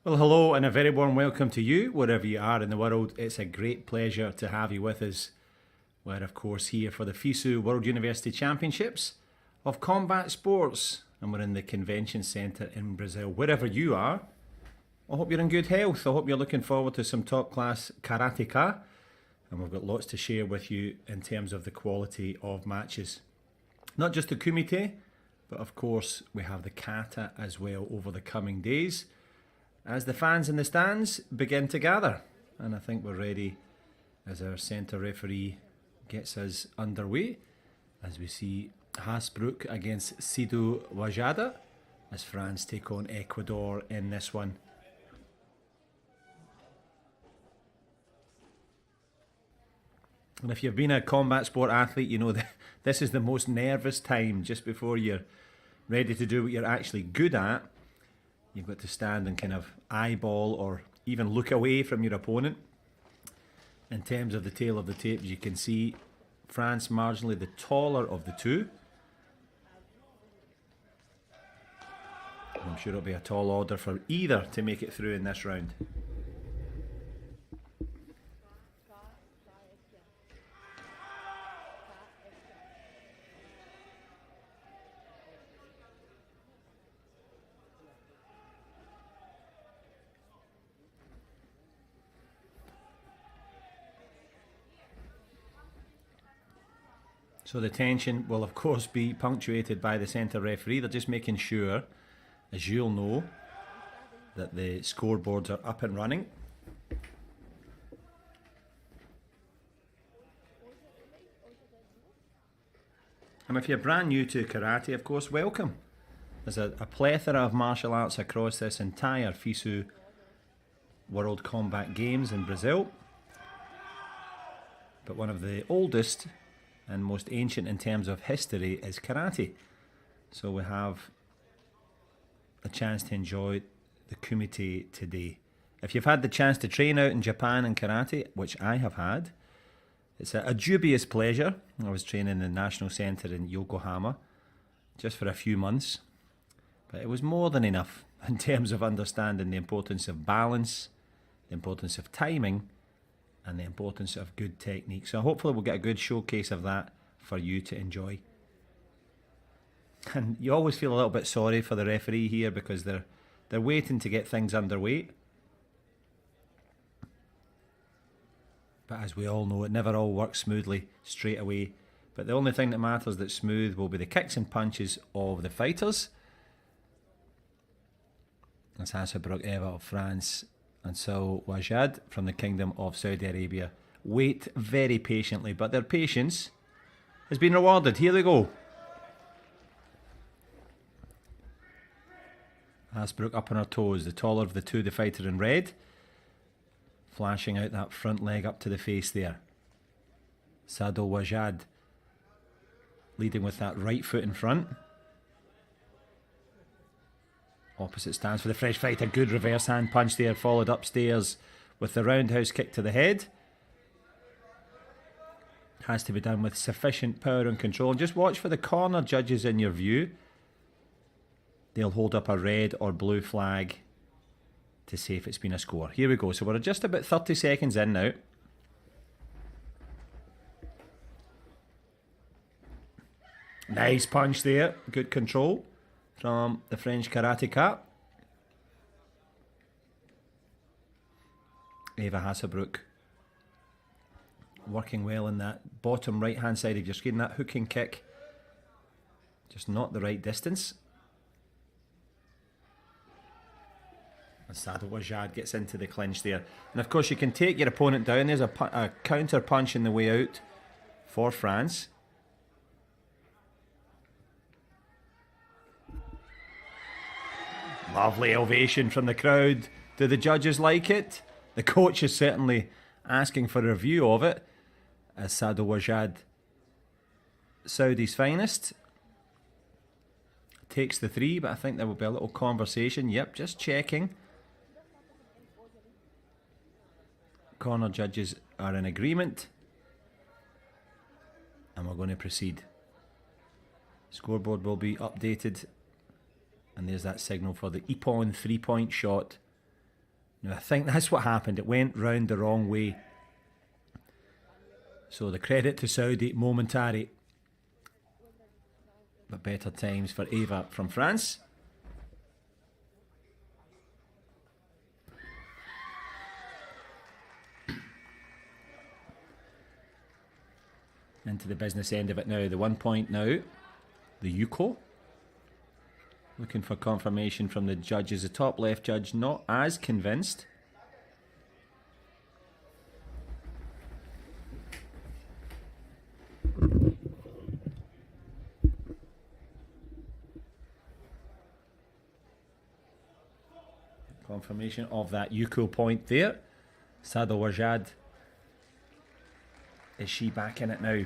Well, hello and a very warm welcome to you, wherever you are in the world. It's a great pleasure to have you with us. We're, of course, here for the FISU World University Championships of Combat Sports, and we're in the Convention Centre in Brazil. Wherever you are, I hope you're in good health. I hope you're looking forward to some top-class karateka, and we've got lots to share with you in terms of the quality of matches. Not just the kumite, but of course we have the kata as well over the coming days, as the fans in the stands begin to gather. And I think we're ready as our centre referee gets us underway, as we see Hasbrook against Sidou Wajada, as France take on Ecuador in this one. And if you've been a combat sport athlete, you know that this is the most nervous time just before you're ready to do what you're actually good at. You've got to stand and kind of eyeball or even look away from your opponent. In terms of the tail of the tape, as you can see, France marginally the taller of the two. I'm sure it'll be a tall order for either to make it through in this round. So the tension will of course be punctuated by the centre referee. They're just making sure, as you'll know, that the scoreboards are up and running. And if you're brand new to karate, of course, welcome. There's a plethora of martial arts across this entire FISU World Combat Games in Brazil. But one of the oldest and most ancient in terms of history is karate. So we have a chance to enjoy the kumite today. If you've had the chance to train out in Japan in karate, which I have had, it's a dubious pleasure. I was training in the National Centre in Yokohama just for a few months, but it was more than enough in terms of understanding the importance of balance, the importance of timing, and the importance of good technique. So hopefully we'll get a good showcase of that for you to enjoy. And you always feel a little bit sorry for the referee here because they're waiting to get things underway. But as we all know, it never all works smoothly straight away. But the only thing that matters that's smooth will be the kicks and punches of the fighters. That's Hasbrook Eva of France, and so Wajad from the Kingdom of Saudi Arabia wait very patiently, but their patience has been rewarded. Here they go. Hasbrook up on her toes, the taller of the two, the fighter in red, flashing out that front leg up to the face there. Sidou Wajad leading with that right foot in front. Opposite stance for the fresh fight. A good reverse hand punch there, followed upstairs with the roundhouse kick to the head. Has to be done with sufficient power and control. And just watch for the corner judges in your view. They'll hold up a red or blue flag to say if it's been a score. Here we go. So we're just about 30 seconds in now. Nice punch there. Good control from the French karateka. Eva Hasbrook working well in that bottom right hand side of your screen. That hooking kick, just not the right distance. And Sidou Wajad gets into the clinch there. And of course you can take your opponent down. There's a counter punch in the way out for France. Lovely ovation from the crowd. Do the judges like it? The coach is certainly asking for a review of it, as Sidou Wajad, Saudi's finest, takes the three, but I think there will be a little conversation. Yep, just checking. Corner judges are in agreement, and we're going to proceed. Scoreboard will be updated, and there's that signal for the Ippon 3-point shot Now I think that's what happened. It went round the wrong way. So the credit to Saudi, momentary. But better times for Eva from France. Into the business end of it now. The 1 point now. The UCO. Looking for confirmation from the judges. The top left judge not as convinced. Confirmation of that UCO point there. Sadel Wajad. Is she back in it now?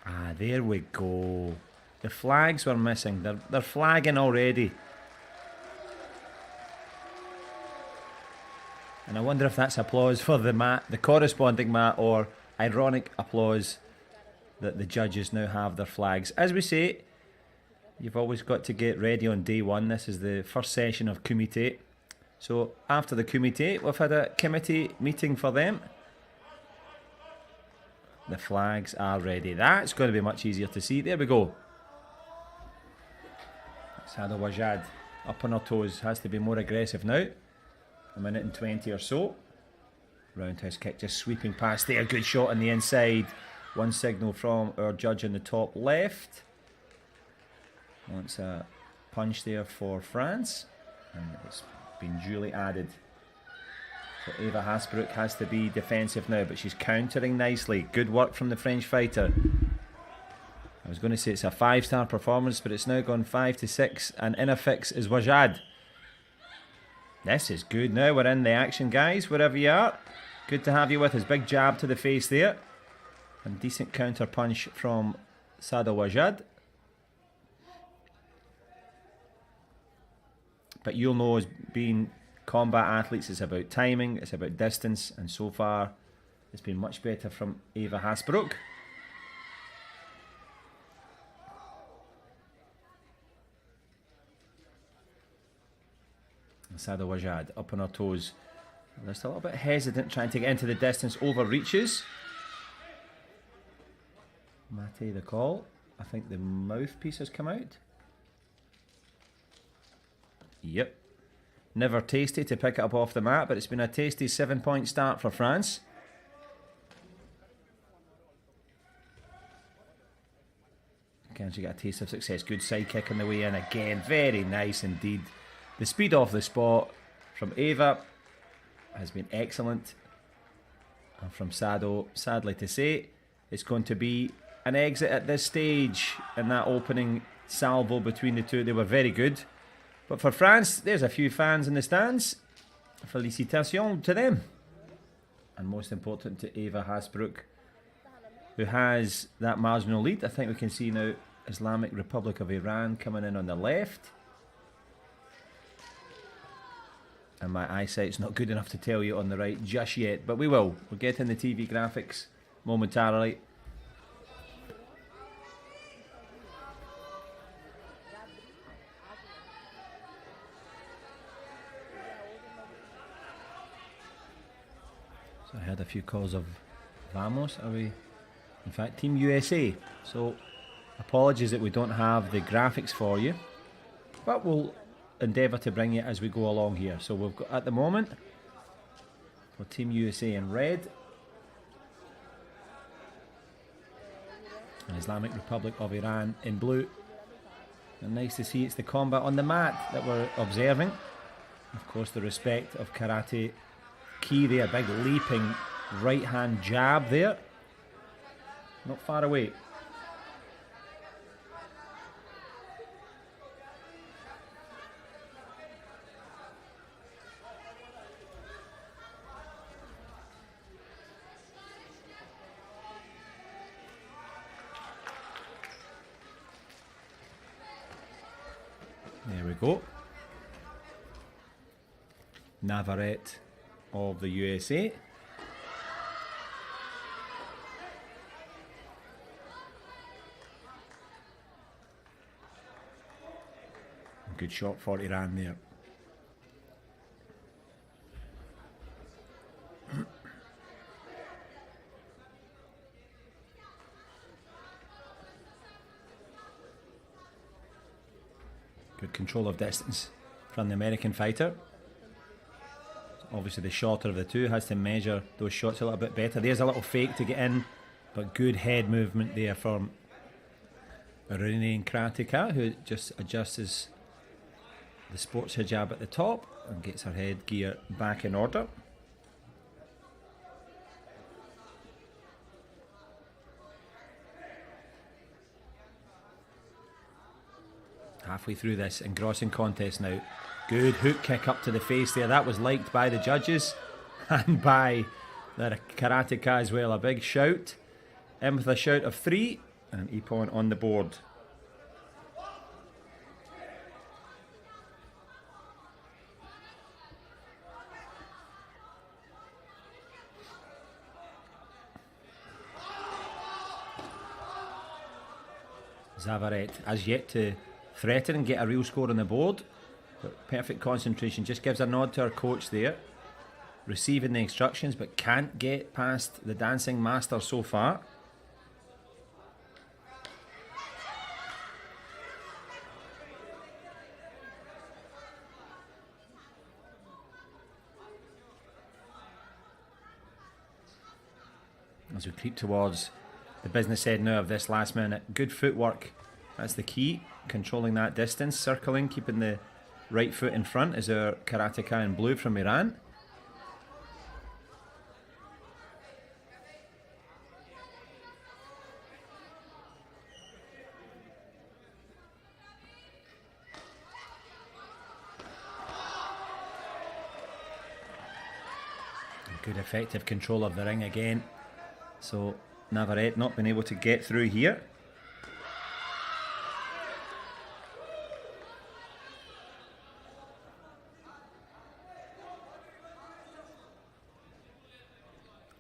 Ah, there we go. The flags were missing. They're flagging already. And I wonder if that's applause for the mat, the corresponding mat, or ironic applause that the judges now have their flags. As we say, you've always got to get ready on day one. This is the first session of Kumite. So after the Kumite, we've had a committee meeting for them. The flags are ready. That's going to be much easier to see. There we go. Sadel Wajad up on her toes. Has to be more aggressive now. 1:20 or so. Roundhouse kick just sweeping past there. Good shot on the inside. One signal from our judge on the top left. Wants a punch there for France. And it's been duly added. So Eva Hasbrook has to be defensive now, but she's countering nicely. Good work from the French fighter. I was going to say it's a 5-star performance, but it's now gone 5 to 6, and in a fix is Wajad. This is good. Now we're in the action, guys, wherever you are. Good to have you with us. Big jab to the face there. And decent counter punch from Sadel Wajad. But you'll know, as being combat athletes, it's about timing, it's about distance, and so far it's been much better from Eva Hasbrook. Sadel Wajad up on her toes. Just a little bit hesitant trying to get into the distance, overreaches. Mate the call. I think the mouthpiece has come out. Yep. Never tasty to pick it up off the mat, but it's been a tasty 7-point start for France. Can she get a taste of success? Good side kick on the way in again. Very nice indeed. The speed off the spot from Eva has been excellent. And from Sado, sadly to say, it's going to be an exit at this stage in that opening salvo between the two. They were very good. But for France, there's a few fans in the stands. Félicitations to them. And most important to Eva Hasbrook, who has that marginal lead. I think we can see now Islamic Republic of Iran coming in on the left. And my eyesight's not good enough to tell you on the right just yet, but we will. We'll get in the TV graphics momentarily. So I heard a few calls of Vamos. Are we? In fact, Team USA. So apologies that we don't have the graphics for you, but we'll endeavour to bring you as we go along here. So we've got at the moment for Team USA in red and Islamic Republic of Iran in blue. And nice to see it's the combat on the mat that we're observing. Of course, the respect of karate ki there, big leaping right hand jab there, not far away. There we go. Navarrete of the USA. Good shot for Iran there. Good control of distance from the American fighter. Obviously the shorter of the two has to measure those shots a little bit better. There's a little fake to get in, but good head movement there from Iranian karateka, who just adjusts the sports hijab at the top and gets her head gear back in order. Halfway through this engrossing contest now. Good hook kick up to the face there. That was liked by the judges and by the karateka as well. A big shout. In with a shout of 3 and Ippon on the board. Zavaret has yet to threaten and get a real score on the board, but perfect concentration. Just gives a nod to her coach there, receiving the instructions but can't get past the dancing master so far. As we creep towards the business end now of this last minute. Good footwork, that's the key. Controlling that distance, circling, keeping the right foot in front is our karateka in blue from Iran. Good effective control of the ring again. So Navarrete not been able to get through here.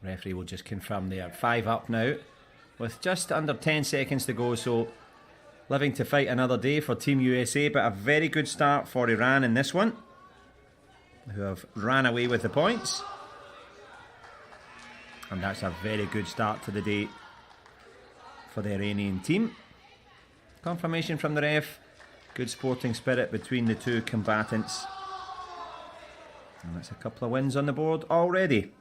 Referee will just confirm they are 5 up now with just under 10 seconds to go, so living to fight another day for Team USA, but a very good start for Iran in this one, who have ran away with the points. And that's a very good start to the day for the Iranian team. Confirmation from the ref. Good sporting spirit between the two combatants. And that's a couple of wins on the board already.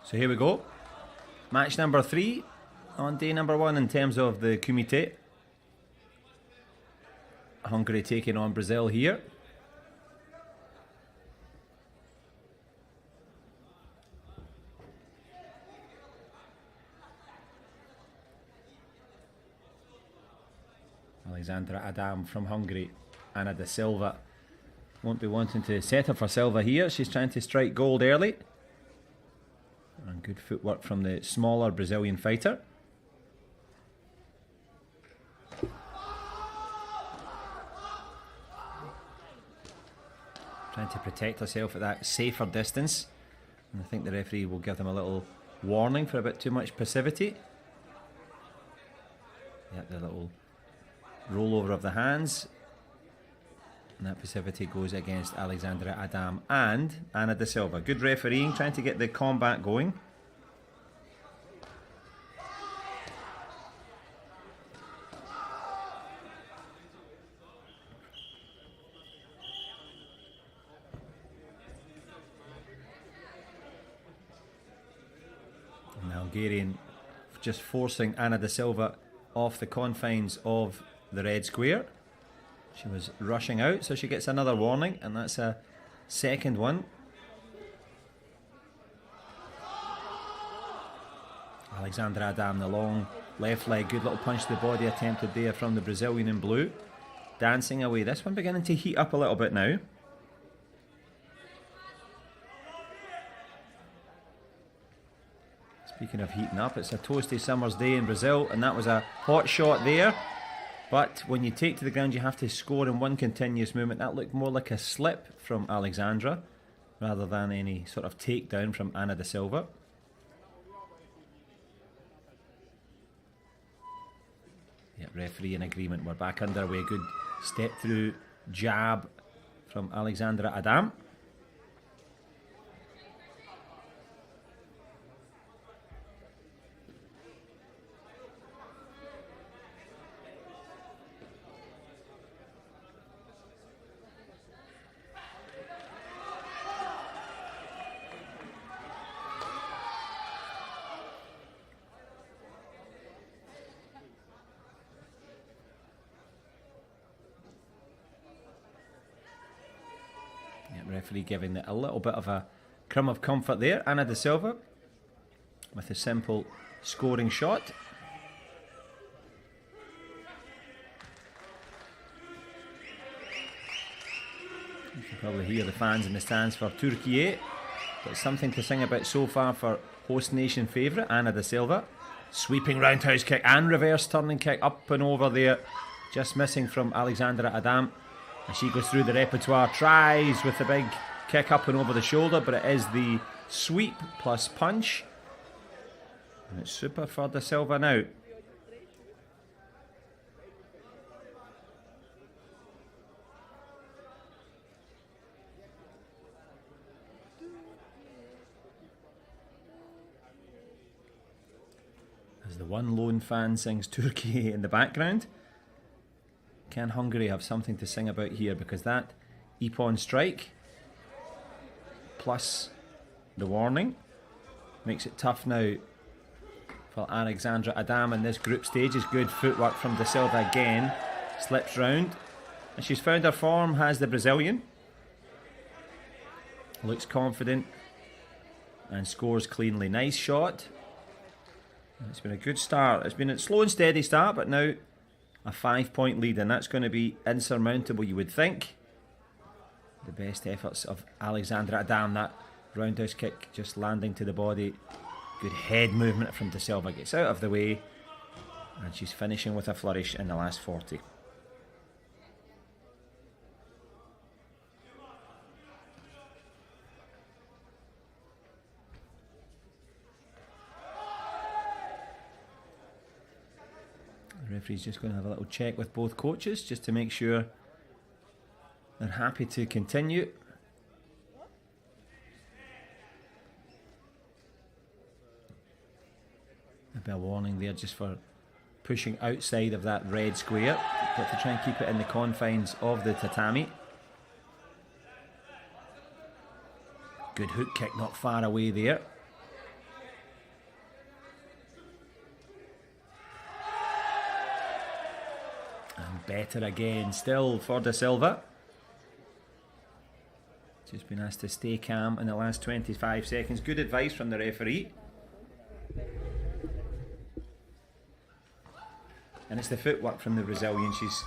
So here we go. Match number 3 on day number 1 in terms of the Kumite. Hungary taking on Brazil here. Alexandra Adam from Hungary. Anna da Silva won't be wanting to set up for Silva here. She's trying to strike gold early. And good footwork from the smaller Brazilian fighter. Trying to protect herself at that safer distance. And I think the referee will give them a little warning for a bit too much passivity. Yep, the little rollover of the hands. And that passivity goes against Alexandra Adam and Anna da Silva. Good refereeing, trying to get the combat going. And the Hungarian just forcing Anna da Silva off the confines of the red square. She was rushing out, so she gets another warning, and that's a second one. Alexandra Adam, the long left leg, good little punch to the body attempted there from the Brazilian in blue. Dancing away. This one beginning to heat up a little bit now. Speaking of heating up, it's a toasty summer's day in Brazil, and that was a hot shot there. But when you take to the ground, you have to score in one continuous movement. That looked more like a slip from Alexandra rather than any sort of takedown from Ana da Silva. Yeah, referee in agreement. We're back underway. Good step through jab from Alexandra Adam. Referee giving it a little bit of a crumb of comfort there. Ana da Silva with a simple scoring shot. You can probably hear the fans in the stands for Turkey. Got something to sing about so far for host nation favourite Ana da Silva. Sweeping roundhouse kick and reverse turning kick up and over there. Just missing from Alexandra Adam. And she goes through the repertoire, tries with the big kick up and over the shoulder, but it is the sweep plus punch. And it's super for da Silva now. As the one lone fan sings Turkey in the background. Can Hungary have something to sing about here? Because that Ippon strike plus the warning makes it tough now for Alexandra Adam in this group stage. Is good footwork from da Silva again. Slips round. And she's found her form, has the Brazilian. Looks confident and scores cleanly. Nice shot. It's been a good start. It's been a slow and steady start, but now a 5-point lead, and that's going to be insurmountable, you would think. The best efforts of Alexandra Adam. That roundhouse kick just landing to the body. Good head movement from da Silva. Gets out of the way, and she's finishing with a flourish in the last 40. The referee's just going to have a little check with both coaches just to make sure they're happy to continue. Maybe a warning there just for pushing outside of that red square, but to try and keep it in the confines of the tatami. Good hook kick not far away there. And better again still for da Silva. Just been asked to stay calm in the last 25 seconds. Good advice from the referee. And it's the footwork from the Brazilian. She's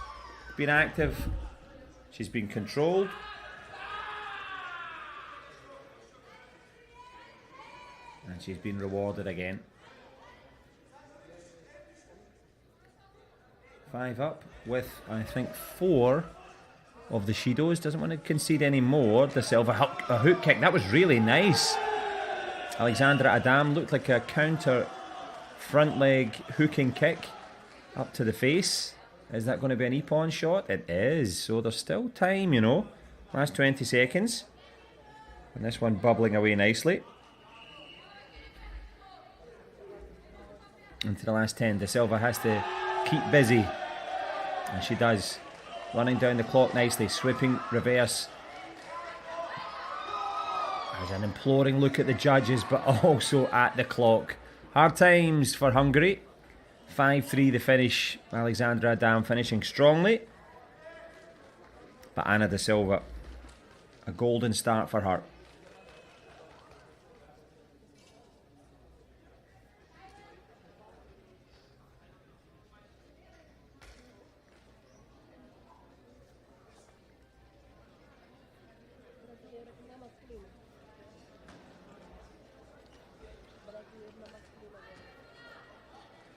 been active. She's been controlled. And she's been rewarded again. 5 up with, I think, 4 of the Shidos. Doesn't want to concede any more. Da Silva, a hook kick. That was really nice. Alexandra Adam looked like a counter front leg hooking kick up to the face. Is that going to be an Ippon shot? It is. So there's still time, you know. Last 20 seconds. And this one bubbling away nicely. Into the last 10. Da Silva has to keep busy. And she does. Running down the clock nicely. Sweeping reverse. There's an imploring look at the judges, but also at the clock. Hard times for Hungary. 5-3 the finish. Alexandra Adam finishing strongly. But Ana da Silva, a golden start for her.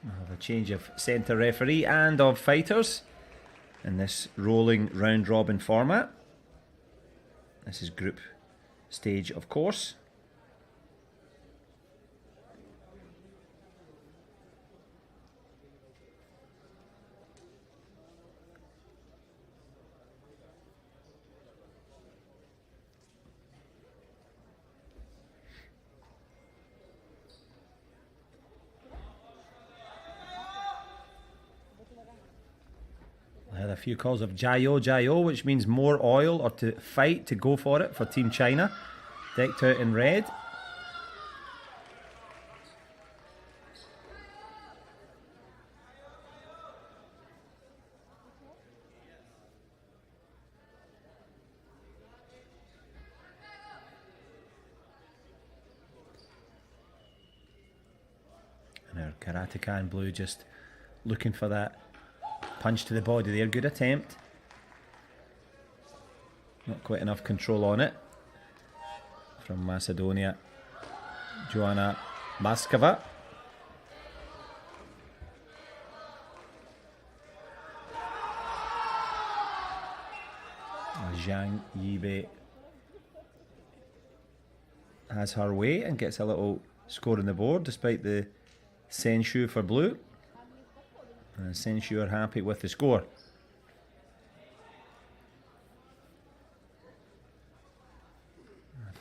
We'll have a change of centre referee and of fighters in this rolling round robin format. This is group stage, of course. I had a few calls of Jayo, Jayo, which means more oil or to fight, to go for it for Team China. Decked out in red. And our karateka in blue just looking for that punch to the body there. Good attempt. Not quite enough control on it from Macedonia. Joanna Maskova. Zhang Yibe has her way and gets a little score on the board despite the Senshu for blue. And Senshu are happy with the score.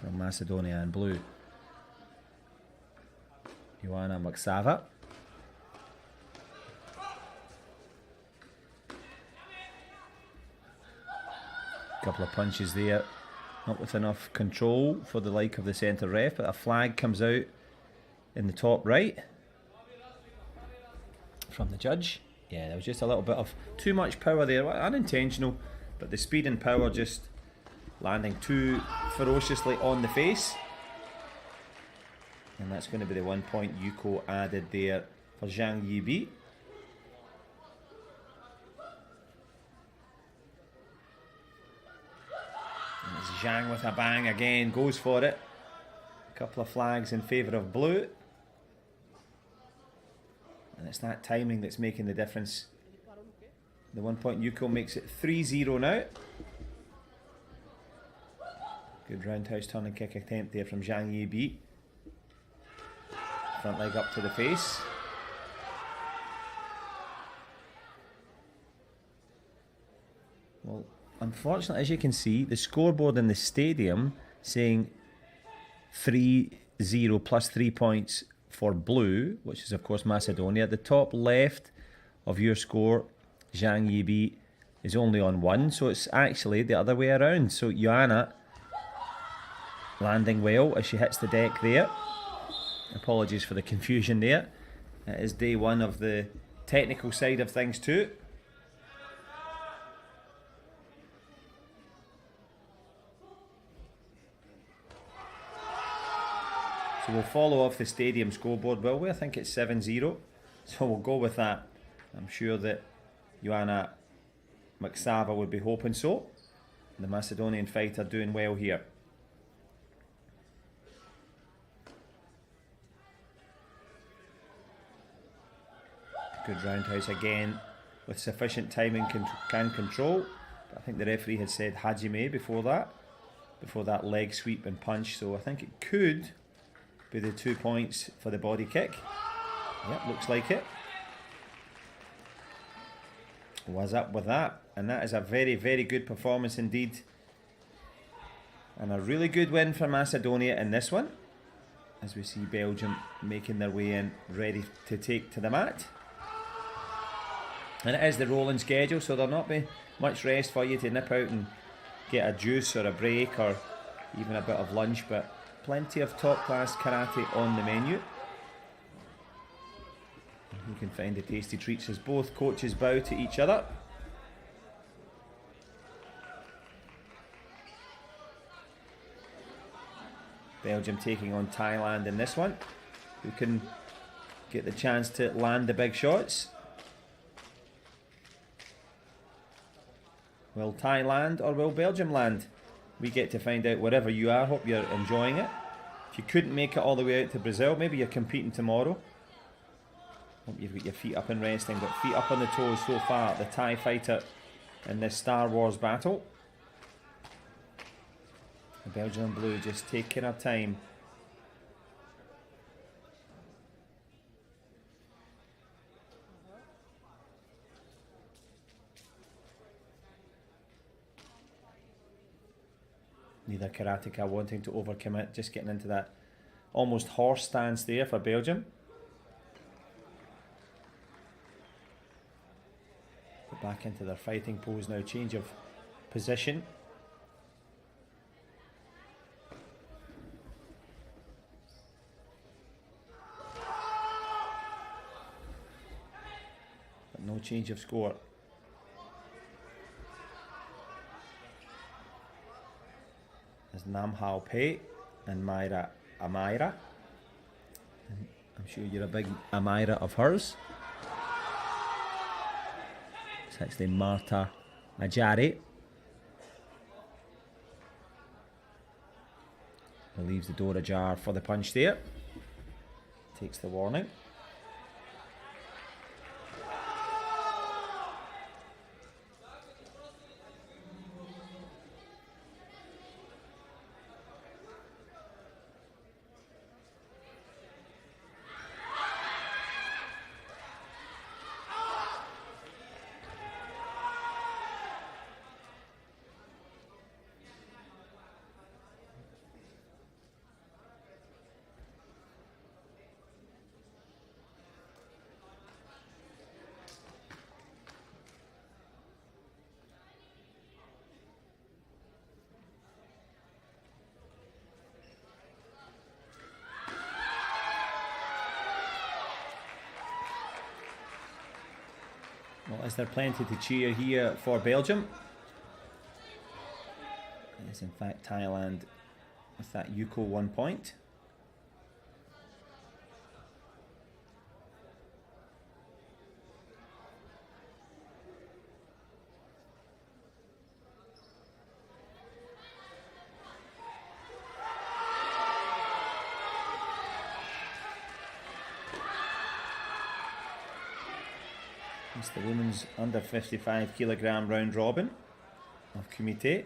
From Macedonia in blue. Joanna Maksava. Couple of punches there, not with enough control for the like of the centre ref, but a flag comes out in the top right from the judge. Yeah, there was just a little bit of too much power there, unintentional, but the speed and power just landing too ferociously on the face. And that's going to be the 1 point Yuko added there for Zhang Yibi. And it's Zhang with a bang again, goes for it. A couple of flags in favour of blue. And it's that timing that's making the difference. The 1 point Yuko makes it 3-0 now. Good roundhouse turn and kick attempt there from Zhang Yibi. Front leg up to the face. Well, unfortunately, as you can see, the scoreboard in the stadium saying 3-0 plus 3 points for blue, which is of course Macedonia. At the top left of your score, Zhang Yibi is only on 1, so it's actually the other way around. So Joanna landing well as she hits the deck there. Apologies for the confusion there. It is day one of the technical side of things too. So we'll follow off the stadium scoreboard, will we? I think it's 7-0. So we'll go with that. I'm sure that Joanna Maksava would be hoping so. The Macedonian fighter doing well here. Good roundhouse again with sufficient timing can control. But I think the referee had said Hajime before that leg sweep and punch. So I think it could be the 2 points for the body kick. Yep, looks like it. Was up with that. And that is a very, very good performance indeed. And a really good win for Macedonia in this one. As we see Belgium making their way in, ready to take to the mat. And it is the rolling schedule, so there'll not be much rest for you to nip out and get a juice or a break or even a bit of lunch, but plenty of top-class karate on the menu. You can find the tasty treats as both coaches bow to each other. Belgium taking on Thailand in this one. Who can get the chance to land the big shots? Will Thai land or will Belgium land? We get to find out wherever you are. Hope you're enjoying it. If you couldn't make it all the way out to Brazil, maybe you're competing tomorrow. Hope you've got your feet up and resting, but feet up on the toes so far. The TIE fighter in this Star Wars battle. The Belgian blue just taking her time. Neither karateka wanting to overcommit, just getting into that almost horse stance there for Belgium. Get back into their fighting pose now, change of position. But no change of score. There's Nam Hao Pei and Myra Amira. And I'm sure you're a big Amira of hers. It's actually Marta Ajari. Leaves the door ajar for the punch there. Takes the warning. Well, is there plenty to cheer here for Belgium? It is in fact Thailand with that Yuko 1 point. It's the women's under 55 kilogram round robin of Kumite.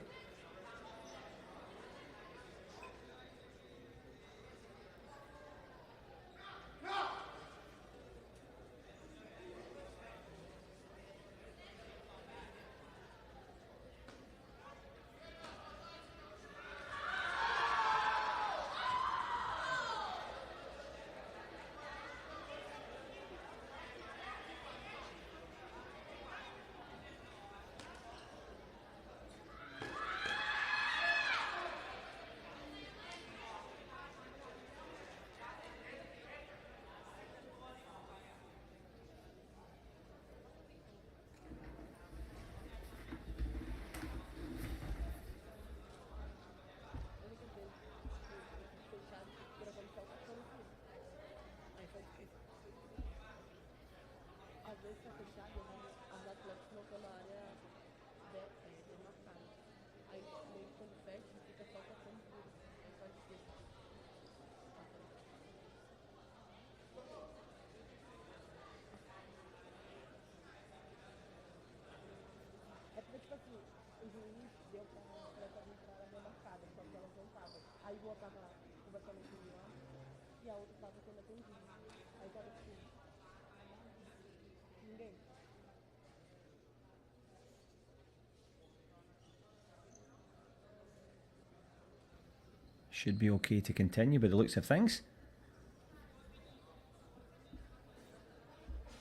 Should be okay to continue by the looks of things.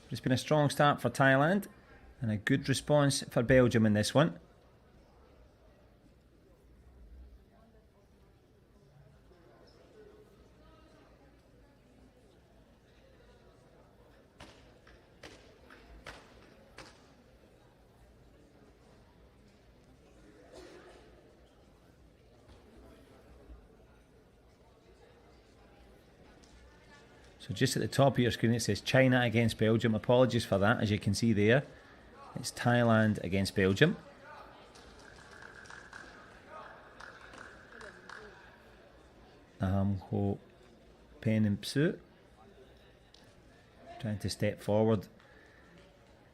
It's been a strong start for Thailand and a good response for Belgium in this one. So just at the top of your screen it says China against Belgium. Apologies for that, as you can see there. It's Thailand against Belgium. Nam Ho Pen and Psu. Trying to step forward,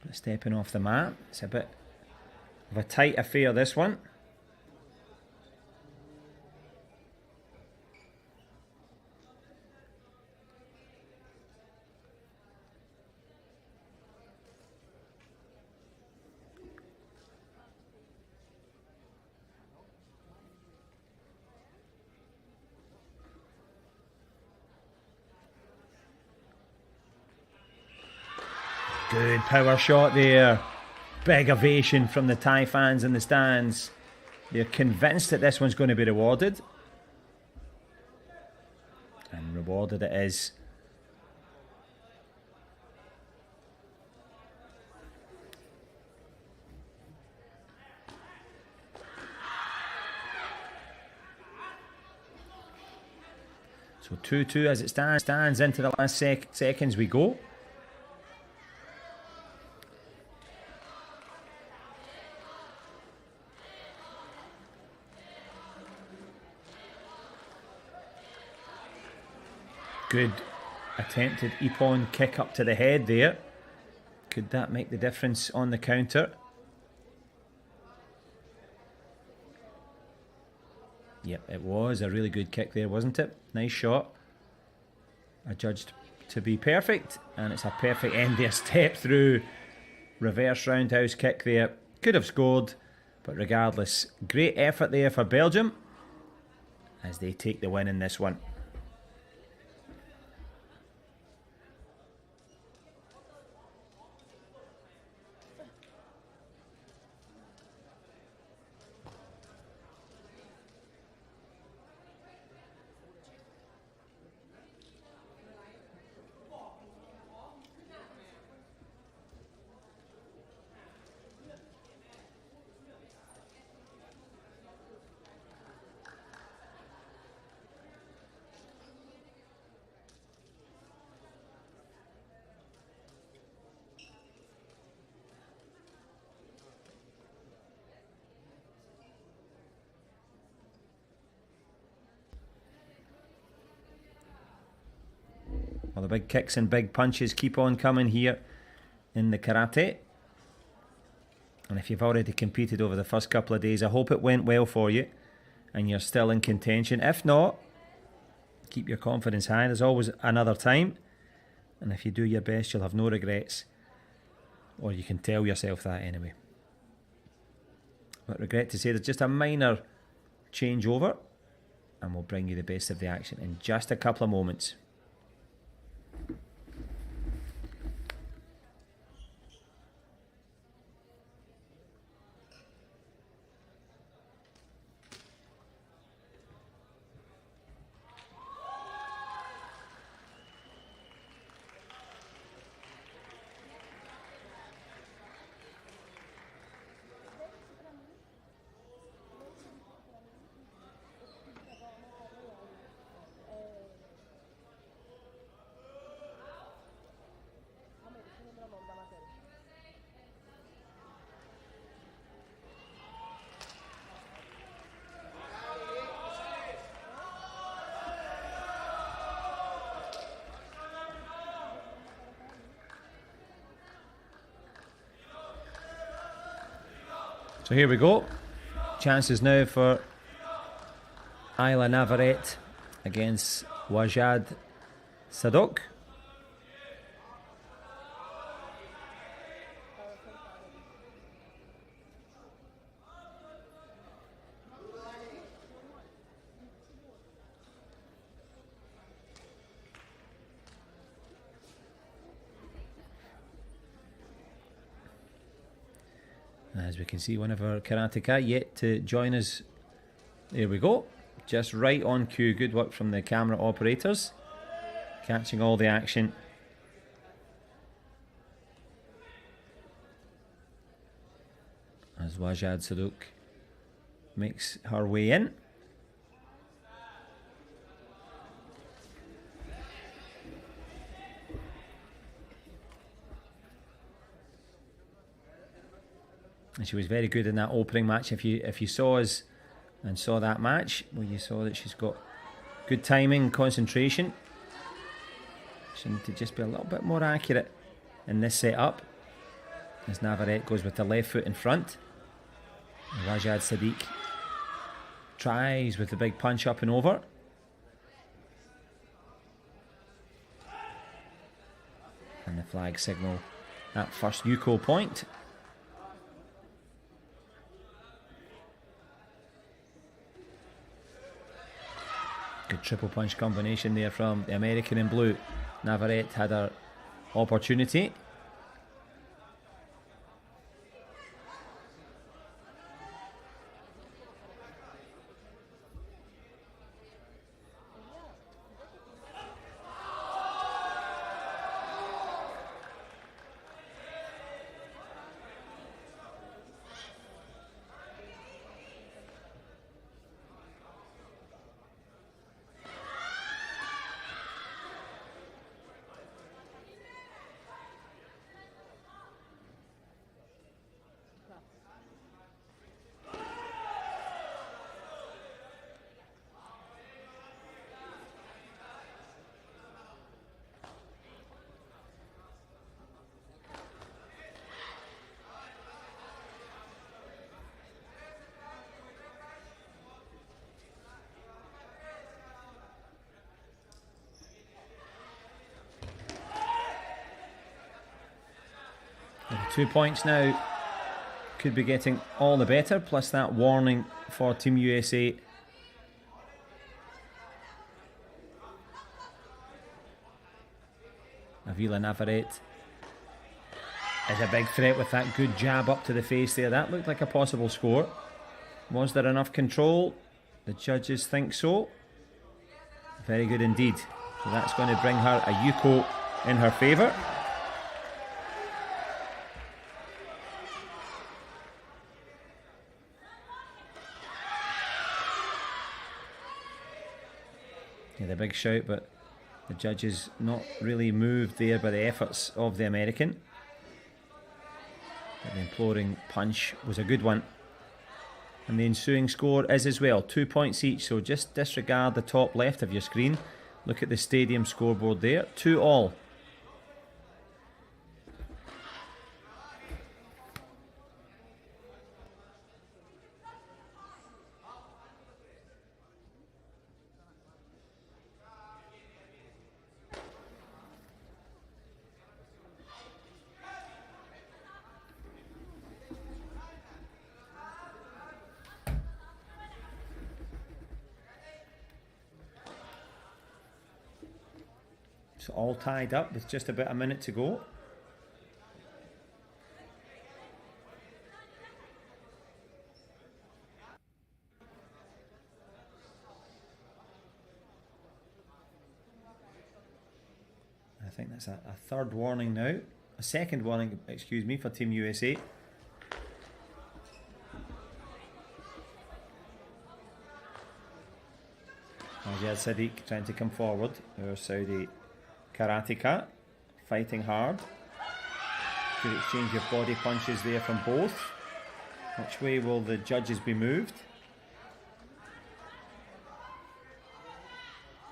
but stepping off the mat. It's a bit of a tight affair, this one. Good power shot there. Big ovation from the Thai fans in the stands. They're convinced that this one's going to be rewarded. And rewarded it is. So 2-2 as it stands into the last seconds we go. Good attempted Ippon kick up to the head there. Could that make the difference on the counter? Yep, it was a really good kick there, wasn't it? Nice shot. Adjudged to be perfect, and it's a perfect end there. Step through, reverse roundhouse kick there. Could have scored, but regardless, great effort there for Belgium as they take the win in this one. Well, the big kicks and big punches keep on coming here in the karate. And if you've already competed over the first couple of days, I hope it went well for you and you're still in contention. If not, keep your confidence high. There's always another time. And if you do your best, you'll have no regrets. Or you can tell yourself that anyway. But regret to say there's just a minor changeover. And we'll bring you the best of the action in just a couple of moments. So here we go. Chances now for Ayla Navarrete against Wajad Sadok. As we can see, one of our karateka yet to join us. There we go. Just right on cue. Good work from the camera operators. Catching all the action. As Wajad Sadok makes her way in. And she was very good in that opening match. If you saw us and saw that match, well, you saw that she's got good timing, concentration. Should need to just be a little bit more accurate in this setup. As Navarrete goes with the left foot in front. Rajad Sadiq tries with the big punch up and over. And the flag signal at first Yuko point. Good triple punch combination there from the American in blue. Navarrete had her opportunity. And 2 points now. Could be getting all the better, plus that warning for Team USA. Avila Navarrete is a big threat with that good jab up to the face there. That looked like a possible score. Was there enough control? The judges think so. Very good indeed. So that's going to bring her a Yuko in her favour. Yeah, the big shout, but the judges not really moved there by the efforts of the American. But the imploring punch was a good one. And the ensuing score is as well, 2 points each, so just disregard the top left of your screen. Look at the stadium scoreboard there, 2-2. So all tied up with just about a minute to go. I think that's a third warning now. A second warning, excuse me, for Team USA. Rajad Sadiq trying to come forward. Our Saudi karateka, fighting hard. Good exchange of body punches there from both. Which way will the judges be moved?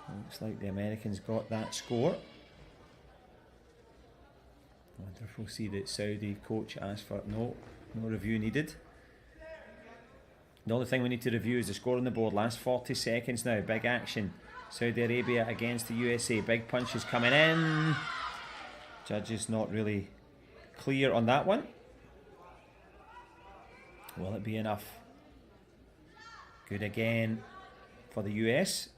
Looks like the Americans got that score. I wonder if we'll see the Saudi coach ask for no review needed. The only thing we need to review is the score on the board. Last 40 seconds now. Big action. Saudi Arabia against the USA. Big punches coming in. Judges not really clear on that one. Will it be enough? Good again for the US.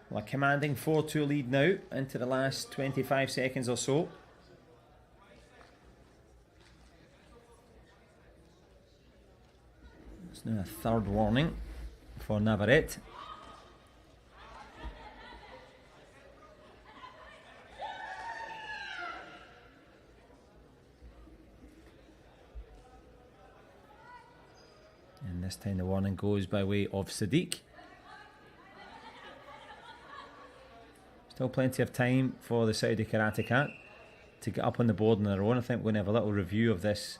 Well, a commanding 4-2 lead now into the last 25 seconds or so. It's now a third warning for Navarrete. And And this time the warning goes by way of Sadiq. Still plenty of time for the Saudi Karate Cat to get up on the board on their own. I think we're going to have a little review of this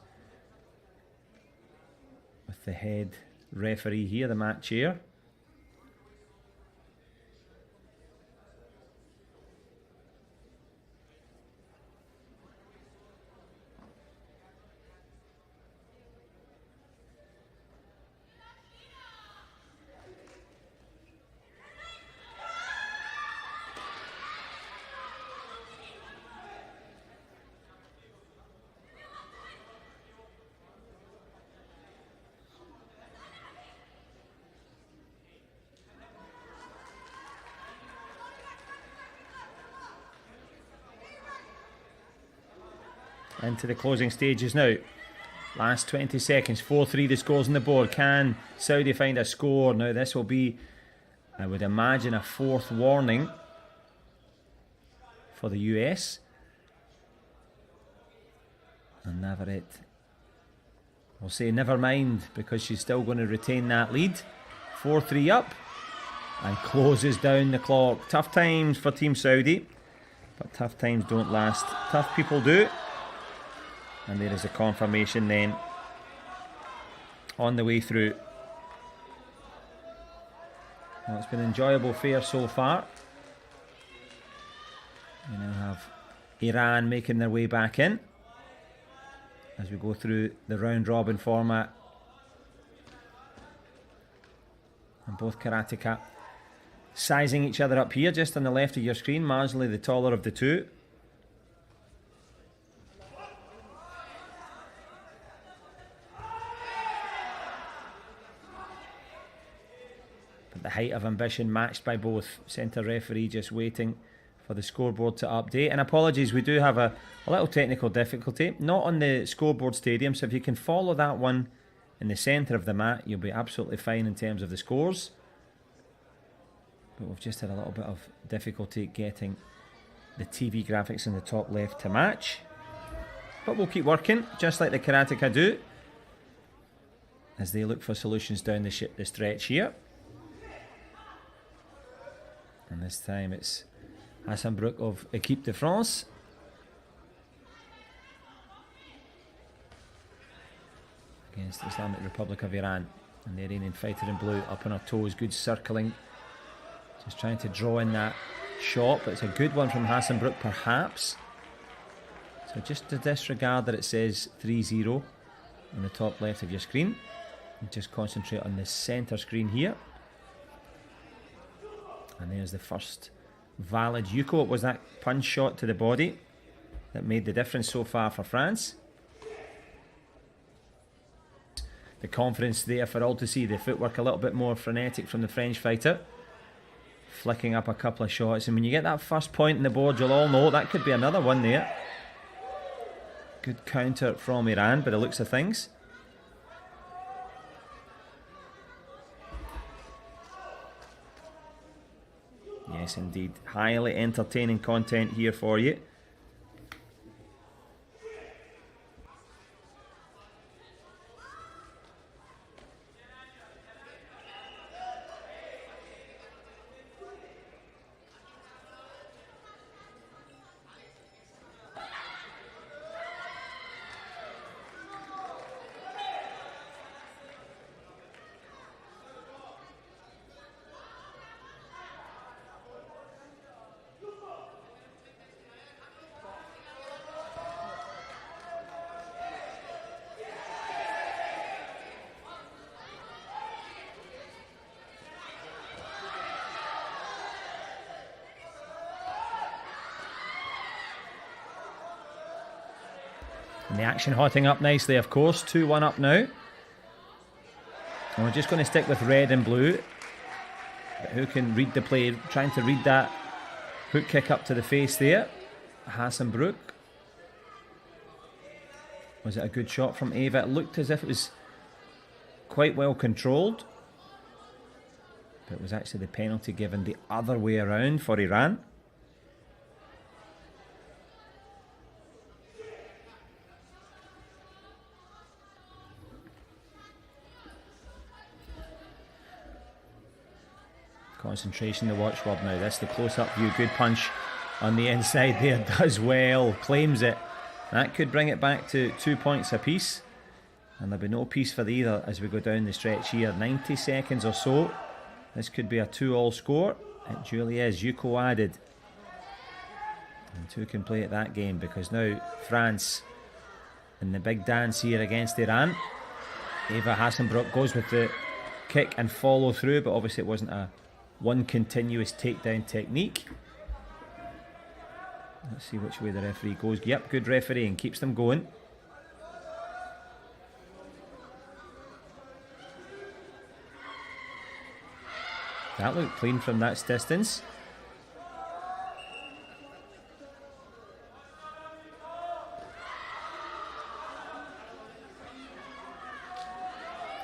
with the head referee here, the mat chair. Into the closing stages now. Last 20 seconds. 4-3 the scores on the board. Can Saudi find a score? Now this will be, I would imagine, a fourth warning for the US. And Navarrete will say never mind, because she's still going to retain that lead. 4-3 up and closes down the clock. Tough times for Team Saudi, but tough times don't last. Tough people do. And there is a confirmation then on the way through. Well, it's been an enjoyable fair so far. We now have Iran making their way back in as we go through the round robin format. And both karateka sizing each other up here just on the left of your screen. Marginally the taller of the two. The height of ambition matched by both. Centre referee just waiting for the scoreboard to update. And apologies, we do have a little technical difficulty. Not on the scoreboard stadium, so if you can follow that one in the centre of the mat, you'll be absolutely fine in terms of the scores. But we've just had a little bit of difficulty getting the TV graphics in the top left to match. But we'll keep working, just like the karateka do, as they look for solutions down the stretch here. And this time it's Hassanbrook of Équipe de France. Against the Islamic Republic of Iran. And the Iranian fighter in blue up on her toes. Good circling. Just trying to draw in that shot. But it's a good one from Hassanbrook perhaps. So just to disregard that it says 3-0 on the top left of your screen. And just concentrate on the centre screen here. And there's the first valid Yuko. It was that punch shot to the body that made the difference so far for France. The confidence there for all to see. The footwork a little bit more frenetic from the French fighter. Flicking up a couple of shots. And when you get that first point in the board, you'll all know that could be another one there. Good counter from Iran by the looks of things. Yes, indeed. Highly entertaining content here for you. And the action hotting up nicely, of course. 2-1 up now. And we're just going to stick with red and blue. But who can read the play? Trying to read that hook kick up to the face there. Hassanbrook. Was it a good shot from Ava? It looked as if it was quite well controlled. But it was actually the penalty given the other way around for Iran. Concentration, the watchword now. This, the close-up view. Good punch on the inside there. Does well. Claims it. That could bring it back to 2 points apiece. And there'll be no peace for either as we go down the stretch here. 90 seconds or so. This could be a 2-all score. It duly is. Yuko added. And two can play at that game, because now France in the big dance here against Iran. Eva Hassenbrook goes with the kick and follow through, but obviously it wasn't a one continuous takedown technique. Let's see which way the referee goes. Yep, good refereeing, keeps them going. That looked clean from that distance.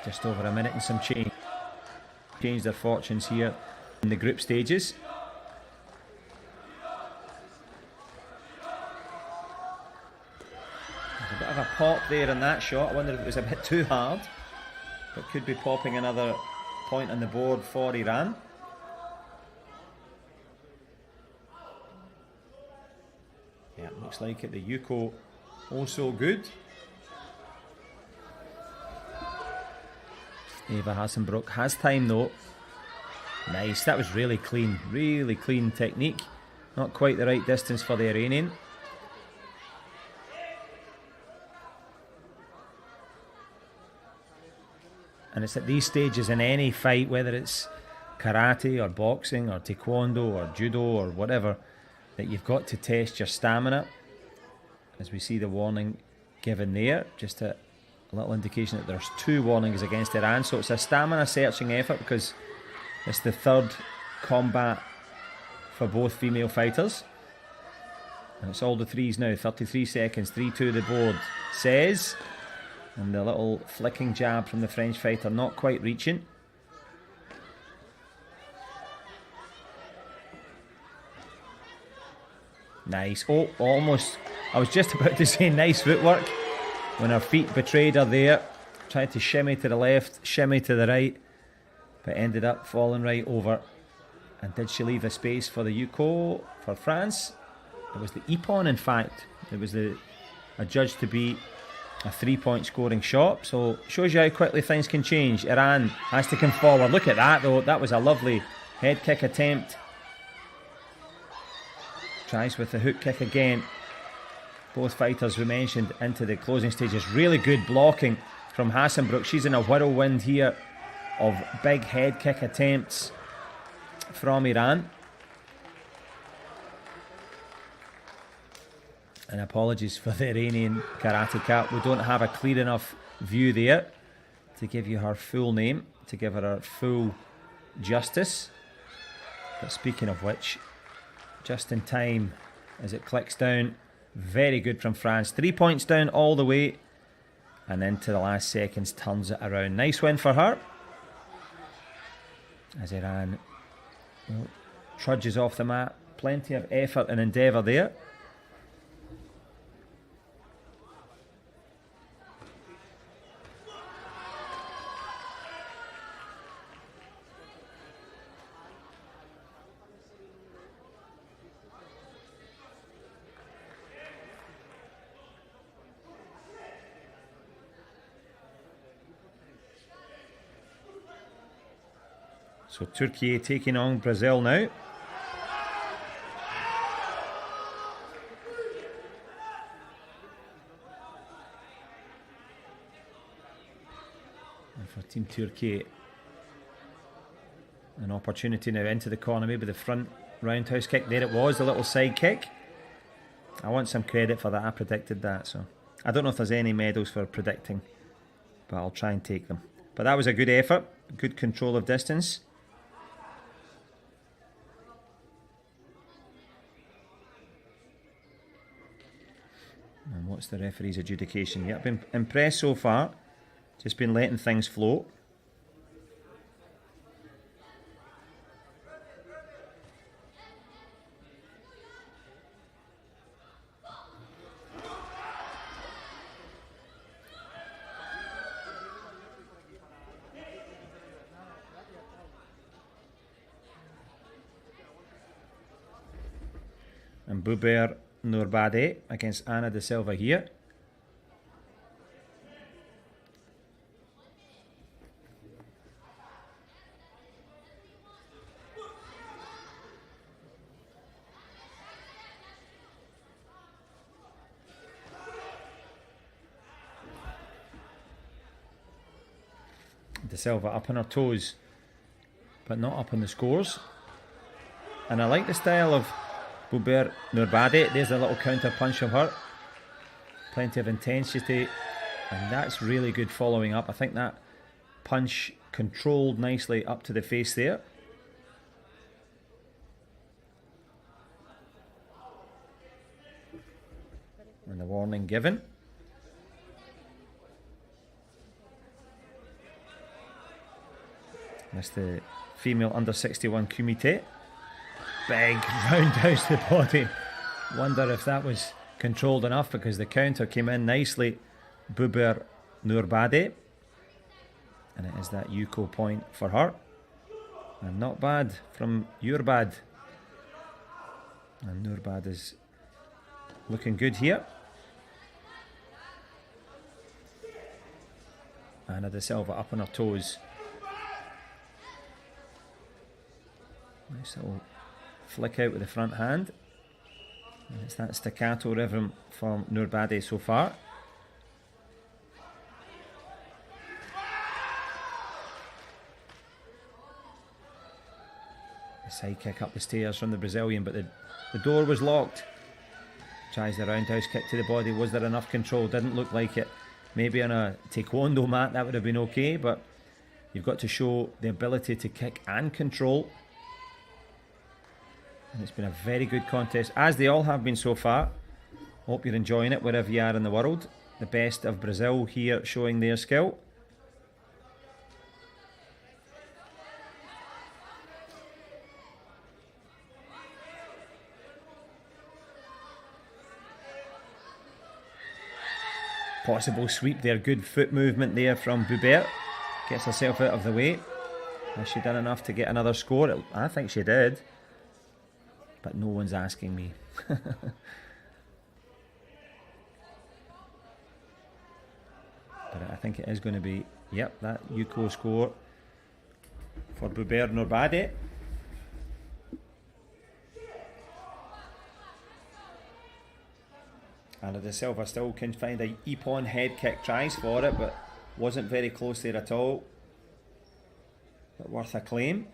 Just over a minute and some change. Changed their fortunes here in the group stages. There's a bit of a pop there in that shot. I wonder if it was a bit too hard, but could be popping another point on the board for Iran. Yeah, looks like it. The Yuko also good. Eva Hassenbrook has time though. Nice, that was really clean technique. Not quite the right distance for the Iranian. And it's at these stages in any fight, whether it's karate or boxing or taekwondo or judo or whatever, that you've got to test your stamina. As we see the warning given there, just a little indication that there's 2 warnings against Iran. So it's a stamina searching effort, because it's the 3rd combat for both female fighters. And it's all the threes now. 33 seconds, 3-2 the board says. And the little flicking jab from the French fighter not quite reaching. Nice. Oh, almost. I was just about to say nice footwork when her feet betrayed her there. Tried to shimmy to the left, shimmy to the right, but ended up falling right over. And did she leave a space for the Yuko for France? It was the Ippon, in fact. It was adjudged to be a 3-point scoring shot. So shows you how quickly things can change. Iran has to come forward. Look at that though. That was a lovely head kick attempt. Tries with the hook kick again. Both fighters we mentioned into the closing stages. Really good blocking from Hassenbrook. She's in a whirlwind here of big head kick attempts from Iran. And apologies for the Iranian karate cap. We don't have a clear enough view there to give you her full name, to give her full justice. But speaking of which, just in time as it clicks down. Very good from France. 3 points down all the way. And into the last seconds turns it around. Nice win for her. As Iran trudges off the mat. Plenty of effort and endeavour there. So Turkey taking on Brazil now. And for Team Turkey, an opportunity now into the corner, maybe the front roundhouse kick. There it was, the little side kick. I want some credit for that. I predicted that, so I don't know if there's any medals for predicting, but I'll try and take them. But that was a good effort, good control of distance. And what's the referee's adjudication? Yeah, I've been impressed so far. Just been letting things flow. from Buber Nurbade against Ana de Silva here. De Silva up on her toes, but not up on the scores. And I like the style of Buber Nurbade. There's a little counter punch of her. Plenty of intensity, and that's really good following up. I think that punch controlled nicely up to the face there. And the warning given. That's the female under 61 Kumite. Big roundhouse to the body. Wonder if that was controlled enough, because the counter came in nicely. Buber Nurbade. And it is that Yuko point for her. And not bad from Yurbad. And Nurbad is looking good here. Ana de Silva up on her toes. Nice little flick out with the front hand. And it's that staccato rhythm from Nurbade so far. A side kick up the stairs from the Brazilian, but the door was locked. Tries the roundhouse kick to the body. Was there enough control? Didn't look like it. Maybe on a taekwondo mat that would have been okay, but you've got to show the ability to kick and control. And it's been a very good contest, as they all have been so far. Hope you're enjoying it wherever you are in the world. The best of Brazil here showing their skill. Possible sweep there, good foot movement there from Buber. Gets herself out of the way. Has she done enough to get another score? I think she did. But no one's asking me. But I think it is going to be, yep, that Yuko score for Buber Nurbade. Ana de Silva still can find a Ippon head kick, tries for it, but wasn't very close there at all. But worth a claim.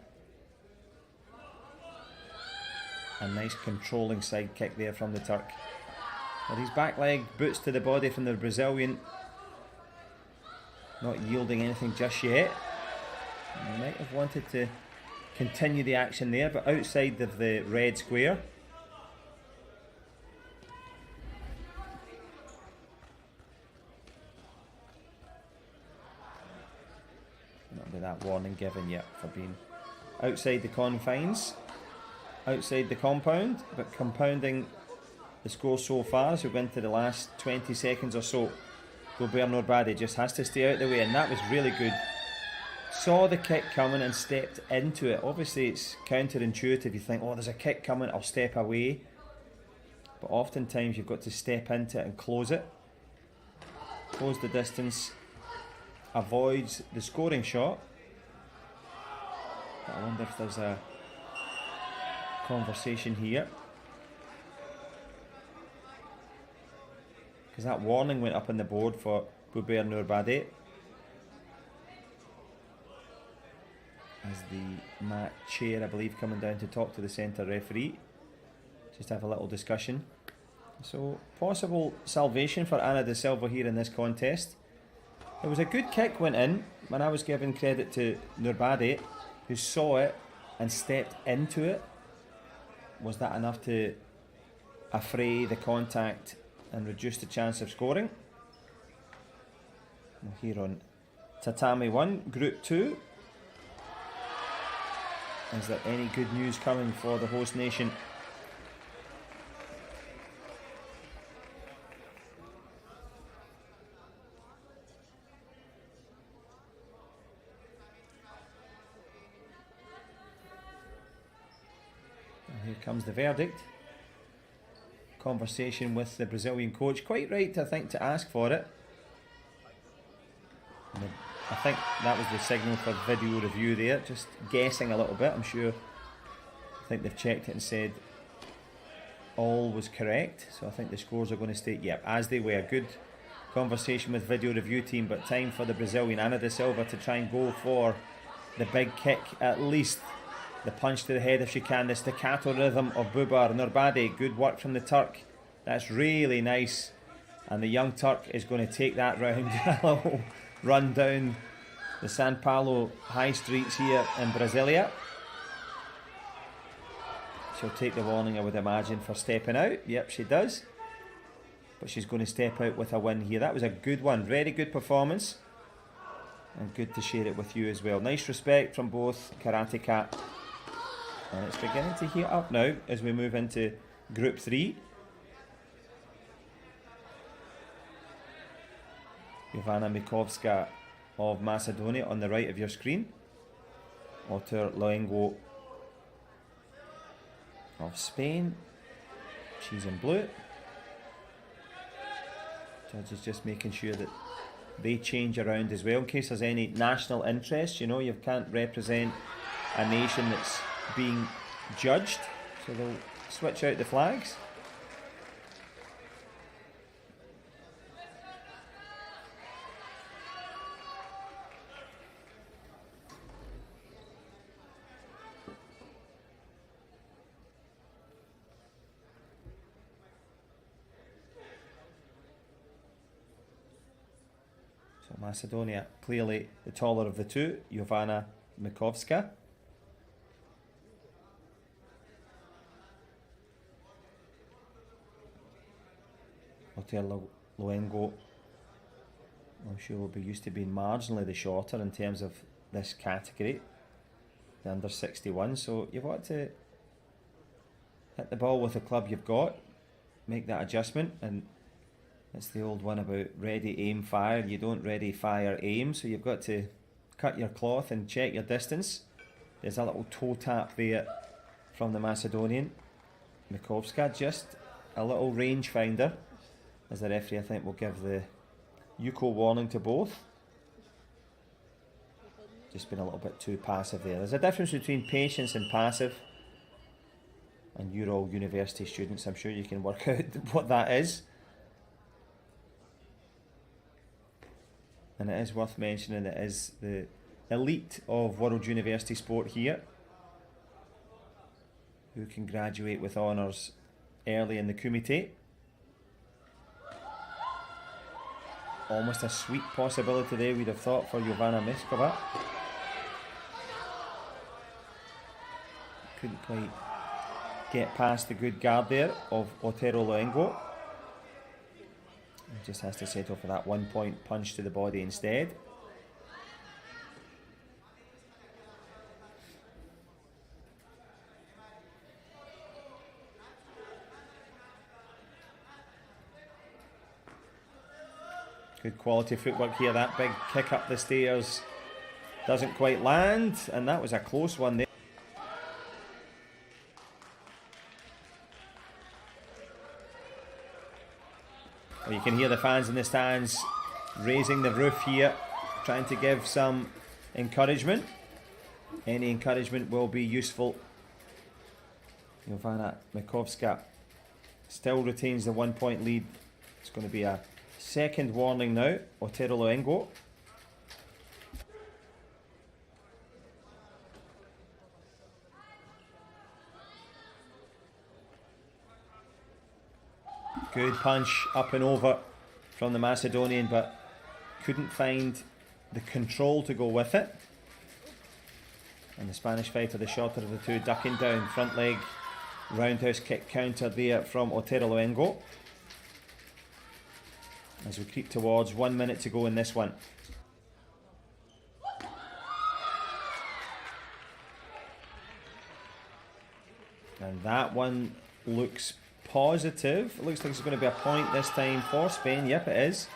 A nice controlling side kick there from the Turk. But his back leg boots to the body from the Brazilian. Not yielding anything just yet. He might have wanted to continue the action there, but outside of the red square. Not be that warning given yet for being outside the confines. Outside the compound, but compounding the score so far as we go into the last 20 seconds or so. Buber Nurbade just has to stay out of the way, and that was really good. Saw the kick coming and stepped into it. Obviously it's counterintuitive. You think, oh, there's a kick coming, I'll step away. But oftentimes you've got to step into it and close it. Close the distance. Avoids the scoring shot. But I wonder if there's a conversation here, because that warning went up on the board for Buber Nurbade as the mat chair, I believe, coming down to talk to the centre referee, just have a little discussion. So possible salvation for Ana de Silva here in this contest. There was a good kick went in, when I was giving credit to Nurbade, who saw it and stepped into it. Was that enough to affray the contact and reduce the chance of scoring? Well, here on Tatami 1, Group 2. Is there any good news coming for the host nation? Here comes the verdict. conversation with the Brazilian coach. Quite right, I think, to ask for it. And I think that was the signal for video review there. Just guessing a little bit, I'm sure. I think they've checked it and said all was correct. So I think the scores are going to stay, yep, as they were. Good conversation with video review team, but time for the Brazilian Ana da Silva to try and go for the big kick, at least the punch to the head if she can. The staccato rhythm of Bubar Nurbadi. Good work from the Turk. That's really nice. And the young Turk is going to take that round. A little run down the San Paulo high streets here in Brasilia. She'll take the warning, I would imagine, for stepping out. Yep, she does. But she's going to step out with a win here. That was a good one. Very good performance. And good to share it with you as well. Nice respect from both karateka. And it's beginning to heat up now as we move into Group 3. Jovana Mikovska of Macedonia on the right of your screen. Otter Loengo of Spain. She's in blue. Judges just making sure that they change around as well in case there's any national interest. You know, you can't represent a nation that's being judged, so they'll switch out the flags. So Macedonia clearly the taller of the two, Jovana Mikovska. Otter Loengo, I'm sure will be used to being marginally the shorter in terms of this category, the under 61. So you've got to hit the ball with the club you've got, make that adjustment, and it's the old one about ready, aim, fire. You don't ready, fire, aim, so you've got to cut your cloth and check your distance. There's a little toe tap there from the Macedonian. Mikovska, just a little range finder, as the referee I think will give the Yuko warning to both. Just been a little bit too passive there. There's a difference between patience and passive, and you're all university students, I'm sure you can work out what that is. And it is worth mentioning it is the elite of World University Sport here who can graduate with honours early in the Kumite. Almost a sweet possibility there, we'd have thought, for Jovana Miskova. Couldn't quite get past the good guard there of Otero Loengo. Just has to settle for that 1 point punch to the body instead. Good quality footwork here. That big kick up the stairs doesn't quite land, and that was a close one there. Well, you can hear the fans in the stands raising the roof here, trying to give some encouragement. Any encouragement will be useful. Jovana Mikovska still retains the 1 point lead. It's going to be a second warning now. Otero Loengo. Good punch up and over from the Macedonian, but couldn't find the control to go with it. And the Spanish fighter, the shorter of the two, ducking down. Front leg roundhouse kick counter there from Otero Loengo. As we creep towards 1 minute to go in this one. And that one looks positive. It looks like it's going to be a point this time for Spain. Yep, it is.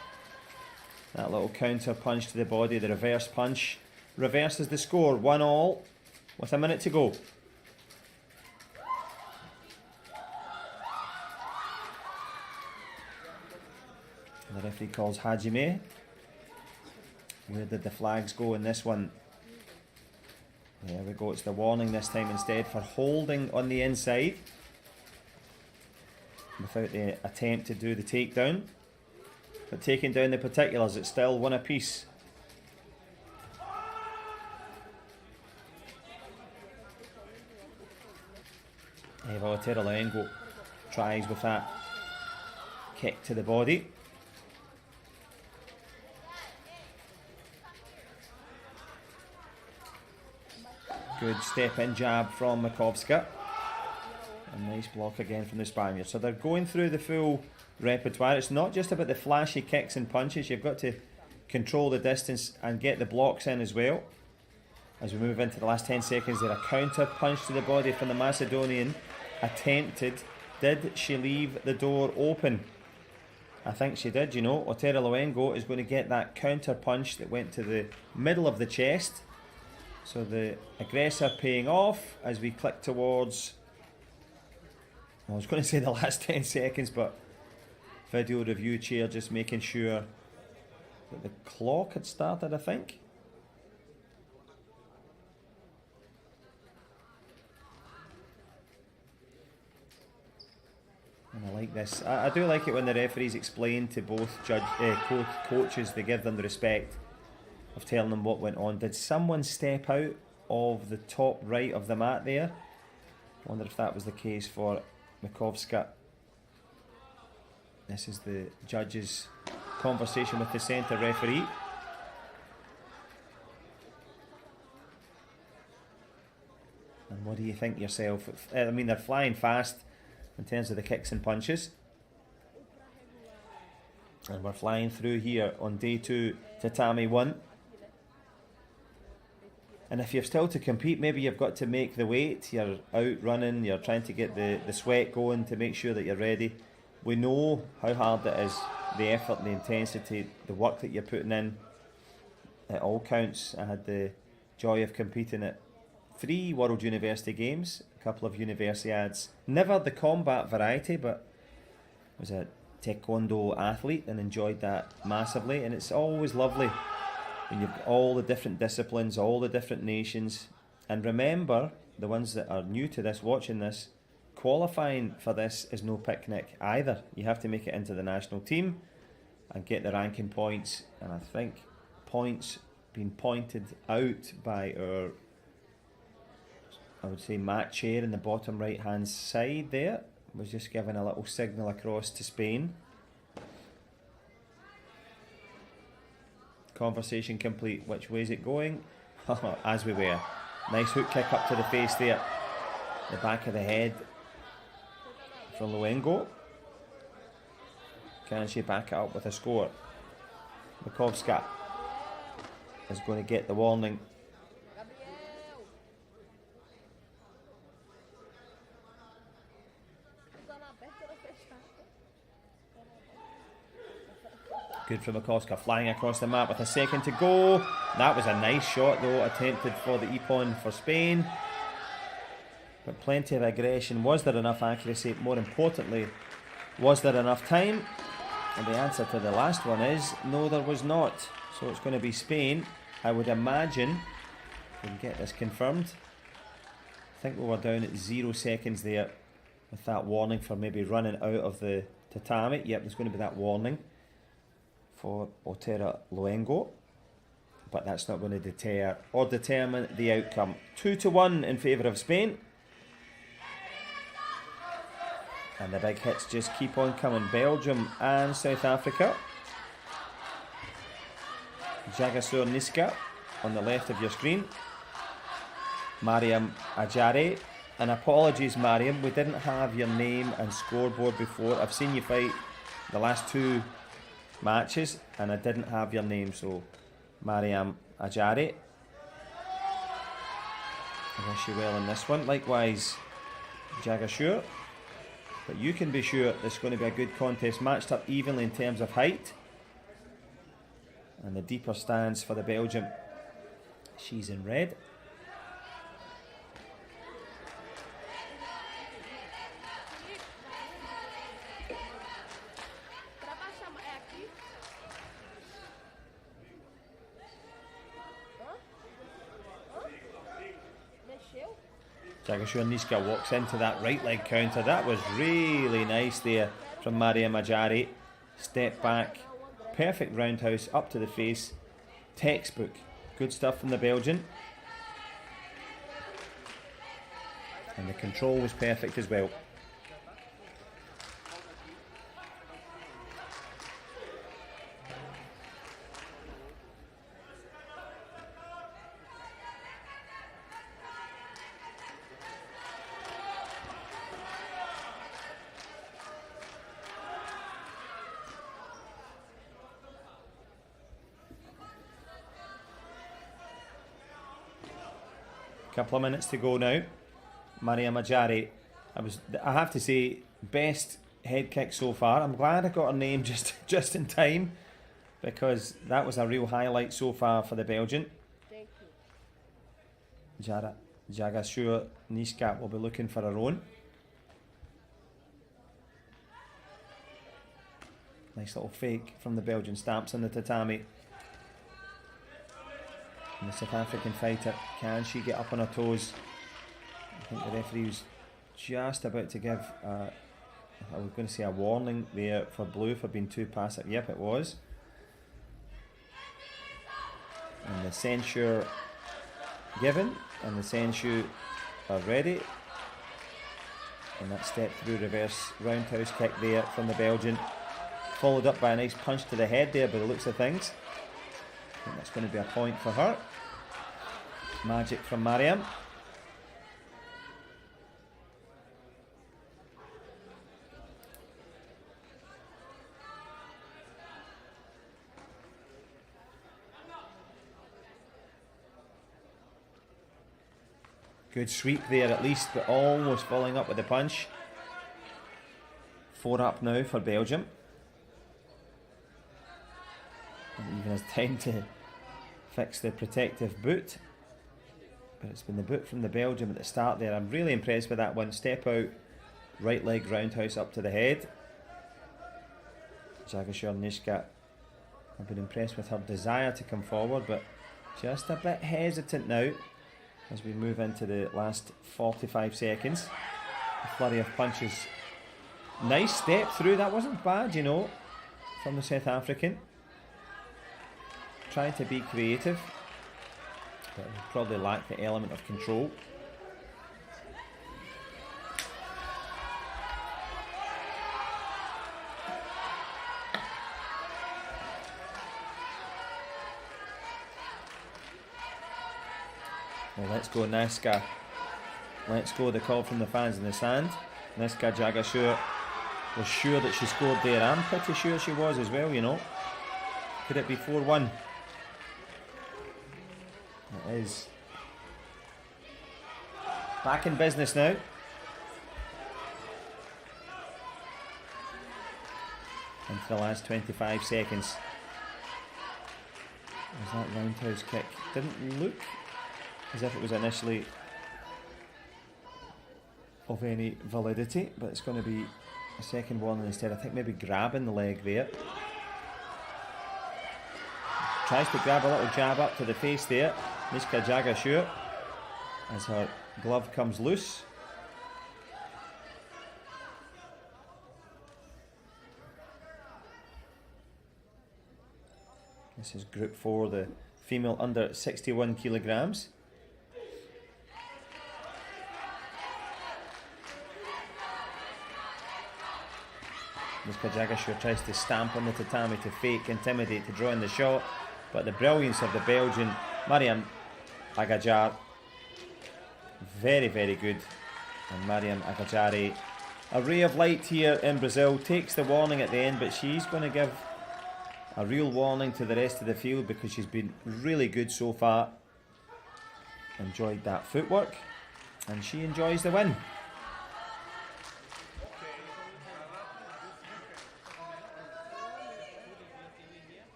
That little counter punch to the body, the reverse punch, reverses the score. 1-1 with a minute to go. The referee calls Hajime. Where did the flags go in this one? There we go, it's the warning this time instead for holding on the inside without the attempt to do the takedown. But taking down the particulars, it's still one apiece. Eva Otero tries with that kick to the body. Good step in jab from Makovska. A nice block again from the Spaniard. So they're going through the full repertoire. It's not just about the flashy kicks and punches. You've got to control the distance and get the blocks in as well. As we move into the last 10 seconds there, a counter punch to the body from the Macedonian attempted. Did she leave the door open? I think she did, you know. Otero Luengo is going to get that counter punch that went to the middle of the chest. So the aggressor paying off as we click towards, I was going to say the last 10 seconds, but video review chair just making sure that the clock had started, I think. And I like this. I do like it when the referees explain to both coaches, they give them the respect of telling them what went on. Did someone step out of the top right of the mat there? I wonder if that was the case for Makovska. This is the judge's conversation with the centre referee. And what do you think yourself? I mean, they're flying fast in terms of the kicks and punches. And we're flying through here on day 2, tatami 1. And if you're still to compete, maybe you've got to make the weight. You're out running, you're trying to get the sweat going to make sure that you're ready. We know how hard it is, the effort, the intensity, the work that you're putting in. It all counts. I had the joy of competing at 3 World University Games, a couple of Universiads. Never the combat variety, but I was a taekwondo athlete and enjoyed that massively. And it's always lovely when you've got all the different disciplines, all the different nations. And remember, the ones that are new to this, watching this, qualifying for this is no picnic either. You have to make it into the national team and get the ranking points. And I think points being pointed out by our, I would say, Matt Chair in the bottom right hand side there, was just giving a little signal across to Spain. Conversation complete. Which way is it going? As we were. Nice hook kick up to the face there. The back of the head from Luengo. Can she back it up with a score? Makovska is going to get the warning. Good from Makovska, flying across the map with a second to go. That was a nice shot though, attempted for the Ippon for Spain. But plenty of aggression. Was there enough accuracy? More importantly, was there enough time? And the answer to the last one is no, there was not. So it's going to be Spain. I would imagine, we can get this confirmed. I think we were down at 0 seconds there with that warning for maybe running out of the tatami. Yep, there's going to be that warning for Otero Luengo, but that's not going to deter or determine the outcome. 2-1 in favour of Spain, and the big hits just keep on coming. Belgium and South Africa. Jagasur Niska on the left of your screen. Mariam Ajare, and apologies Mariam, we didn't have your name and scoreboard before. I've seen you fight the last 2 matches and I didn't have your name, so Mariam Ajari, I wish you well in this one. Likewise Jagashur, but you can be sure it's going to be a good contest, matched up evenly in terms of height, and the deeper stands for the Belgium. She's in red. Jagashore Niska walks into that right leg counter. That was really nice there from Maria Majari. Step back, perfect roundhouse up to the face. Textbook. Good stuff from the Belgian. And the control was perfect as well. Couple of minutes to go now. Maria Majari, I have to say, best head kick so far. I'm glad I got her name just in time, because that was a real highlight so far for the Belgian. Thank you. Jagashore Niska will be looking for her own. Nice little fake from the Belgian, stamps on the tatami. And the South African fighter, can she get up on her toes? I think the referee was just about to give, I was going to say a warning there for blue for being too passive. Yep, it was. And the censure given, and the censure are ready. And that step through reverse roundhouse kick there from the Belgian, followed up by a nice punch to the head there by the looks of things. I think that's going to be a point for her. Magic from Mariam. Good sweep there at least, but almost following up with the punch. 4 up now for Belgium. And even has time to fix the protective boot. But it's been the boot from the Belgium at the start there. I'm really impressed with that one. Step out, right leg roundhouse up to the head. Jagashore Niska, I've been impressed with her desire to come forward, but just a bit hesitant now as we move into the last 45 seconds. A flurry of punches. Nice step through, that wasn't bad, you know, from the South African. Trying to be creative, but probably lack the element of control. Well, let's go Niska. Let's go, the call from the fans in the stand. Niska Jagashore was sure that she scored there. I'm pretty sure she was as well, you know. Could it be 4-1? It is. Back in business now. Into the last 25 seconds. Was that roundhouse kick? Didn't look as if it was initially of any validity, but it's going to be a second warning instead. I think maybe grabbing the leg there. Tries to grab a little jab up to the face there. Niska Jagashore, as her glove comes loose. This is group 4, the female under 61 kilograms. Niska Jagashore tries to stamp on the tatami to fake, intimidate, to draw in the shot. But the brilliance of the Belgian, Mariam Agajar, very, very good. And Mariam Agajari, a ray of light here in Brazil, takes the warning at the end, but she's going to give a real warning to the rest of the field because she's been really good so far. Enjoyed that footwork, and she enjoys the win.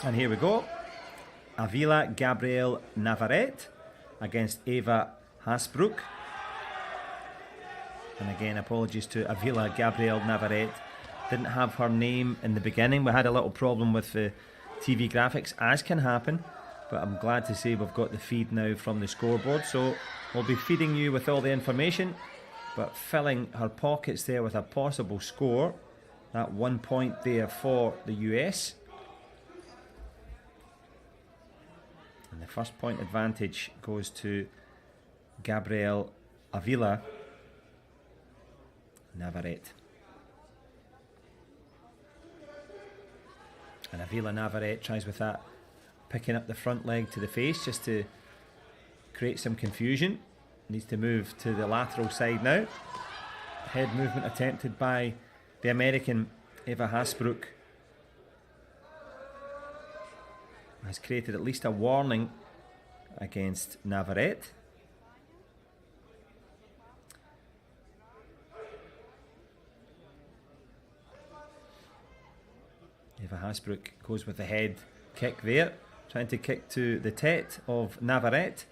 And here we go. Avila Gabriel Navarrete against Eva Hasbrook. And again, apologies to Avila Gabrielle Navarrete. Didn't have her name in the beginning. We had a little problem with the TV graphics, as can happen. But I'm glad to say we've got the feed now from the scoreboard. So we'll be feeding you with all the information, but filling her pockets there with a possible score. That 1 point there for the US. And the first point advantage goes to Gabrielle Avila Navarrete. And Avila Navarrete tries with that, picking up the front leg to the face just to create some confusion. Needs to move to the lateral side now. Head movement attempted by the American Eva Hasbrook has created at least a warning against Navarrete. Eva Hasbrook goes with the head kick there, trying to kick to the tete of Navarrete,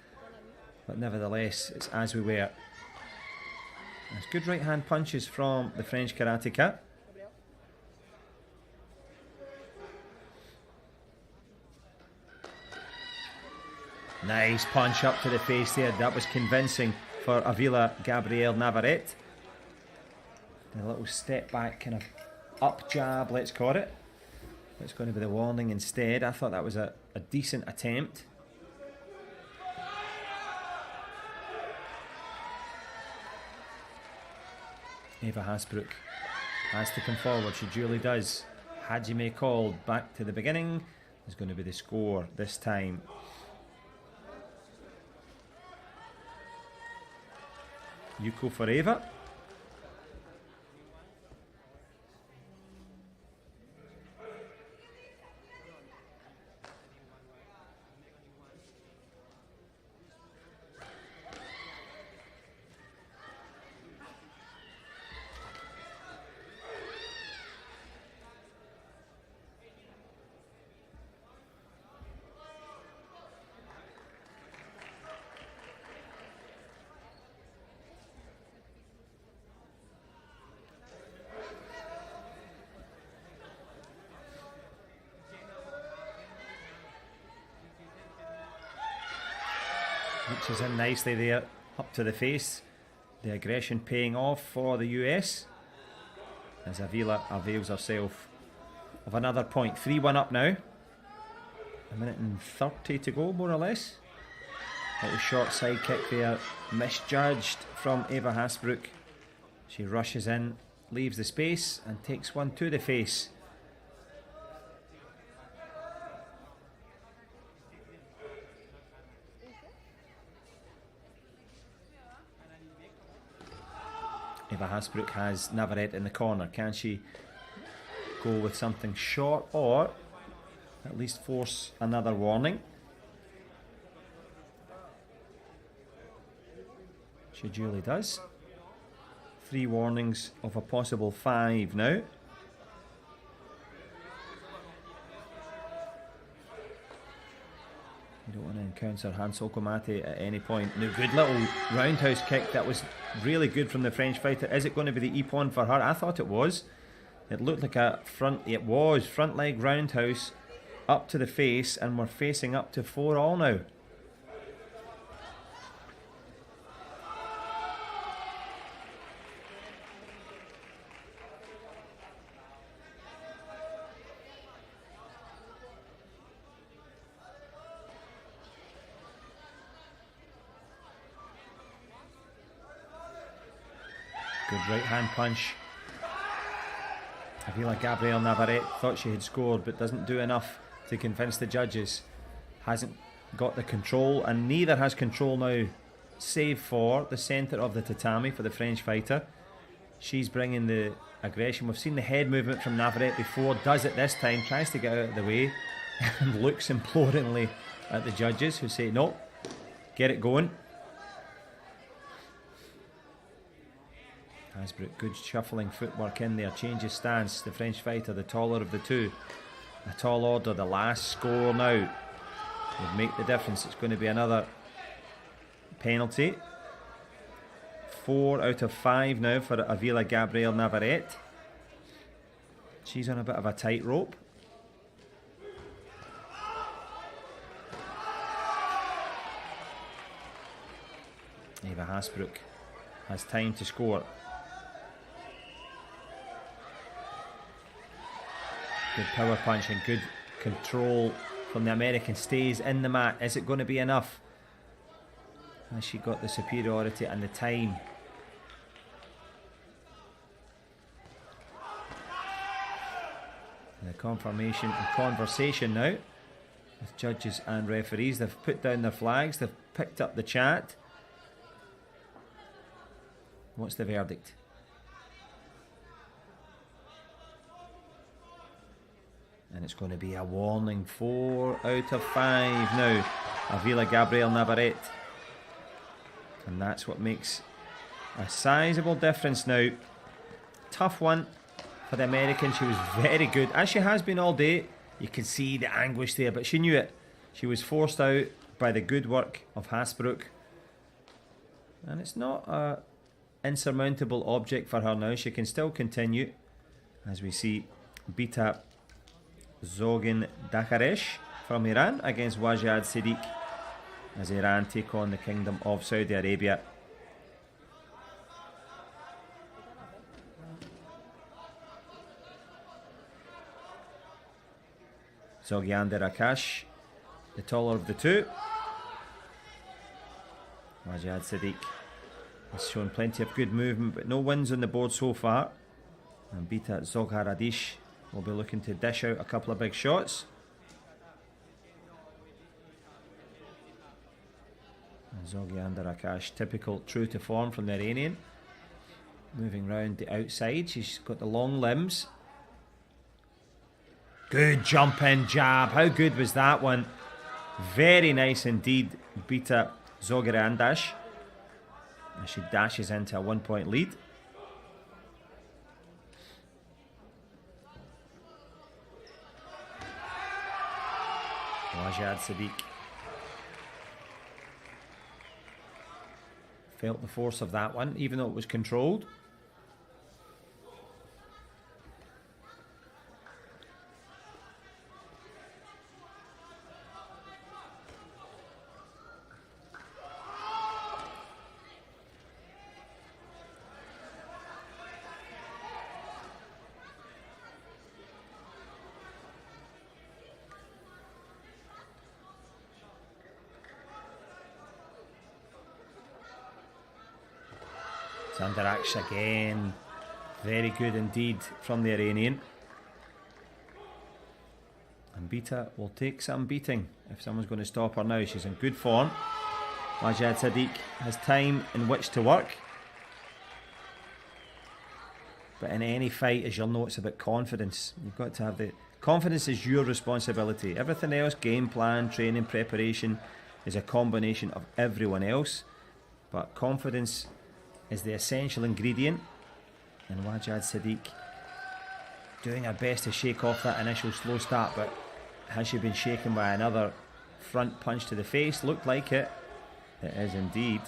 but nevertheless it's as we were. There's good right hand punches from the French karateka. Nice punch up to the face there. That was convincing for Avila Gabrielle Navarrete. A little step back, kind of up jab, let's call it. It's going to be the warning instead. I thought that was a decent attempt. Eva Hasbrook has to come forward. She duly does. Hajime called back to the beginning. Is going to be the score this time. Yuko for Eva. Reaches in nicely there, up to the face. The aggression paying off for the US as Avila avails herself of another point. 3-1 up now. 1:30 to go, more or less. Little short side kick there, misjudged from Eva Hasbrook. She rushes in, leaves the space and takes one to the face. Eva Hasbrook has Navarrete in the corner. Can she go with something short or at least force another warning? She duly does. 3 warnings of a possible 5 now. You don't want to encounter Hansel Komate at any point. No, good little roundhouse kick. That was really good from the French fighter. Is it going to be the ippon for her? I thought it was. It looked like a front. It was front leg roundhouse up to the face, and we're facing up to 4-all now. Good right hand punch. Avila Gabrielle Navarrete thought she had scored, but doesn't do enough to convince the judges. Hasn't got the control, and neither has control now, save for the centre of the tatami for the French fighter. She's bringing the aggression. We've seen the head movement from Navarrete before, does it this time, tries to get out of the way and looks imploringly at the judges, who say no, get it going. Hasbrook, good shuffling footwork in there, changes stance. The French fighter, the taller of the two. A tall order, the last score now would make the difference. It's going to be another penalty. 4 out of 5 now for Avila Gabriel Navarrete. She's on a bit of a tightrope. Eva Hasbrook has time to score. Good power punch and good control from the American. Stays in the mat. Is it going to be enough? Has she got the superiority and the time? And the confirmation and conversation now with judges and referees. They've put down their flags. They've picked up the chat. What's the verdict? And it's going to be a warning. 4 out of 5 now. Avila Gabriel Navarrete. And that's what makes a sizable difference now. Tough one for the American. She was very good, as she has been all day. You can see the anguish there, but she knew it. She was forced out by the good work of Hasbrook. And it's not a insurmountable object for her now. She can still continue, as we see Bita Zogin Dakharesh from Iran against Wajad Siddiq as Iran take on the Kingdom of Saudi Arabia. Zogyander Akash, the taller of the two. Wajad Siddiq has shown plenty of good movement, but no wins on the board so far. And Bita Zogharadish will be looking to dish out a couple of big shots. And Zogyander Akash, typical true to form from the Iranian. Moving round the outside, she's got the long limbs. Good jump in jab. How good was that one? Very nice indeed, Bita Zogharandash. As she dashes into a 1-point lead. Wajad Siddiq felt the force of that one, even though it was controlled. Zandaraksh again, very good indeed from the Iranian. And Bita will take some beating if someone's going to stop her now. She's in good form. Wajad Siddiq has time in which to work. But in any fight, as you'll know, it's about confidence. You've got to have the confidence is your responsibility. Everything else, game plan, training, preparation, is a combination of everyone else. But confidence is the essential ingredient, and Wajad Siddiq doing her best to shake off that initial slow start, but has she been shaken by another front punch to the face? Looked like it. It is indeed.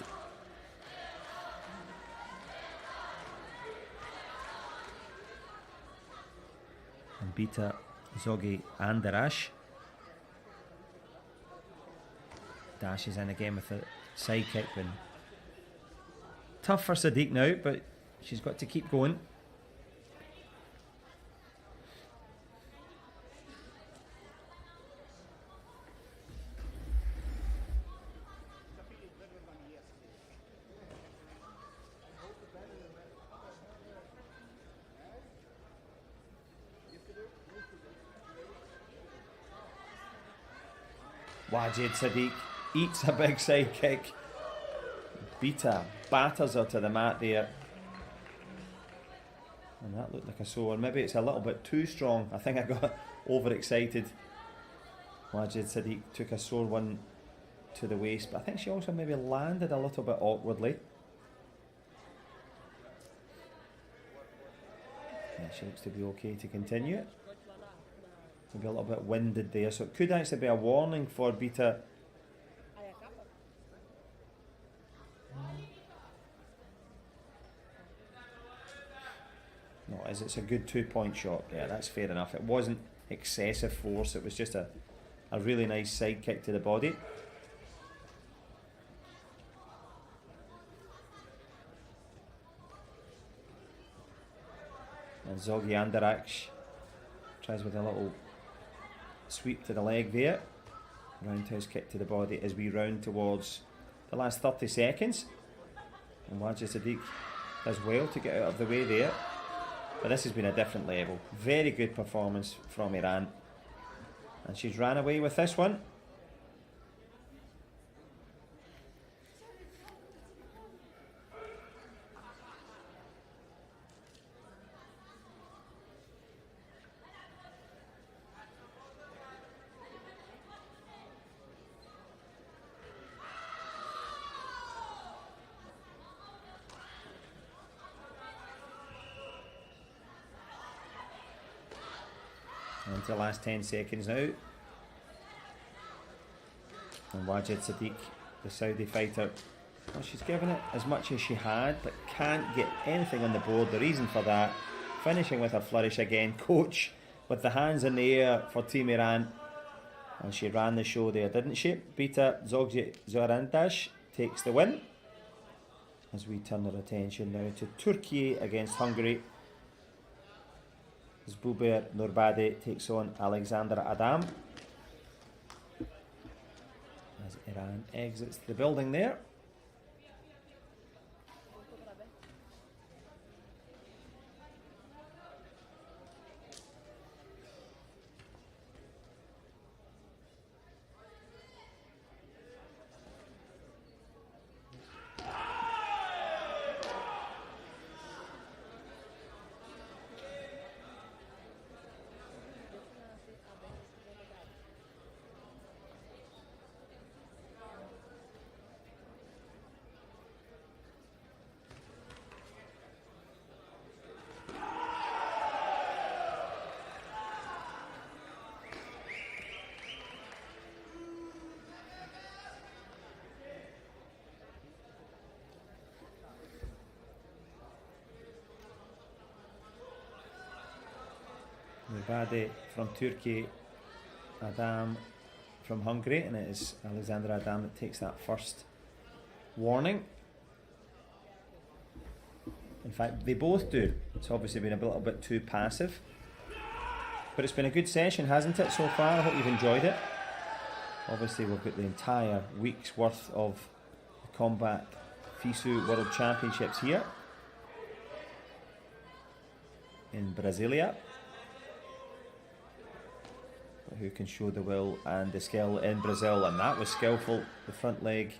And Bita Zogharandash dashes in again with a side kick. Tough for Siddiq now, but she's got to keep going. Wajid Siddiq eats a big side kick. Bita batters her to the mat there. And that looked like a sore. Maybe it's a little bit too strong. I think I got overexcited. Wajid Siddiq took a sore one to the waist, but I think she also maybe landed a little bit awkwardly. Yeah, she looks to be okay to continue it. Maybe a little bit winded there, so it could actually be a warning for Bita as it's a good 2-point shot. Yeah, that's fair enough. It wasn't excessive force, it was just a really nice side kick to the body. And Zogi Andarac tries with a little sweep to the leg there. Roundhouse kick to the body as we round towards the last 30 seconds. And Wajid Sadiq does well to get out of the way there. But this has been a different level. Very good performance from Iran. And she's ran away with this one. Into the last 10 seconds now. And Wajid Sadiq, the Saudi fighter, well, she's given it as much as she had, but can't get anything on the board. The reason for that, finishing with a flourish again. Coach with the hands in the air for Team Iran. And she ran the show there, didn't she? Bita Zogji Zorandash takes the win. As we turn our attention now to Turkey against Hungary. As Buber Nurbadi takes on Alexandra Adam. As Iran exits the building there. Nurbadi from Turkey, Adam from Hungary, and it is Alexandra Adam that takes that first warning. In fact, they both do. It's obviously been a little bit too passive, but it's been a good session, hasn't it, so far? I hope you've enjoyed it. Obviously, we've got the entire week's worth of the Combat FISU World Championships here in Brasilia. Who can show the will and the skill in Brazil, and that was skillful. The front leg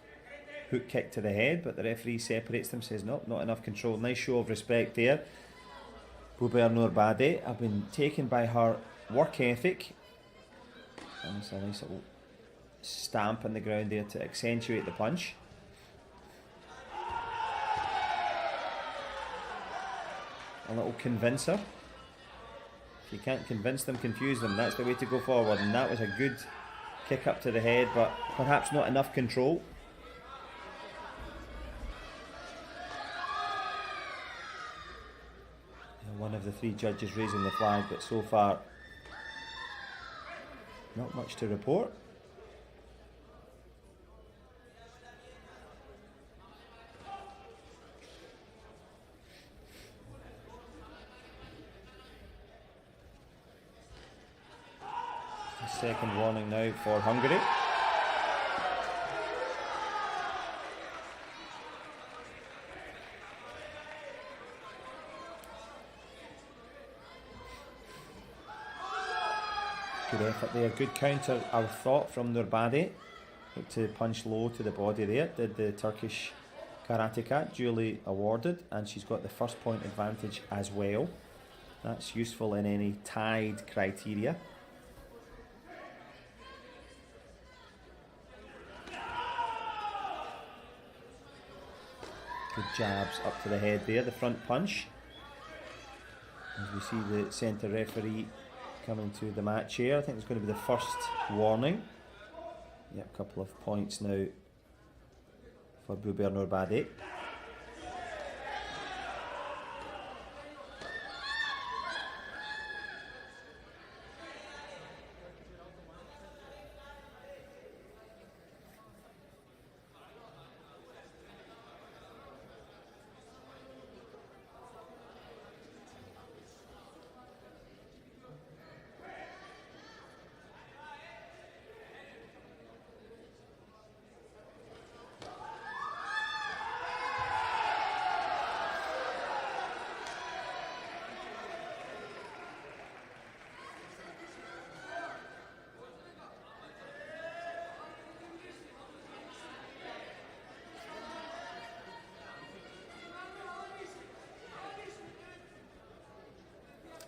hook kick to the head, but the referee separates them, says no, not enough control. Nice show of respect there. Buber Nurbadi have been taken by her work ethic, and it's a nice little stamp on the ground there to accentuate the punch. A little convincer. If you can't convince them, confuse them. That's the way to go forward. And that was a good kick up to the head, but perhaps not enough control. And one of the three judges raising the flag, but so far not much to report. Second warning now for Hungary. Good effort there, good counter, I thought, from Nurbadi. Looked to punch low to the body there, did the Turkish karateka, duly awarded, and she's got the first point advantage as well. That's useful in any tied criteria. Good jabs up to the head there, the front punch. As we see the centre referee coming to the match here, I think it's going to be the first warning. Yeah, a couple of points now for Buber Nurbadi.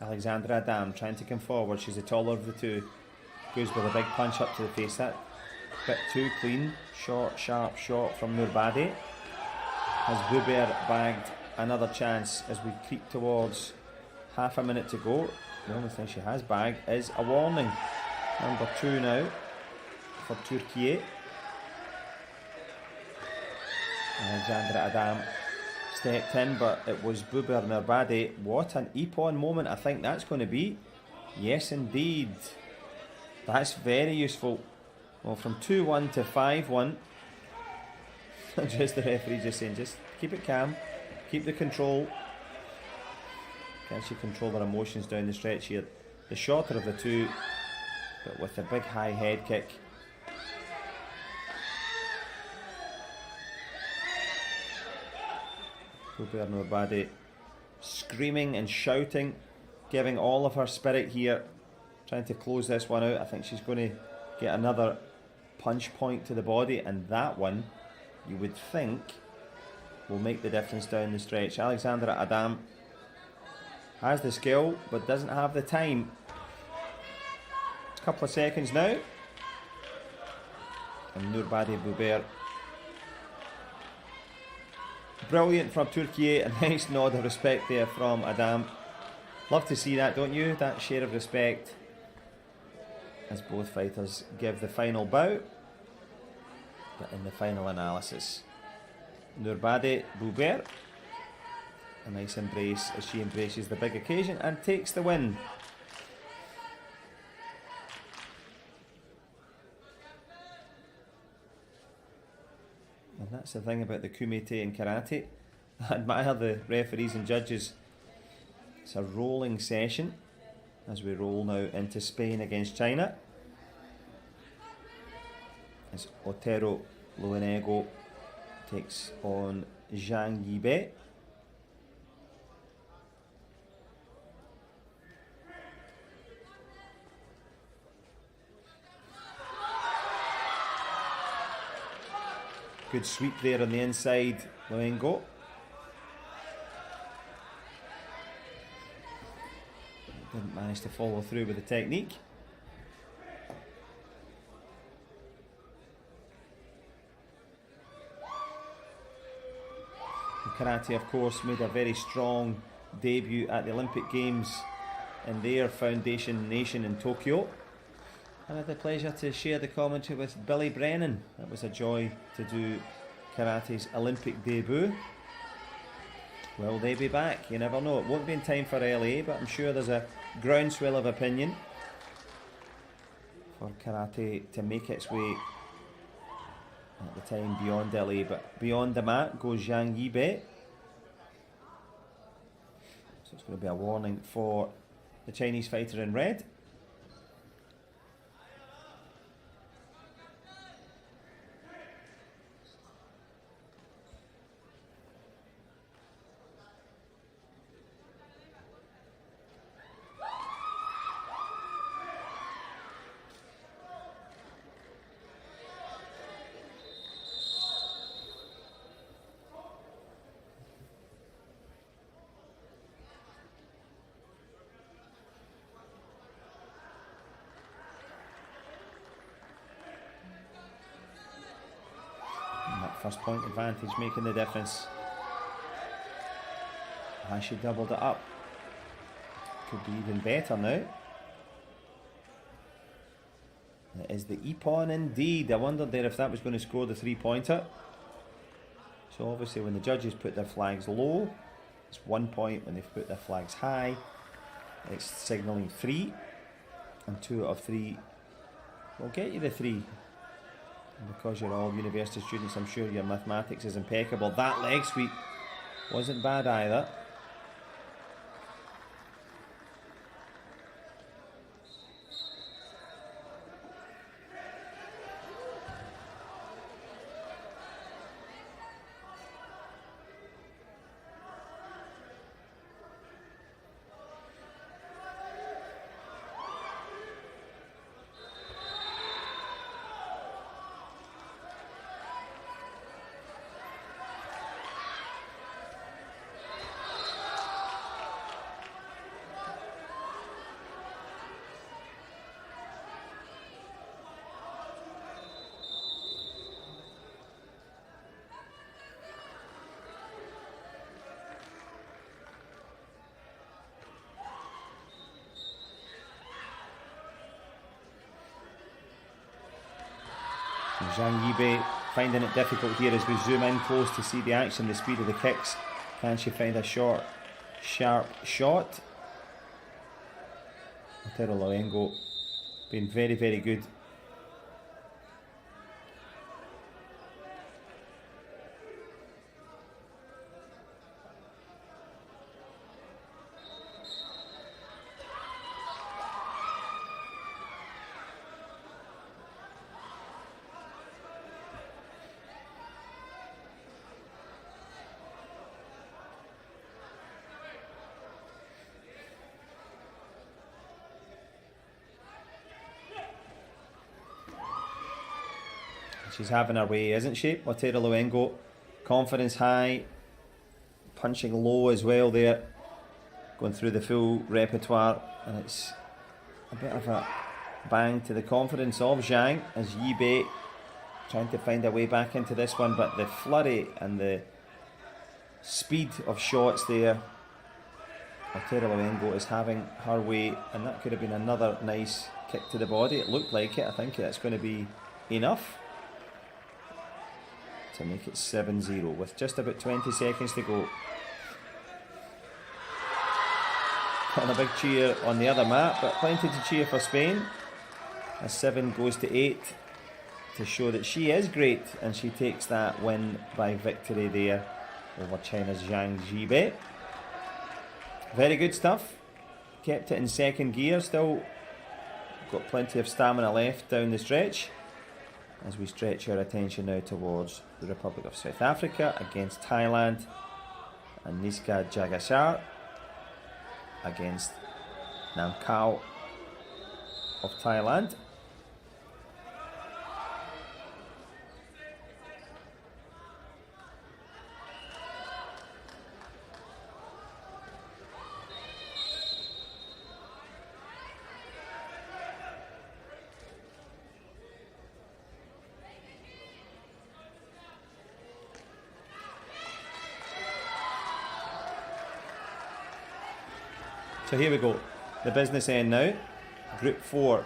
Alexandra Adam trying to come forward. She's the taller of the two. Goes with a big punch up to the face. That bit too clean. Short, sharp shot from Nurbadi. Has Buber bagged another chance as we creep towards half a minute to go. The only thing she has bagged is a warning. Number 2 now for Turkey. Alexandra Adam stepped in, but it was Buber Nurbadi. What an Ippon moment I think that's going to be. Yes, indeed. That's very useful. Well, from 2-1 to 5-1. Just the referee just saying, just keep it calm, keep the control. Can she control her emotions down the stretch here? The shorter of the two, but with a big high head kick. Buber Nurbadi screaming and shouting, giving all of her spirit here, trying to close this one out. I think she's going to get another punch point to the body, and that one, you would think, will make the difference down the stretch. Alexandra Adam has the skill, but doesn't have the time. A couple of seconds now. And Nurbadi Buber. Brilliant from Turkey. A nice nod of respect there from Adam. Love to see that, don't you? That share of respect as both fighters give the final bout. But in the final analysis, Nurbadi Buber, a nice embrace as she embraces the big occasion and takes the win. And that's the thing about the kumite in karate. I admire the referees and judges. It's a rolling session as we roll now into Spain against China. As Otero Luenego takes on Zhang Yibe. Good sweep there on the inside, Luengo. Didn't manage to follow through with the technique. Karate, of course, made a very strong debut at the Olympic Games in their foundation nation in Tokyo. And I had the pleasure to share the commentary with Billy Brennan. It was a joy to do karate's Olympic debut. Will they be back? You never know. It won't be in time for LA, but I'm sure there's a groundswell of opinion for karate to make its way at the time beyond LA. But beyond the mat goes Zhang Yibe. So it's going to be a warning for the Chinese fighter in red. First point advantage making the difference. Has she doubled it up? Could be even better now. It is the Ippon indeed. I wondered there if that was going to score the 3-pointer. So obviously when the judges put their flags low, it's 1 point. When they've put their flags high, it's signalling 3. And 2 out of 3 will get you the 3. And because you're all university students, I'm sure your mathematics is impeccable. That leg sweep wasn't bad either. Zhang Yibei finding it difficult here as we zoom in close to see the action, the speed of the kicks. Can she find a short, sharp shot? Otero Luengo being very, very good. She's having her way, isn't she? Otero Luengo, confidence high, punching low as well there, going through the full repertoire, and it's a bit of a bang to the confidence of Zhang as Yibei trying to find a way back into this one, but the flurry and the speed of shots there, Otero Luengo is having her way, and that could have been another nice kick to the body. It looked like it. I think that's going to be enough to make it 7-0 with just about 20 seconds to go. And a big cheer on the other mat, but plenty to cheer for Spain as 7 goes to 8 to show that she is great, and she takes that win by victory there over China's Zhang Yibei. Very good stuff. Kept it in second gear, still got plenty of stamina left down the stretch as we stretch our attention now towards the Republic of South Africa against Thailand, and Niska Jagashar against Nam Kao of Thailand. So here we go, the business end now. Group 4,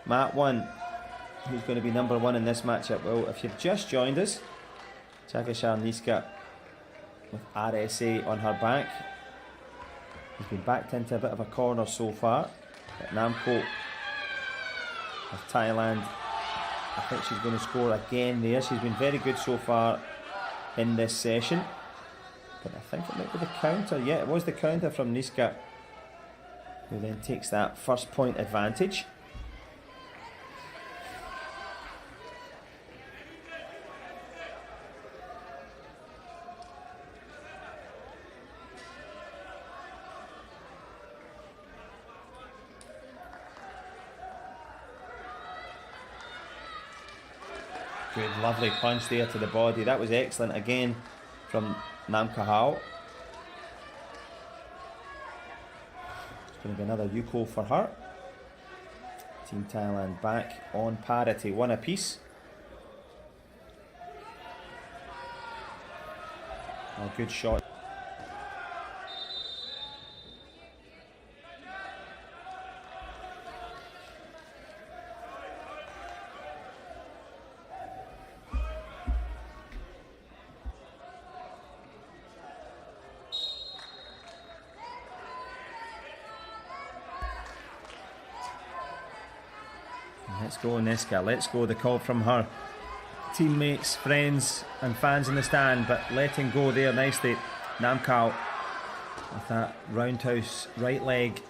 Mat 1. Who's going to be number 1 in this matchup? Well, if you've just joined us, Jagashar Niska with RSA on her back. He's been backed into a bit of a corner so far. But Namko of Thailand, I think she's going to score again there. She's been very good so far in this session. But I think it might be the counter. Yeah, it was the counter from Niska, who then takes that first point advantage. Good, lovely punch there to the body. That was excellent again from Nam Kahao. Going to be another Yuko for her. Team Thailand back on parity, 1 apiece. A good shot. Let's go Niska, let's go. The call from her teammates, friends and fans in the stand, but letting go there nicely. Nam Kao with that roundhouse right leg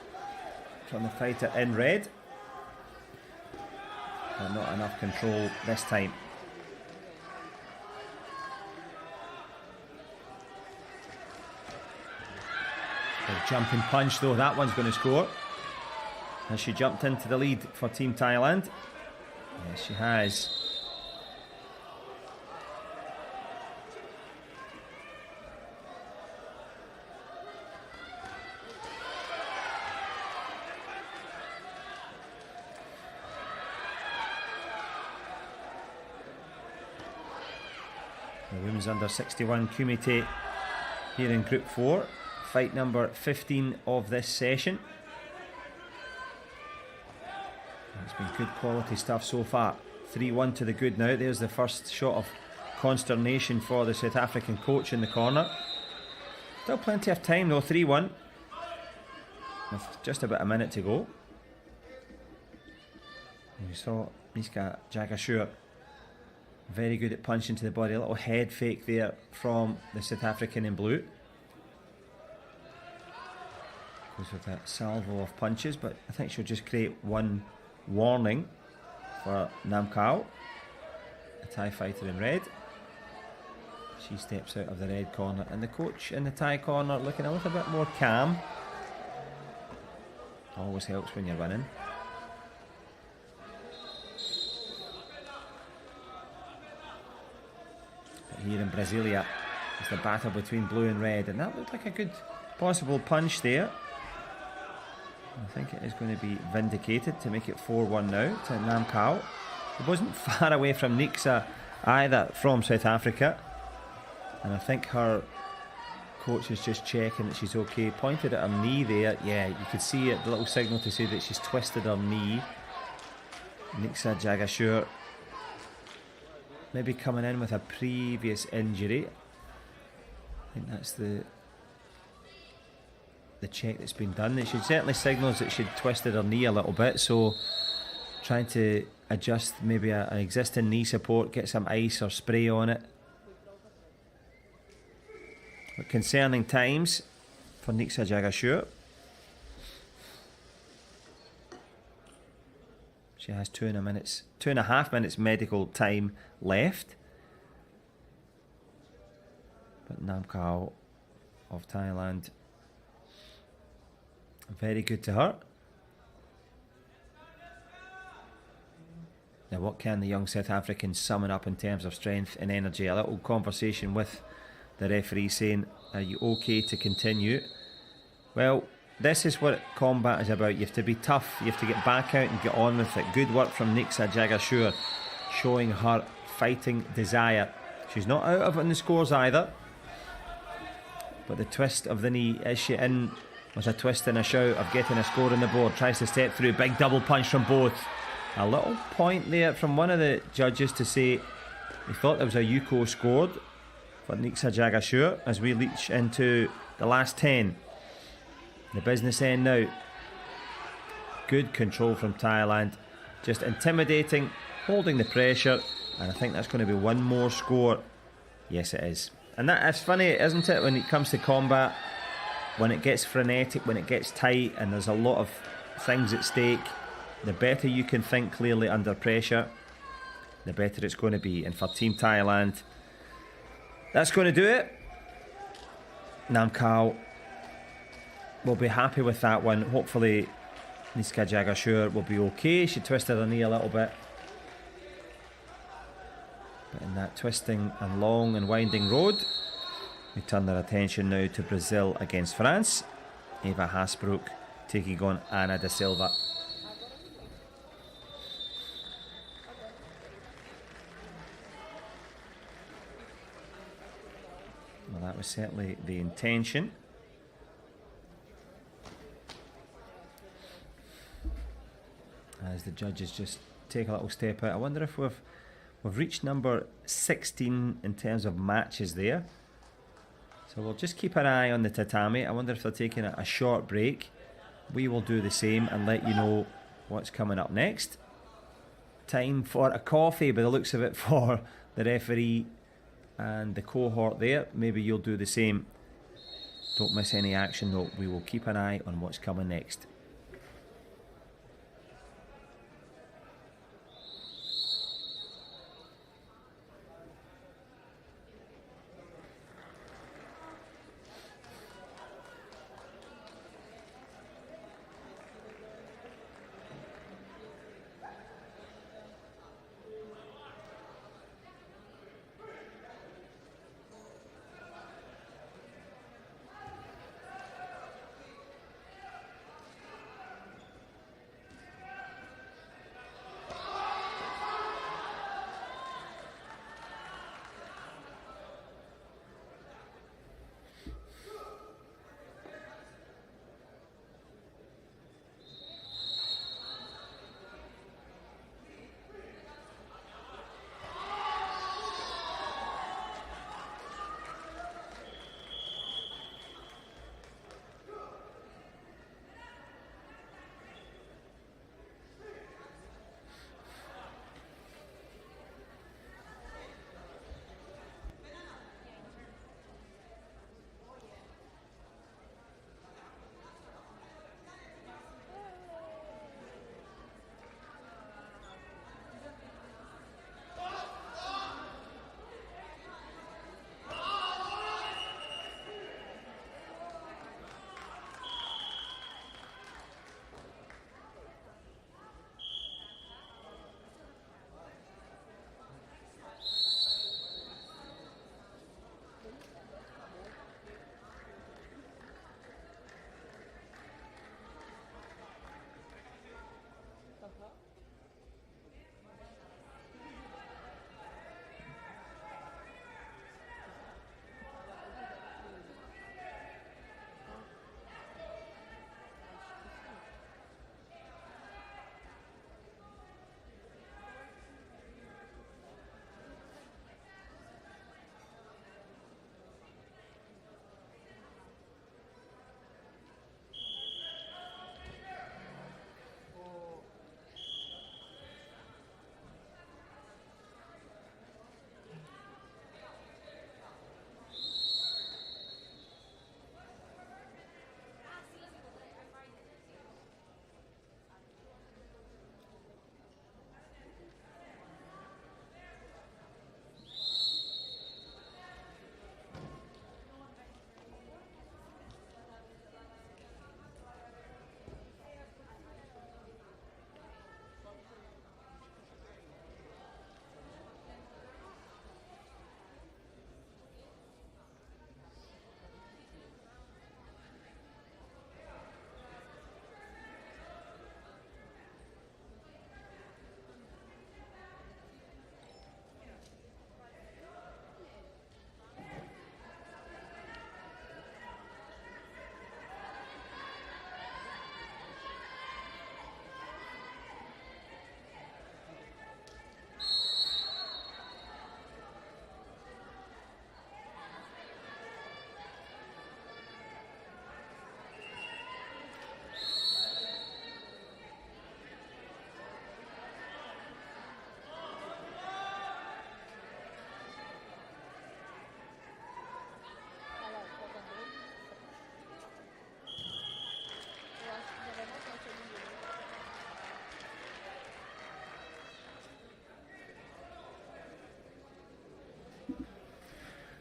from the fighter in red. And not enough control this time. A jumping punch though, that one's going to score. Has she jumped into the lead for Team Thailand? Yes, she has. The women's under 61 Kumite here in Group 4. Fight number 15 of this session. It's been good quality stuff so far 3-1 to the good now. There's the first shot of consternation for the South African coach in the corner. Still plenty of time though, 3-1. With just about a minute to go. And you saw Niska Jagashur very good at punching to the body. A little head fake there from the South African in blue. Goes with a salvo of punches, but I think she'll just create one warning for Nam Kao, the Thai fighter in red. She steps out of the red corner, and the coach in the Thai corner looking a little bit more calm. Always helps when you're winning. But here in Brasilia, it's the battle between blue and red, and that looked like a good possible punch there. I think it is going to be vindicated to make it 4-1 now to Nam Kao. It wasn't far away from Nixa either from South Africa. And I think her coach is just checking that she's okay. Pointed at her knee there. Yeah, you could see it, the little signal to say that she's twisted her knee. Nixa Jagashur maybe coming in with a previous injury. I think that's the check that's been done. It should certainly signals that she'd twisted her knee a little bit, so trying to adjust maybe an existing knee support, get some ice or spray on it. But concerning times for Nixa Jagashur. She has 2.5 minutes medical time left. But Nam Kao of Thailand, very good to her. Now what can the young South Africans summon up in terms of strength and energy? A little conversation with the referee saying, are you okay to continue? Well, this is what combat is about. You have to be tough, you have to get back out and get on with it. Good work from Nixa Jagashur, showing her fighting desire. She's not out of it in the scores either. But the twist of the knee, is she in? Was a twist and a shout of getting a score on the board. Tries to step through, big double punch from both. A little point there from one of the judges to say he thought there was a Yuko scored for Nixa Jagashur as we reach into the last 10. The business end now. Good control from Thailand. Just intimidating, holding the pressure, and I think that's going to be one more score. Yes, it is. And that's funny, isn't it, when it comes to combat? When it gets frenetic, when it gets tight and there's a lot of things at stake, the better you can think clearly under pressure, the better it's going to be. And for Team Thailand, that's going to do it. Nam Kao will be happy with that one. Hopefully Niska Jagashur will be okay. She twisted her knee a little bit. But in that twisting and long and winding road, we turn our attention now to Brazil against France. Eva Hasbrook taking on Ana da Silva. Well, that was certainly the intention. As the judges just take a little step out. I wonder if we've reached number 16 in terms of matches there. So we'll just keep an eye on the tatami. I wonder if they're taking a short break. We will do the same and let you know what's coming up next. Time for a coffee by the looks of it for the referee and the cohort there. Maybe you'll do the same. Don't miss any action though. We will keep an eye on what's coming next.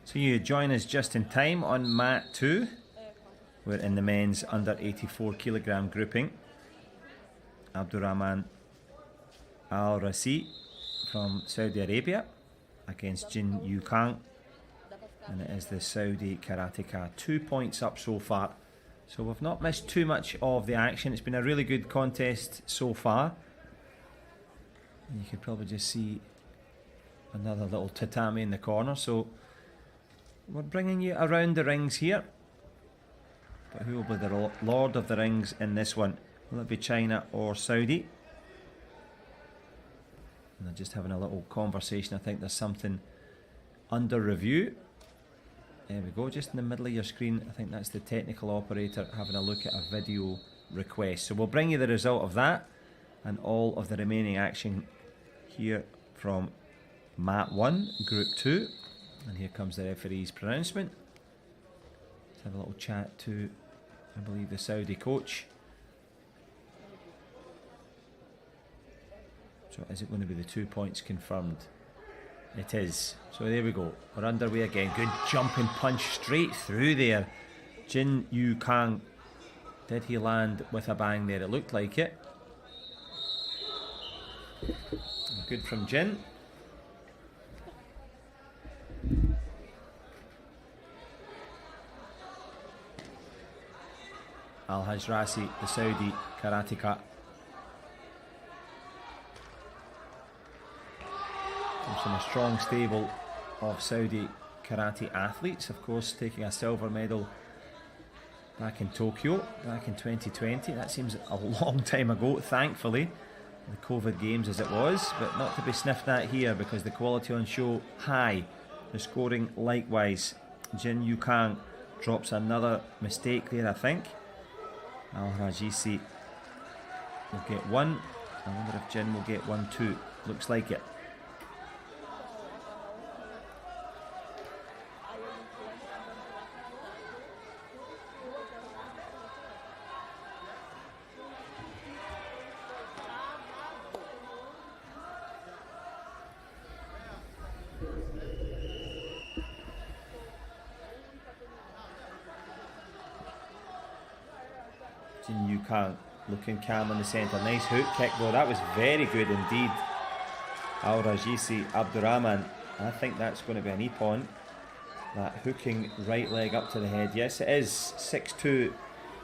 So you join us just in time on mat 2. We're in the men's under 84 kilogram grouping. Abdurrahman Al Rasi from Saudi Arabia against Jin Yu Kang, and it is the Saudi karateka. 2 points up so far, so we've not missed too much of the action. It's been a really good contest so far. You could probably just see another little tatami in the corner, so we're bringing you around the rings here. But who will be the Lord of the Rings in this one? Will it be China or Saudi? And they're just having a little conversation. I think there's something under review. There we go, just in the middle of your screen. I think that's the technical operator having a look at a video request. So we'll bring you the result of that and all of the remaining action here from mat 1, group 2. And here comes the referee's pronouncement. Let's have a little chat to, I believe, the Saudi coach. So is it going to be the 2 points confirmed? It is. So there we go. We're underway again. Good jumping punch straight through there. Jin Yu Kang. Did he land with a bang there? It looked like it. Good from Jin. Al Hajrasi, the Saudi karateka. Comes from a strong stable of Saudi karate athletes, of course, taking a silver medal back in Tokyo, back in 2020. That seems a long time ago, thankfully, the COVID games as it was, but not to be sniffed at here because the quality on show high. The scoring likewise. Jin Yu Kang drops another mistake there, I think. Al Rajisi will get one. I wonder if Jin will get one too. Looks like it. Jin Yu Kang looking calm in the centre. Nice hook kick though. That was very good indeed. Al Rajisi Abdurrahman. I think that's going to be an Ippon. That hooking right leg up to the head. Yes, it is 6-2.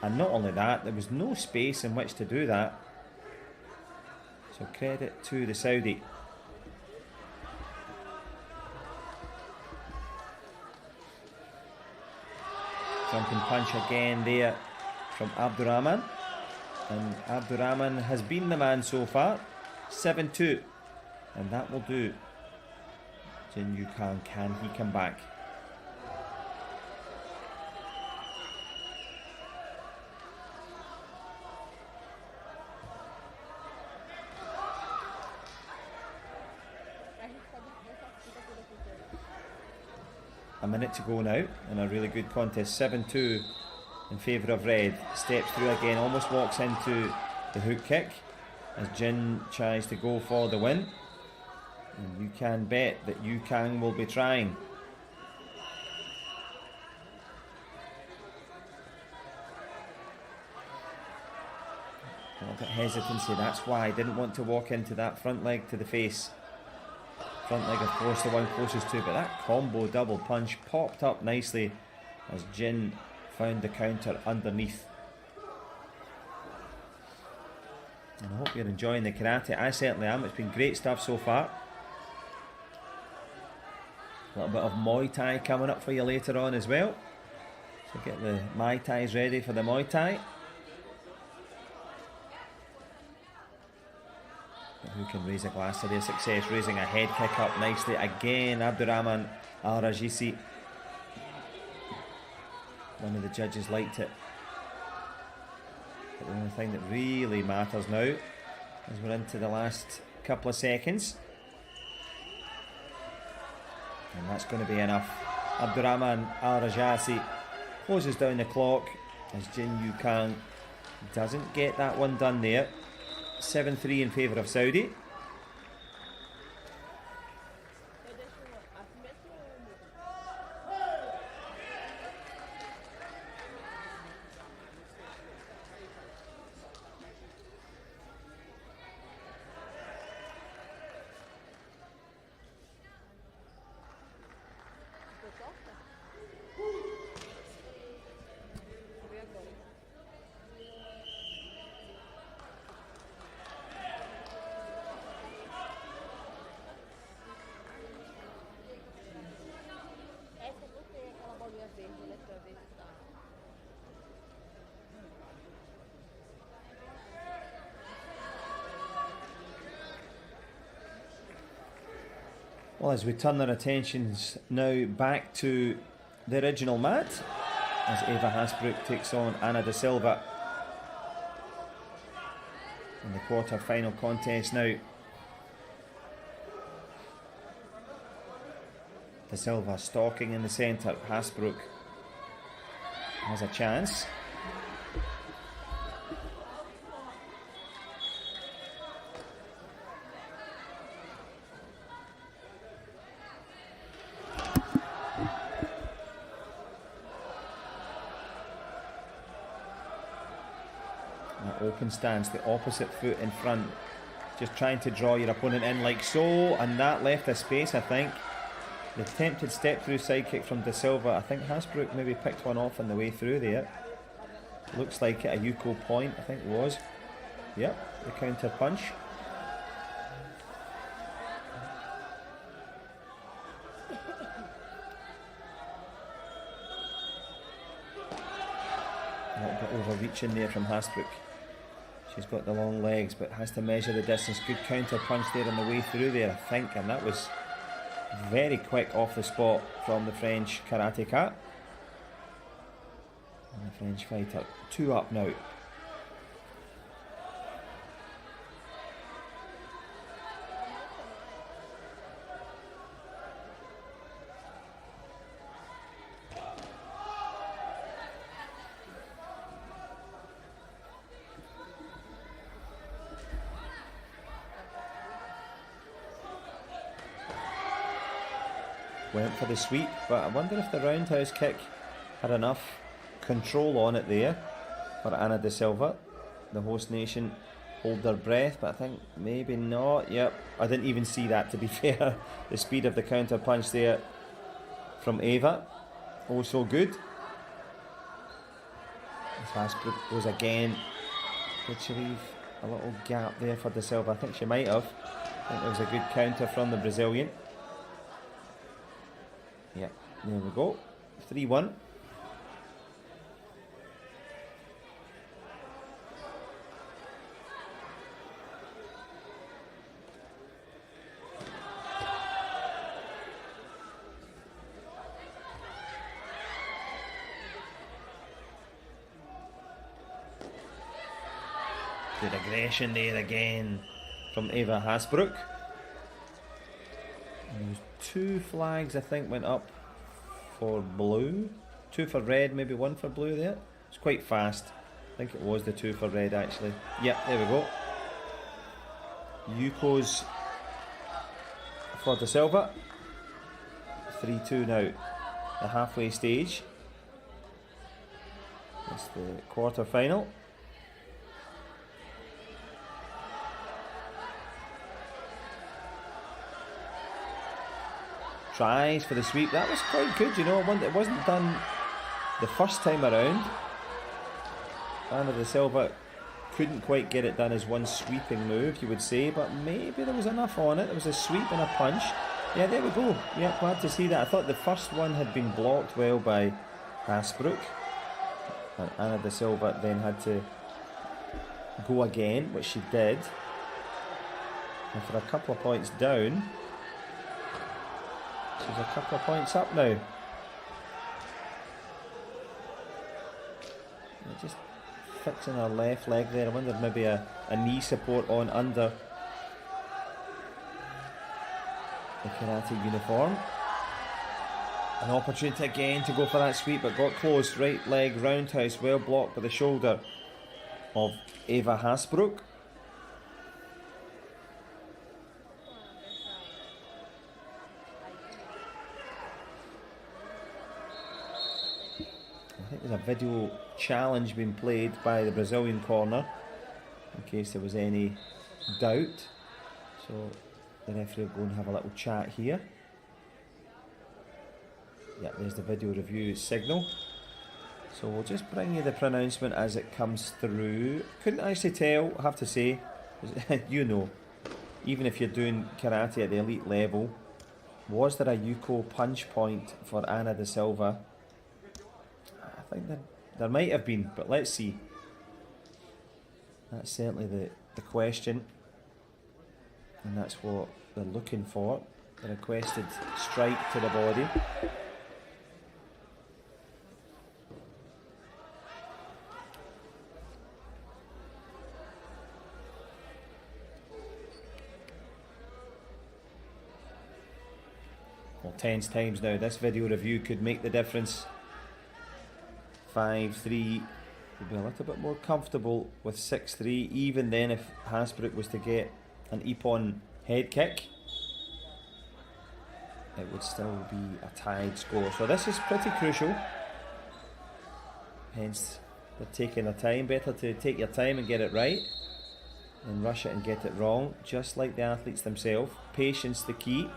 And not only that, there was no space in which to do that. So credit to the Saudi. Jumping punch again there from Abdurrahman, and Abdurrahman has been the man so far. 7-2, and that will do. Jin Yu Kang, can he come back? A minute to go now in a really good contest. 7-2 in favour of red. Steps through again, almost walks into the hook kick as Jin tries to go for the win. And you can bet that Yu Kang will be trying. A little bit hesitancy, that's why I didn't want to walk into that front leg to the face. Front leg, of course, the one closest to, but that combo double punch popped up nicely as Jin found the counter underneath. And I hope you're enjoying the karate. I certainly am. It's been great stuff so far. A little bit of Muay Thai coming up for you later on as well. So get the Mai Tais ready for the Muay Thai. Who can raise a glass to their success? Raising a head kick up nicely again. Abdurrahman Al Rajisi. One of the judges liked it. But the only thing that really matters now is we're into the last couple of seconds. And that's going to be enough. Abdurrahman Al Rajasi closes down the clock as Jin Yu Kang doesn't get that one done there. 7-3 in favour of Saudi. Well, as we turn our attentions now back to the original mat, as Eva Hasbrook takes on Ana da Silva in the quarter-final contest now. Da Silva stalking in the centre. Hasbrook has a chance. That open stance, the opposite foot in front, just trying to draw your opponent in like so, and that left a space, I think. The attempted step through side kick from Da Silva. I think Hasbrook maybe picked one off on the way through there. Looks like it a Yuko point, I think it was. Yep, the counter punch. A little bit overreaching there from Hasbrook. She's got the long legs, but has to measure the distance. Good counter punch there on the way through there, I think, and that was very quick off the spot from the French karateka. And the French fighter, 2 up now. Went for the sweep, but I wonder if the roundhouse kick had enough control on it there for Ana da Silva. The host nation hold their breath, but I think maybe not. Yep, I didn't even see that, to be fair. The speed of the counter punch there from Eva, oh so good. As Hasbrook goes again. Did she leave a little gap there for Da Silva? I think she might have. I think there was a good counter from the Brazilian. Yeah, there we go. 3-1. Good aggression there again from Eva Hasbrook. And 2 flags I think went up for blue, 2 for red, maybe 1 for blue there. It's quite fast. I think it was the 2 for red actually. Yep, there we go. Yuko's for Da Silva. 3-2 now. The halfway stage. It's the quarter final. Tries for the sweep. That was quite good, you know. It wasn't done the first time around. Ana da Silva couldn't quite get it done as one sweeping move, you would say, but maybe there was enough on it. There was a sweep and a punch. Yeah, there we go. Yeah, glad to see that. I thought the first one had been blocked well by Hasbrook, and Ana da Silva then had to go again, which she did. And for a couple of points down, she's a couple of points up now. Just fixing her left leg there. I wondered maybe a knee support on under the karate uniform. An opportunity again to go for that sweep, but got close. Right leg roundhouse, well blocked by the shoulder of Eva Hasbrook. I think there's a video challenge being played by the Brazilian corner in case there was any doubt. So the referee will go and have a little chat here. Yeah, there's the video review signal. So we'll just bring you the pronouncement as it comes through. Couldn't actually tell, I have to say. You know, even if you're doing karate at the elite level, was there a Yuko punch point for Ana da Silva? I think there might have been, but let's see. That's certainly the question, and that's what they're looking for. the requested strike to the body. Well, tens times now, this video review could make the difference. 5-3, would be a little bit more comfortable with 6-3, even then if Hasbrook was to get an Ippon head kick, it would still be a tied score. So this is pretty crucial, hence they're taking their time. Better to take your time and get it right than rush it and get it wrong, just like the athletes themselves. Patience the key.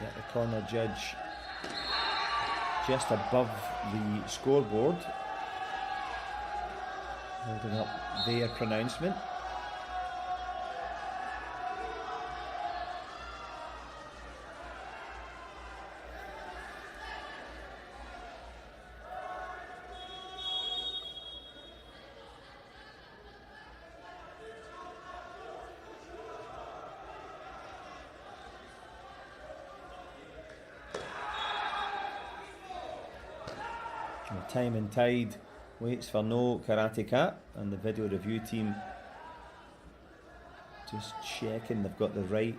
Get the corner judge just above the scoreboard, holding up their pronouncement. Time and Tide waits for no karateka, and the video review team just checking they've got the right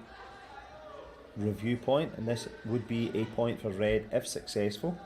review point, and this would be a point for red if successful.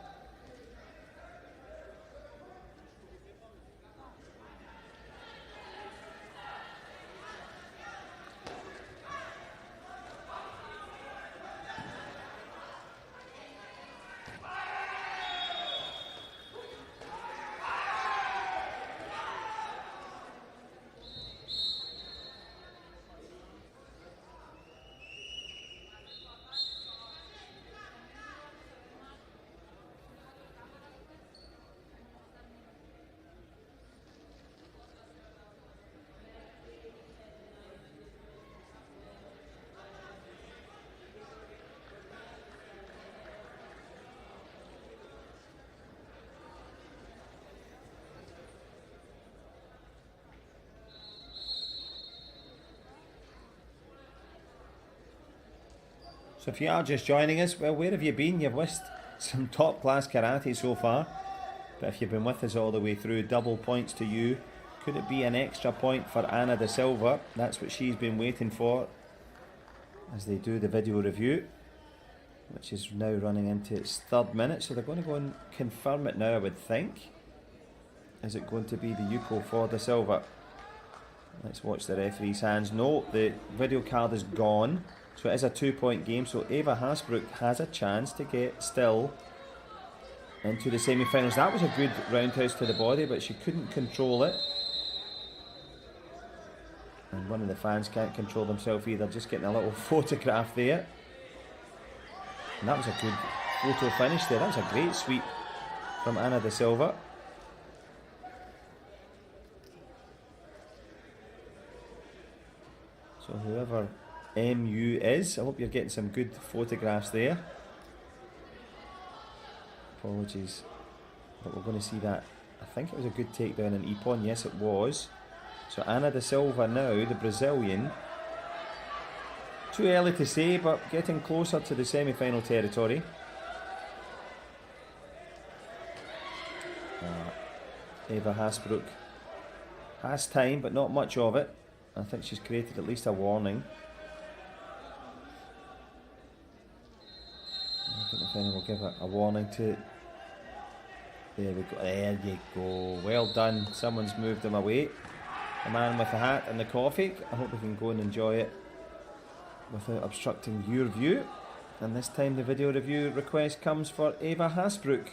So if you are just joining us, well, where have you been? You've missed some top class karate so far, but if you've been with us all the way through, double points to you. Could it be an extra point for Ana da Silva? That's what she's been waiting for as they do the video review, which is now running into its 3rd minute. So they're going to go and confirm it now, I would think. Is it going to be the Yuko for da Silva? Let's watch the referee's hands. No, the video card is gone. So it is a 2-point game, so Eva Hasbrook has a chance to get still into the semi-finals. That was a good roundhouse to the body, but she couldn't control it. And one of the fans can't control themselves either, just getting a little photograph there. And that was a good photo finish there. That was a great sweep from Ana da Silva. So whoever MU is, I hope you're getting some good photographs there. Apologies, but we're going to see that. I think it was a good takedown in Ippon. Yes, it was. So Ana da Silva now, the Brazilian. Too early to say, but getting closer to the semi-final territory. Eva Hasbrook has time, but not much of it. I think she's created at least a warning. I don't know if anyone will give a warning to. There we go. There you go. Well done. Someone's moved him away. The man with the hat and the coffee. I hope we can go and enjoy it without obstructing your view. And this time the video review request comes for Eva Hasbrook.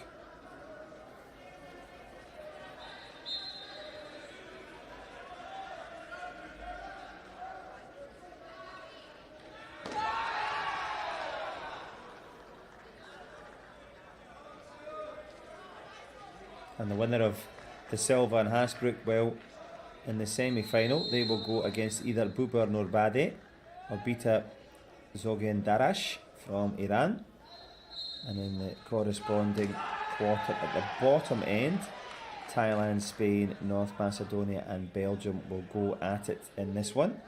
And the winner of da Silva and Hasbrook, well, in the semi-final, they will go against either Buber Nurbade Orbita Zogan Darash from Iran. And in the corresponding quarter at the bottom end, Thailand, Spain, North Macedonia and Belgium will go at it in this one.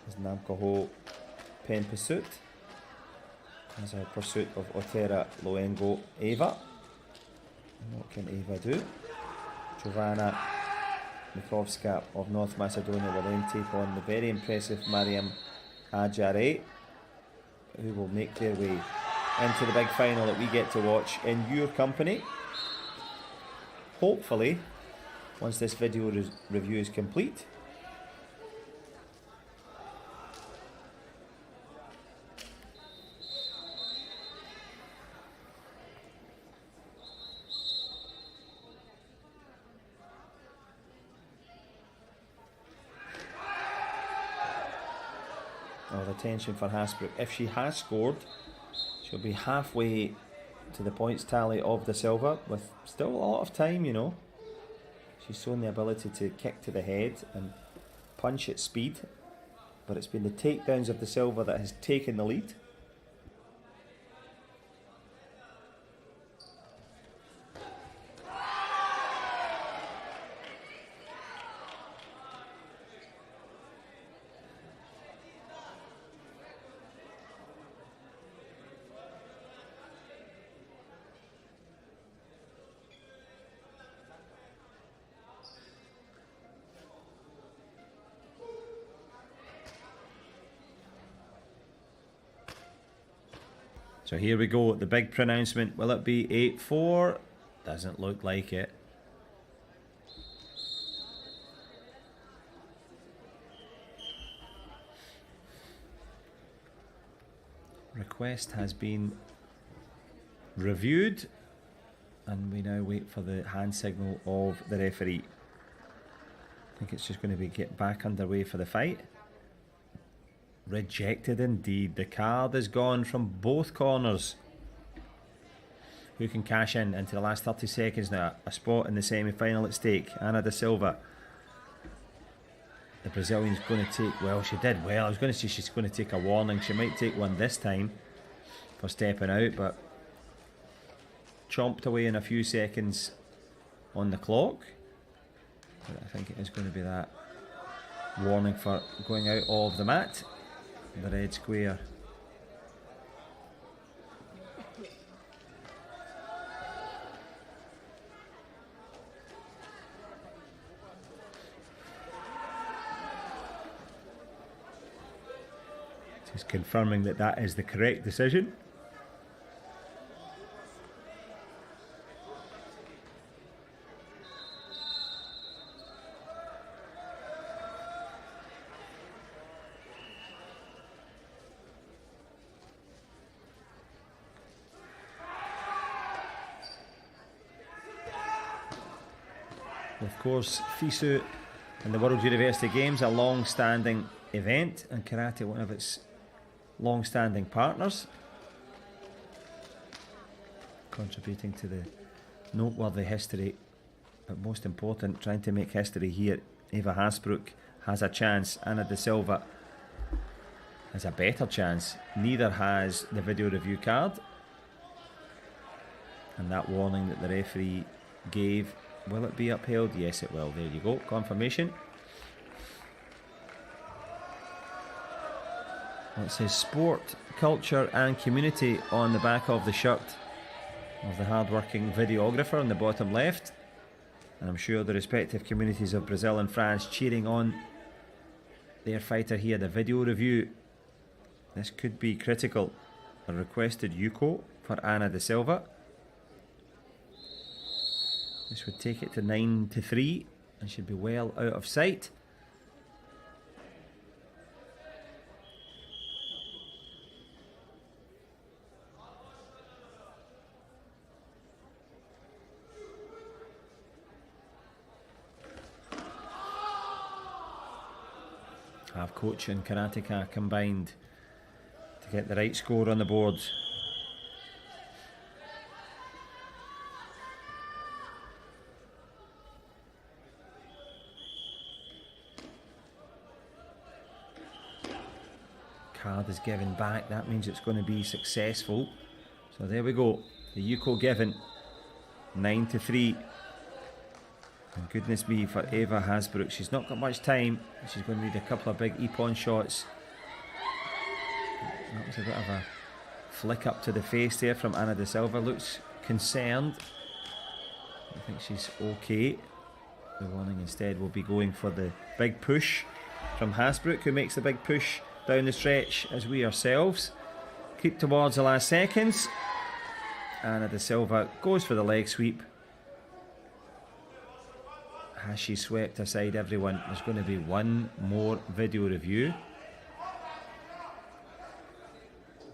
As Namkaho Pen Pursuit as our pursuit of Otera Loengo Eva. What can Eva do? Giovanna Mikovska of North Macedonia will then take on the very impressive Mariam Ajare, who will make their way into the big final that we get to watch in your company. Hopefully, once this video review is complete. Oh, the tension for Hasbrook. If she has scored, she'll be halfway to the points tally of the silver with still a lot of time, you know. She's shown the ability to kick to the head and punch at speed, but it's been the takedowns of the silver that has taken the lead. So here we go, the big pronouncement. Will it be 8-4? Doesn't look like it. Request has been reviewed and we now wait for the hand signal of the referee. I think it's just going to be get back underway for the fight. Rejected indeed. The card is gone from both corners. Who can cash in into the last 30 seconds now? A spot in the semi-final at stake. Ana da Silva. The Brazilian's going to take... Well, she did well. I was going to say she's going to take a warning. She might take one this time for stepping out, but chomped away in a few seconds on the clock. But I think it is going to be that warning for going out of the mat. The red square. Just confirming that that is the correct decision. Of course, FISU and the World University Games, a long-standing event, and karate one of its long-standing partners, contributing to the noteworthy history, but most important, trying to make history here. Eva Hasbrook has a chance. Ana da Silva has a better chance. Neither has the video review card, and that warning that the referee gave, will it be upheld? Yes, it will. There you go, confirmation. Well, it says sport, culture and community on the back of the shirt of the hard-working videographer on the bottom left. And I'm sure the respective communities of Brazil and France cheering on their fighter here. The video review. This could be critical. A requested Yuko for Ana da Silva. This would take it to 9-3 and should be well out of sight. Have coach and karateka combined to get the right score on the board. card is given back. That means it's going to be successful. So there we go. The Yuko given 9-3. And goodness me for Eva Hasbrook. She's not got much time. She's going to need a couple of big e-pawn shots. That was a bit of a flick up to the face there from Ana da Silva. Looks concerned. I think she's okay. The warning instead will be going for the big push from Hasbrook, who makes the big push down the stretch as we ourselves creep towards the last seconds. Ana da Silva goes for the leg sweep. Has she swept aside everyone? There's going to be one more video review.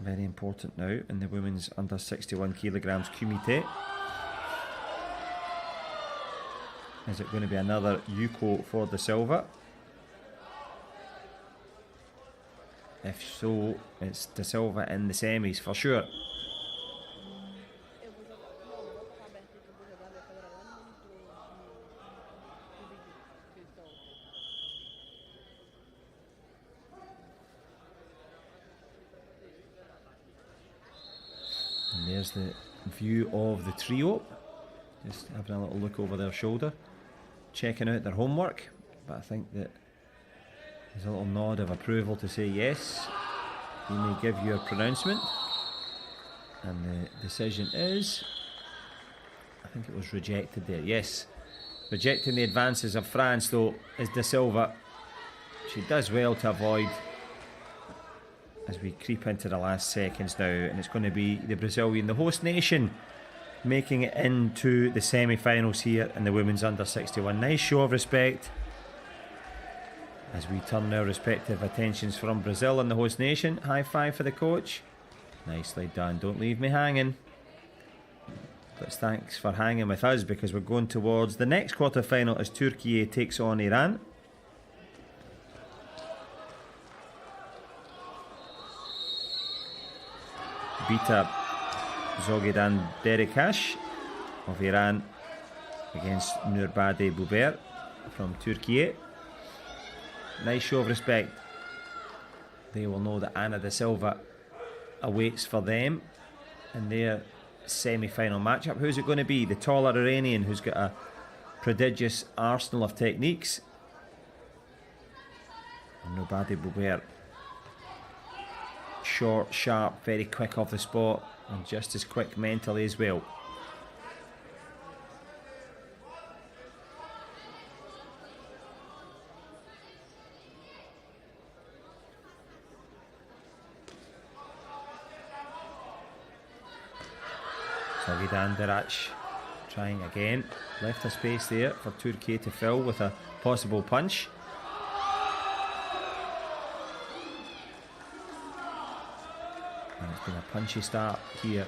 Very important now in the women's under 61 kilograms kumite. Is it going to be another Yuko for da Silva? If so, it's da Silva in the semis for sure. And there's the view of the trio. Just having a little look over their shoulder, checking out their homework. But I think that there's a little nod of approval to say yes, you may give your pronouncement. And the decision is, I think it was rejected there, yes. Rejecting the advances of France though is da Silva. She does well to avoid as we creep into the last seconds now, and it's going to be the Brazilian, the host nation, making it into the semi-finals here in the women's under 61. Nice show of respect as we turn our respective attentions from Brazil and the host nation. High five for the coach. Nicely done. Don't leave me hanging. But thanks for hanging with us, because we're going towards the next quarter-final as Turkey takes on Iran. Bita Zogedan Derekash of Iran against Nurbade Buber from Turkey. Nice show of respect. They will know that Ana da Silva awaits for them in their semi-final matchup. Who's it going to be? The taller Iranian who's got a prodigious arsenal of techniques. Nurbade Buber, short, sharp, very quick off the spot, and just as quick mentally as well. Zogedan Derekash trying again. Left a space there for Turkey to fill with a possible punch. And it's been a punchy start here.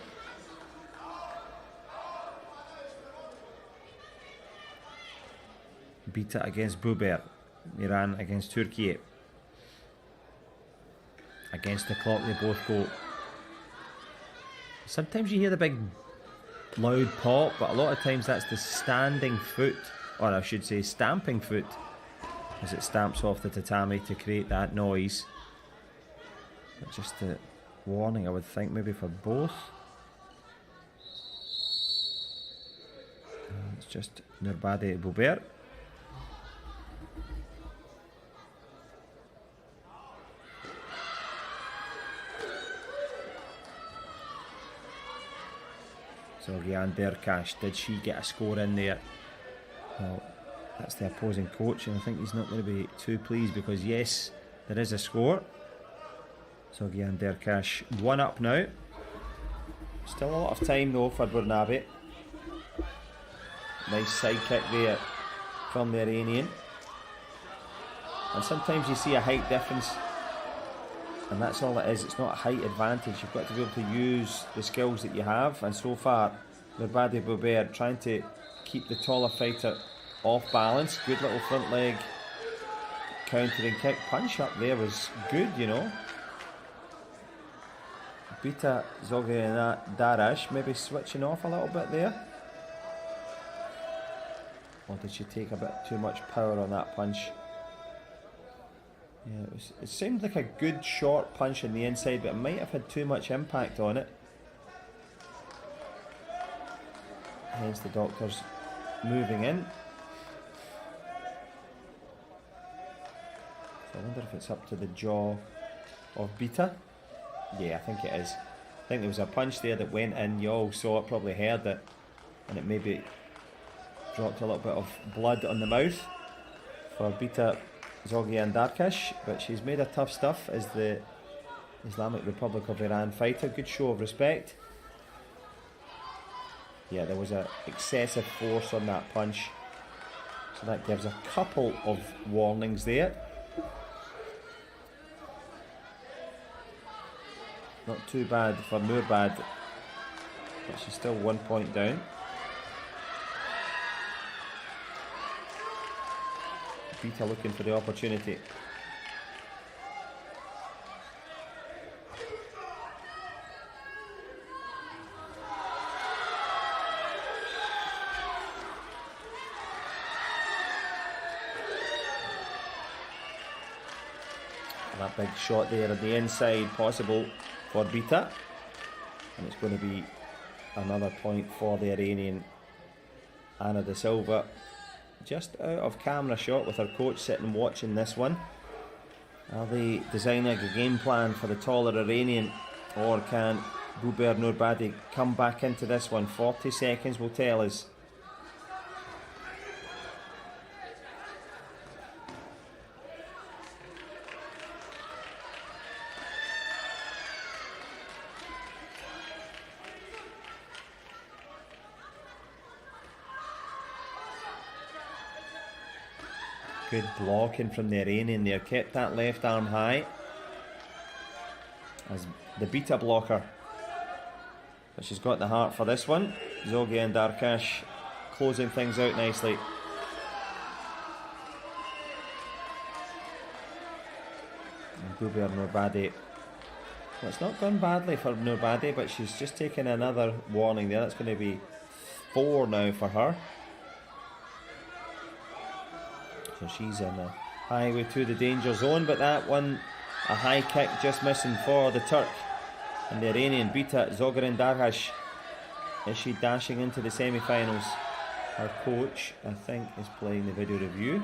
Bita against Buber. Iran against Turkey. Against the clock they both go. Sometimes you hear the big loud pop, but a lot of times that's the standing foot, or I should say stamping foot, as it stamps off the tatami to create that noise. But just a warning, I would think, maybe for both. It's just Nurbade Buber. Zogedan Derekash, did she get a score in there? Well, that's the opposing coach, and I think he's not going to be too pleased, because yes, there is a score. Zogedan Derekash 1 up now. Still a lot of time though for Bernabe. Nice side kick there from the Iranian. And sometimes you see a height difference, and that's all it is. It's not a height advantage. You've got to be able to use the skills that you have, and so far Nurbade Buber trying to keep the taller fighter off balance. Good little front leg countering kick. Punch up there was good, you know. Bita Zogedan Derekash maybe switching off a little bit there. Or did she take a bit too much power on that punch? Yeah, it seemed like a good short punch on the inside, but it might have had too much impact on it. Hence the doctors moving in. So I wonder if it's up to the jaw of Beta. Yeah, I think it is. I think there was a punch there that went in. You all saw it, probably heard it, and it maybe dropped a little bit of blood on the mouth for Beta Zogian Darkash, but she's made of tough stuff as the Islamic Republic of Iran fighter. Good show of respect. Yeah, there was an excessive force on that punch, so that gives a couple of warnings there. Not too bad for Nurbad, but she's still 1 point down. Beta looking for the opportunity. That big shot there on the inside, possible for Beta, and it's going to be another point for the Iranian Anna de Silva. Just out of camera shot with her coach sitting watching this one. Are they designing a game plan for the taller Iranian, or can Buber Nurbadi come back into this one? 40 seconds will tell us. Good blocking from the Iranian there, kept that left arm high as the Beta blocker. But she's got the heart for this one. Zogian Darkash closing things out nicely. And Buber Nurbadi. Well, it's not gone badly for Nurbadi, but she's just taken another warning there. That's going to be 4 now for her. So she's in the highway to the danger zone, but that one, a high kick just missing for the Turk. And the Iranian Beta Zogian Darkash, is she dashing into the semi-finals? Her coach, I think, is playing the video review.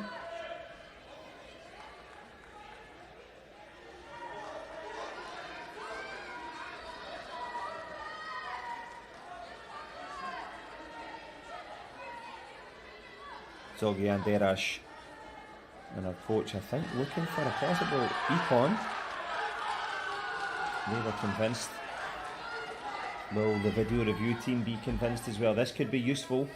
Zogian Darkash and our coach, I think, looking for a possible econ. They were convinced. Will the video review team be convinced as well? This could be useful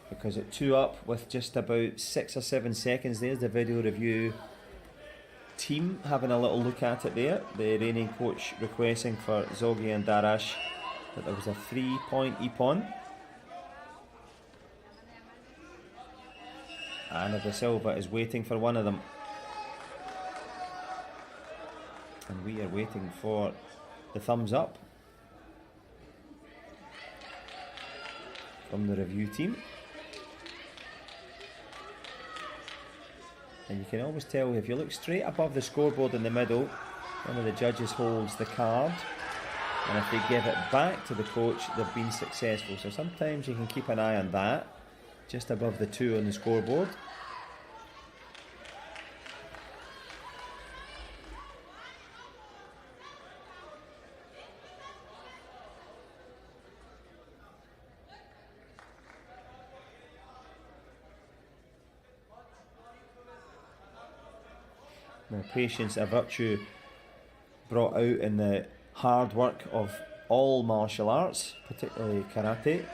because at 2-up with just about 6 or 7 seconds, there's the video review team having a little look at it there. The Iranian coach requesting for Zogian Darkash that there was a 3-point epon. Anna de Silva is waiting for one of them. And we are waiting for the thumbs up from the review team. And you can always tell if you look straight above the scoreboard in the middle, one of the judges holds the card, and if they give it back to the coach, they've been successful. So sometimes you can keep an eye on that, just above the 2 on the scoreboard. Now, patience, a virtue brought out in the hard work of all martial arts, particularly karate.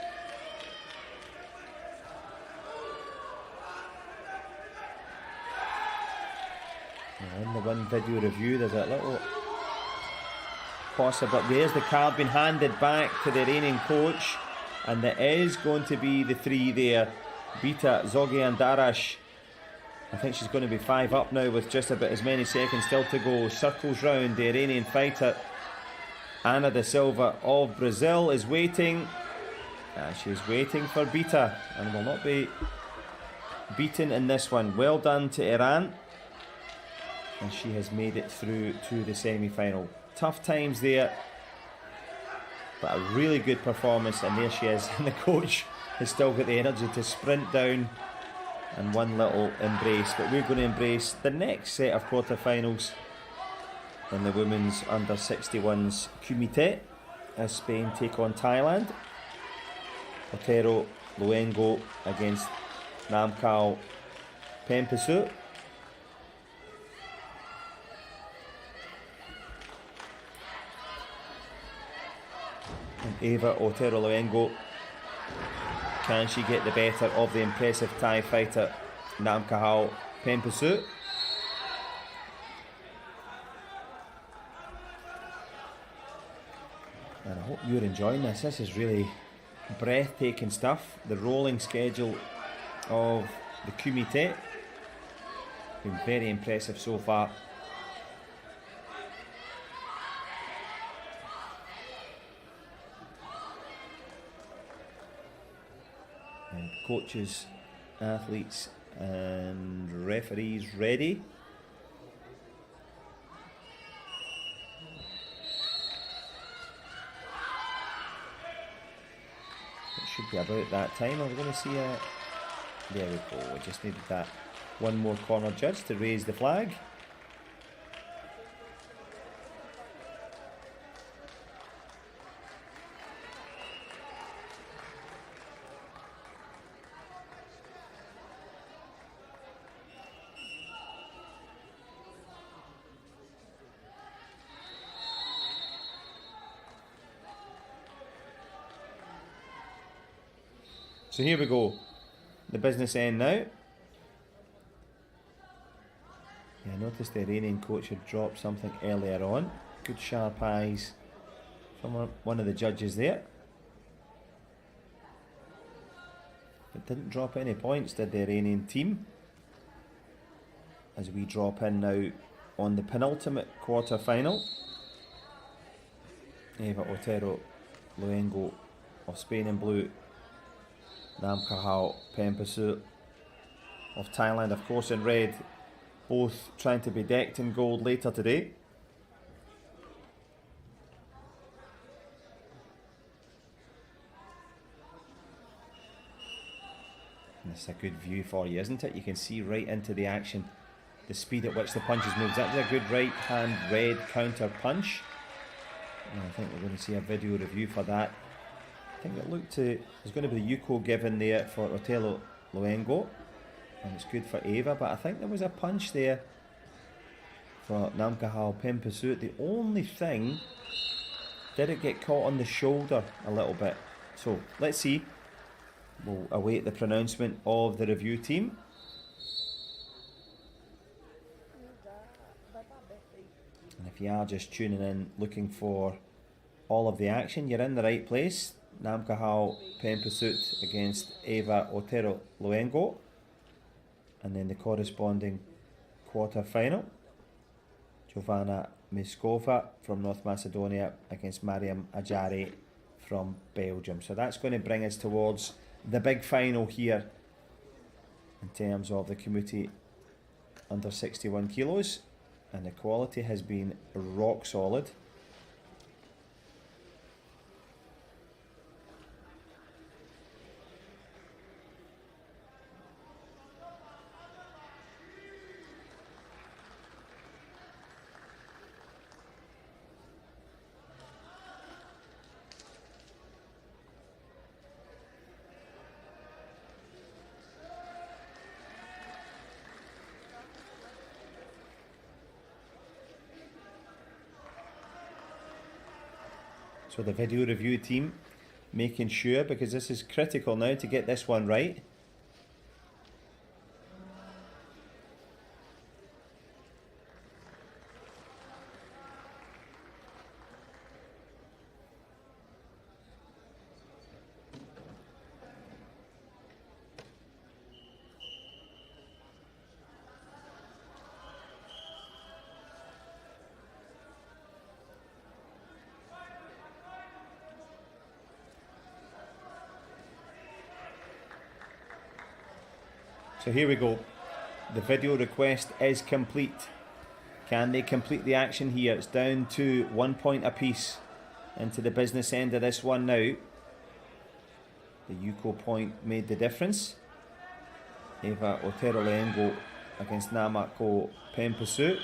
Now, in the one video review, there's a little possible. There's the card being handed back to the Iranian coach, and there is going to be the 3 there. Beta Zogian Darkash. I think she's going to be 5 up now with just about as many seconds still to go. Circles round the Iranian fighter. Anna de Silva of Brazil is waiting. She's waiting for Beta and will not be beaten in this one. Well done to Iran. and she has made it through to the semi-final. Tough times there, but a really good performance, and there she is, and the coach has still got the energy to sprint down and one little embrace. But we're going to embrace the next set of quarterfinals in the women's under 61s Kumite as Spain take on Thailand. Otero Luengo against Namkal Pempisu. And Eva Otero Luengo, can she get the better of the impressive Thai fighter Namkal Pempisu? And I hope you're enjoying this. This is really breathtaking stuff. The rolling schedule of the Kumite been very impressive so far. And coaches, athletes and referees ready. Should be about that time. Are we going to see a... There we go. We just needed that one more corner judge to raise the flag. So here we go, the business end now. Yeah, I noticed the Iranian coach had dropped something earlier on. Good sharp eyes from one of the judges there. But didn't drop any points, did the Iranian team? As we drop in now on the penultimate quarter final. Eva Otero Luengo of Spain in blue, Namkal Pempisu of Thailand, of course, in red, both trying to be decked in gold later today. And it's a good view for you, isn't it? You can see right into the action, the speed at which the punches move. That was a good right hand red counter punch. And I think we're going to see a video review for that. I think it looked to, there's going to be the Yuko given there for Otelo Luengo, and it's good for Eva, but I think there was a punch there for Namkal Pempisu. The only thing, did it get caught on the shoulder a little bit? So let's see. We'll await the pronouncement of the review team. And if you are just tuning in looking for all of the action, you're in the right place. Namkal Pempisu against Eva Otero Luengo, and then the corresponding quarter final, Jovana Miskova from North Macedonia against Mariam Ajari from Belgium. So that's going to bring us towards the big final here in terms of the committee under 61 kilos, and the quality has been rock solid. So the video review team making sure, because this is critical now to get this one right. So here we go. The video request is complete. Can they complete the action here? It's down to 1 point apiece into the business end of this one now. The Yuko point made the difference. Eva Otero Luengo against Namako Pempasut.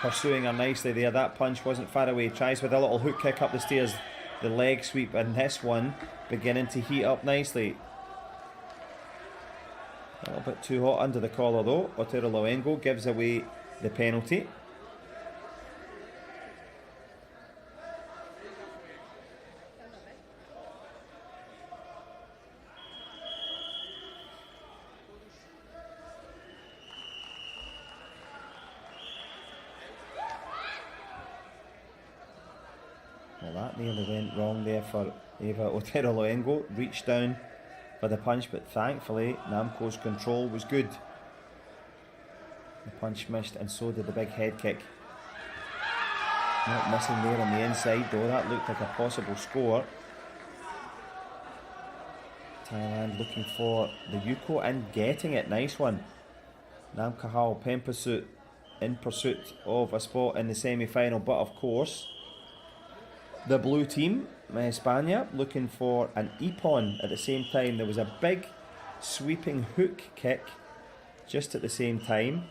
Pursuing her nicely there. That punch wasn't far away. Tries with a little hook kick up the stairs. The leg sweep, and this one beginning to heat up nicely. A little bit too hot under the collar though. Otero Luengo gives away the penalty. Well, that nearly went wrong there for Eva Otero Luengo. Reached down for the punch, but thankfully Namco's control was good. The punch missed, and so did the big head kick. Not missing there on the inside though. That looked like a possible score. Thailand looking for the Yuko and getting it. Nice one. Namkahal Pempasut in pursuit of a spot in the semi-final, but of course the blue team, España, looking for an ippon at the same time. There was a big sweeping hook kick just at the same time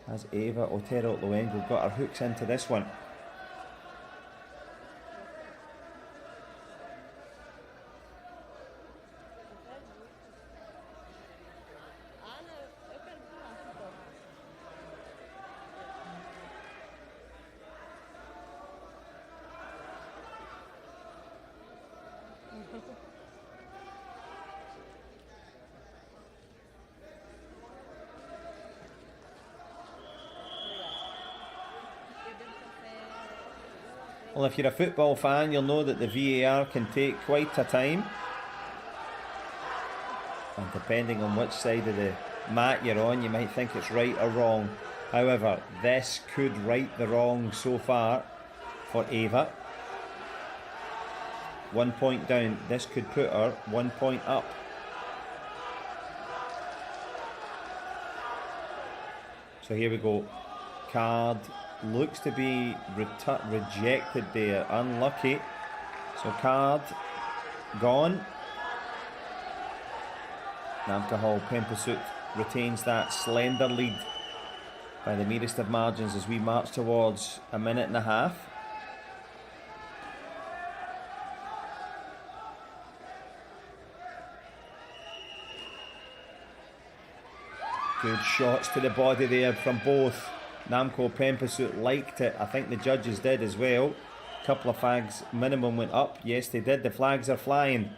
as Eva Otero Luengo got her hooks into this one. Well, if you're a football fan, you'll know that the VAR can take quite a time. And depending on which side of the mat you're on, you might think it's right or wrong. However, this could right the wrong so far for Eva. 1 point down. This could put her 1 point up. So here we go. Card looks to be rejected there. Unlucky. So card gone. Namkahal Pempasut retains that slender lead by the merest of margins as we march towards a minute and a half. Good shots to the body there from both. Namco Pempasut liked it. I think the judges did as well. A couple of flags minimum went up. Yes, they did. The flags are flying.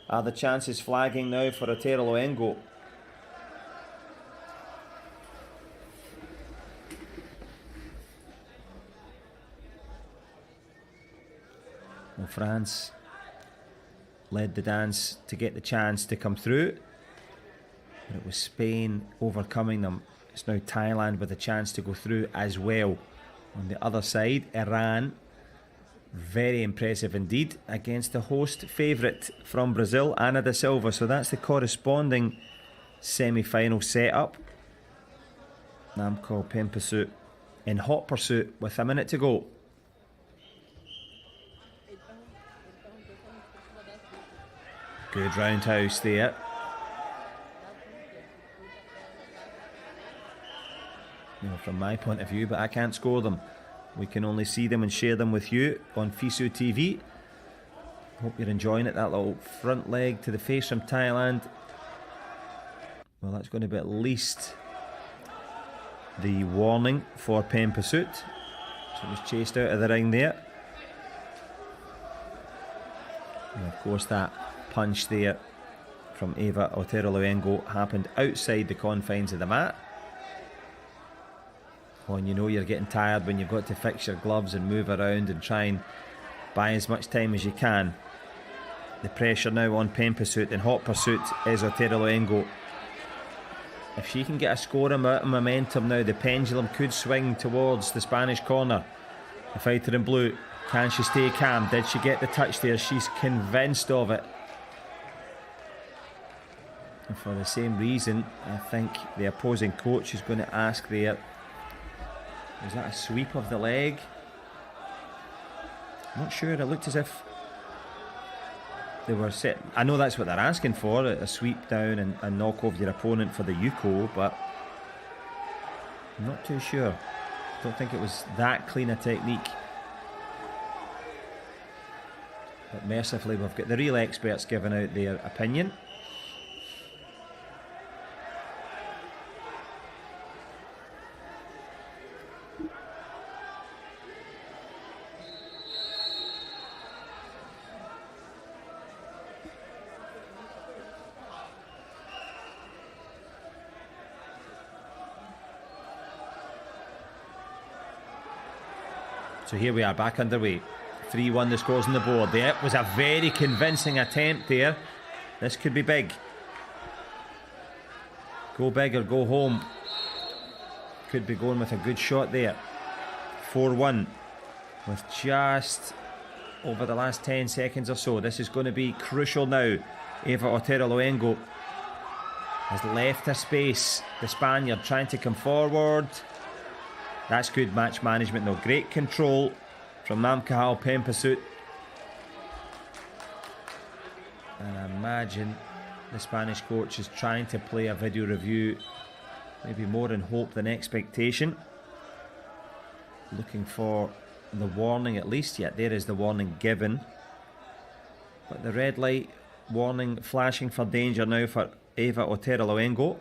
Are the chances flagging now for Otero Luengo? Well, France led the dance to get the chance to come through, but it was Spain overcoming them. It's now Thailand with a chance to go through as well. On the other side, Iran, very impressive indeed, against the host favourite from Brazil, Ana da Silva. So that's the corresponding semi-final setup. Namco Pempasut in hot pursuit with a minute to go. Good roundhouse there. You know, from my point of view, but I can't score them. We can only see them and share them with you on FISU TV. Hope you're enjoying it. That little front leg to the face from Thailand. Well, that's going to be at least the warning for Pempasut. So it was chased out of the ring there. And of course that punch there from Eva Otero Luengo happened outside the confines of the mat. Oh, and you know you're getting tired when you've got to fix your gloves and move around and try and buy as much time as you can. The pressure now on Pempasut. In hot pursuit is Otero Luengo. If she can get a score of momentum now, the pendulum could swing towards the Spanish corner. The fighter in blue, can she stay calm? Did she get the touch there? She's convinced of it. And for the same reason, I think the opposing coach is going to ask there Was that a sweep of the leg? I'm not sure. It looked as if they were set. I know that's what they're asking for, a sweep down and knock off your opponent for the Yuko, but I'm not too sure. Don't think it was that clean a technique. But mercifully, we've got the real experts giving out their opinion. So here we are, back underway. 3-1 the scores on the board. There was a very convincing attempt there. This could be big. Go big or go home. Could be going with a good shot there. 4-1 with just over the last 10 seconds or so. This is going to be crucial now. Eva Otero Luengo has left her space. The Spaniard trying to come forward. That's good match management though. Great control from Mamkahal Pempasut. And I imagine the Spanish coach is trying to play a video review, maybe more in hope than expectation. Looking for the warning at least. Yeah, there is the warning given. But the red light warning flashing for danger now for Eva Otero Luengo.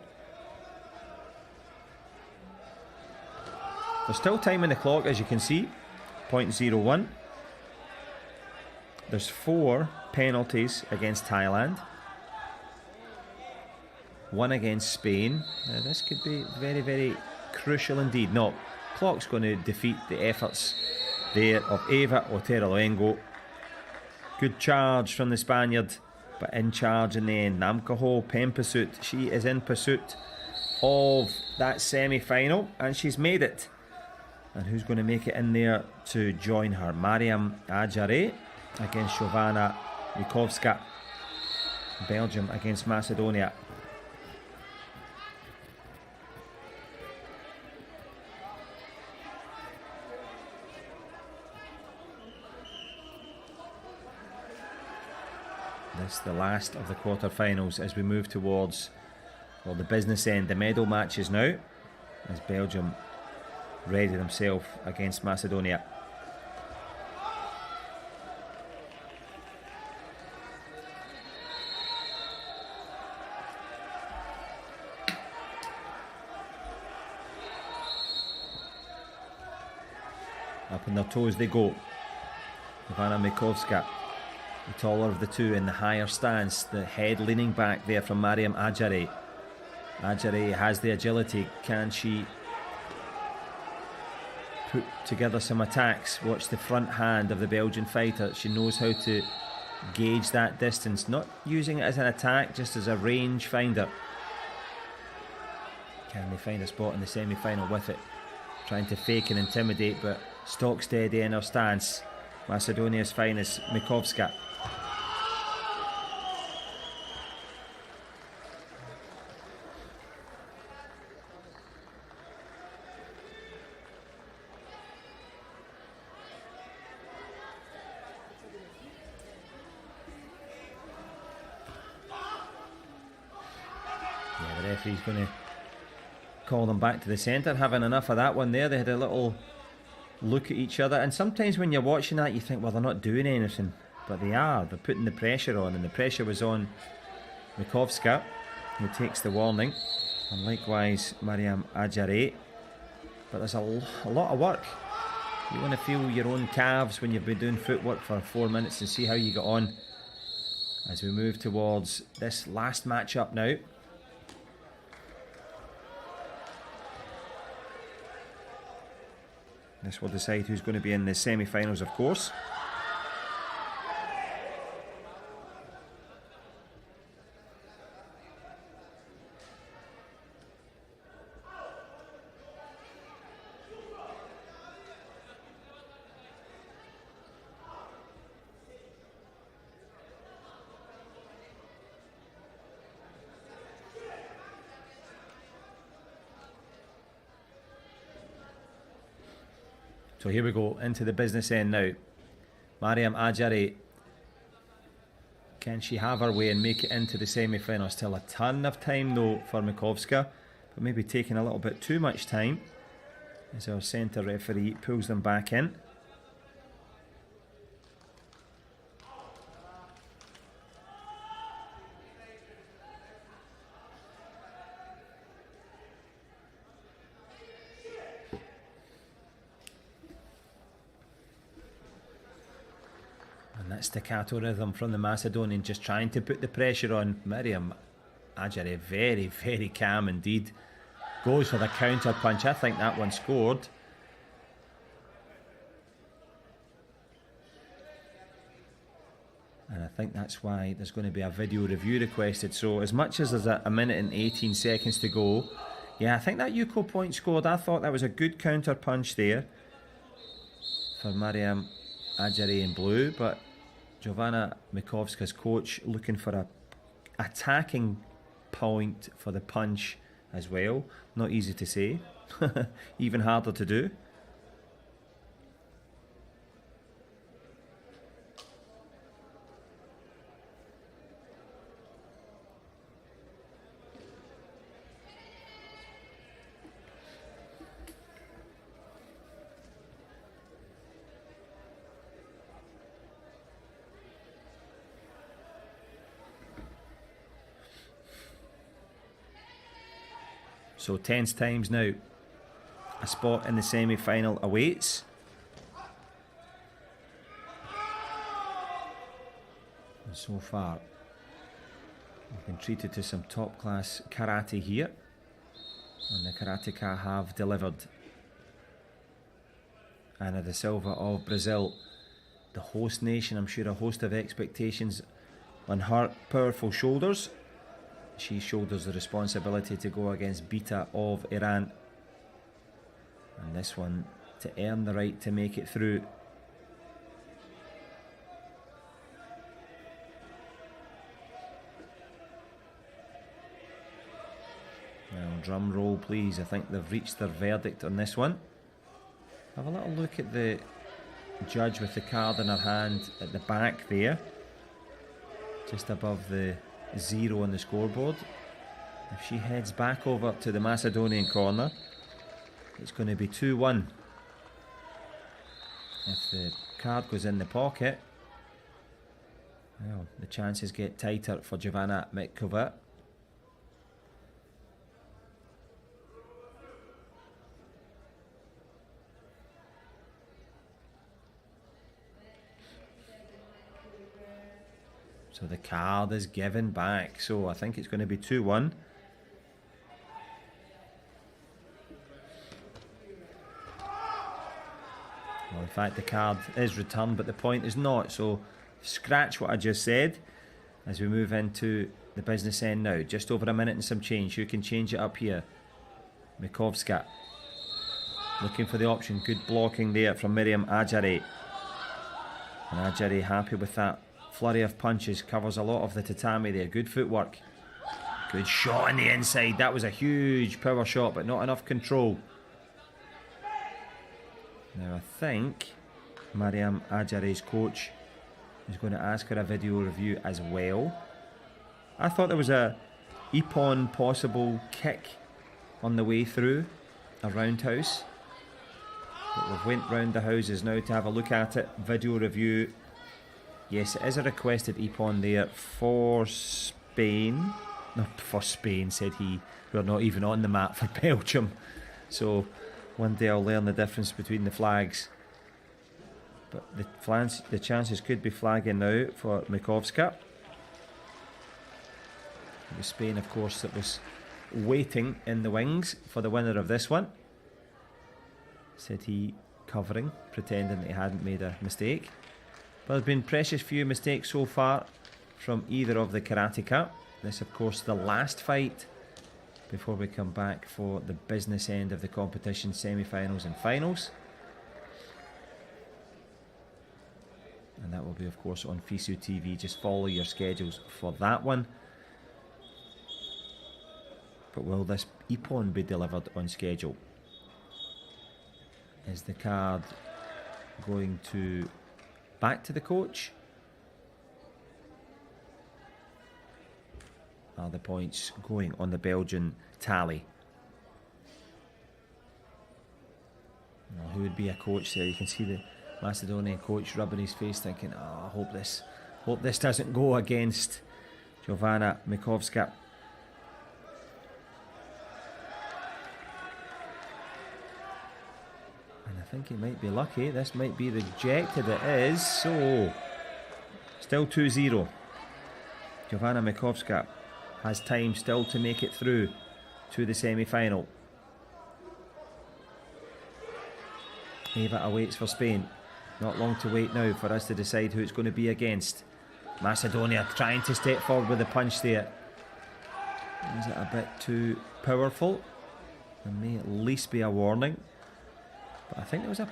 There's still time in the clock, as you can see. 0.01. There's 4 penalties against Thailand. 1 against Spain. Now this could be very, very crucial indeed. No, clock's going to defeat the efforts there of Eva Otero Luengo. Good charge from the Spaniard, but in charge in the end. Namkaho Pempasut, she is in pursuit of that semi-final, and she's made it. And who's going to make it in there to join her? Mariam Ajare against Jovana Mikovska. Belgium against Macedonia. This is the last of the quarter-finals as we move towards, well, the business end, the medal matches now, as Belgium ready himself against Macedonia. Up on their toes they go. Ivana Mikovska, the taller of the two in the higher stance, the head leaning back there from Mariam Ajare. Ajare has the agility. Can she put together some attacks? Watch the front hand of the Belgian fighter. She knows how to gauge that distance, not using it as an attack, just as a range finder. Can they find a spot in the semi-final with it? Trying to fake and intimidate, but stock steady in her stance. Macedonia's finest, Mikovska. Referee's going to call them back to the centre. Having enough of that one there. They had a little look at each other, and sometimes when you're watching that you think, well, they're not doing anything, but they are. They're putting the pressure on, and the pressure was on Mikovska, who takes the warning, and likewise Mariam Ajare. But there's a lot of work. You want to feel your own calves when you've been doing footwork for 4 minutes and see how you get on as we move towards this last match-up now. This will decide who's going to be in the semi-finals, of course. So here we go into the business end now. Mariam Ajari, can she have her way and make it into the semi-final? Still a ton of time though for Mikovska, but maybe taking a little bit too much time as our centre referee pulls them back in. That staccato rhythm from the Macedonian, just trying to put the pressure on Mariam Ajari. Very, very calm indeed. Goes for the counter punch. I think that one scored. And I think that's why there's going to be a video review requested. So as much as there's a minute and 18 seconds to go, yeah, I think that Yuko point scored. I thought that was a good counter punch there for Mariam Ajari in blue, but Jovana Mikovska's coach looking for a attacking point for the punch as well. Not easy to say, even harder to do. So tense times now. A spot in the semi-final awaits. And so far, we've been treated to some top-class karate here. And the karateka have delivered. Ana da Silva of Brazil, the host nation, I'm sure a host of expectations on her powerful shoulders. She shoulders the responsibility to go against Bita of Iran. And this one to earn the right to make it through. Now, drum roll please. I think they've reached their verdict on this one. Have a little look at the judge with the card in her hand at the back there. Just above the 0 on the scoreboard. If she heads back over to the Macedonian corner, it's going to be 2-1. If the card goes in the pocket, well, the chances get tighter for Jovana Mitkova. So the card is given back. So I think it's going to be 2-1. Well, in fact, the card is returned, but the point is not. So scratch what I just said as we move into the business end now. Just over a minute and some change. Who can change it up here? Mikovska. Looking for the option. Good blocking there from Mariam Ajari. And Ajari happy with that. Flurry of punches, covers a lot of the tatami there. Good footwork. Good shot on the inside. That was a huge power shot, but not enough control. Now I think Mariam Ajari's coach is going to ask for a video review as well. I thought there was a Ippon possible kick on the way through a roundhouse. But we've went round the houses now to have a look at it. Video review. Yes, it is a requested Ippon there for Spain. Not for Spain, said he. We're not even on the map for Belgium. So one day I'll learn the difference between the flags. But the chances could be flagging now for Mikovska. It was Spain, of course, that was waiting in the wings for the winner of this one. Said he covering, pretending that he hadn't made a mistake. But there's been precious few mistakes so far from either of the karateka. This, of course, the last fight before we come back for the business end of the competition, semi-finals and finals. And that will be, of course, on FISU TV. Just follow your schedules for that one. But will this Ippon be delivered on schedule? Is the card going to back to the coach. Are the points going on the Belgian tally? Now, who would be a coach there? You can see the Macedonian coach rubbing his face, thinking, "Oh, I hope this doesn't go against Jovana Mikovska." And I think he might be lucky. This might be rejected. It is. So, still 2-0. Jovana Mikovska has time still to make it through to the semi-final. Eva awaits for Spain. Not long to wait now for us to decide who it's going to be against. Macedonia trying to step forward with a punch there. Is it a bit too powerful? There may at least be a warning. But I think there was a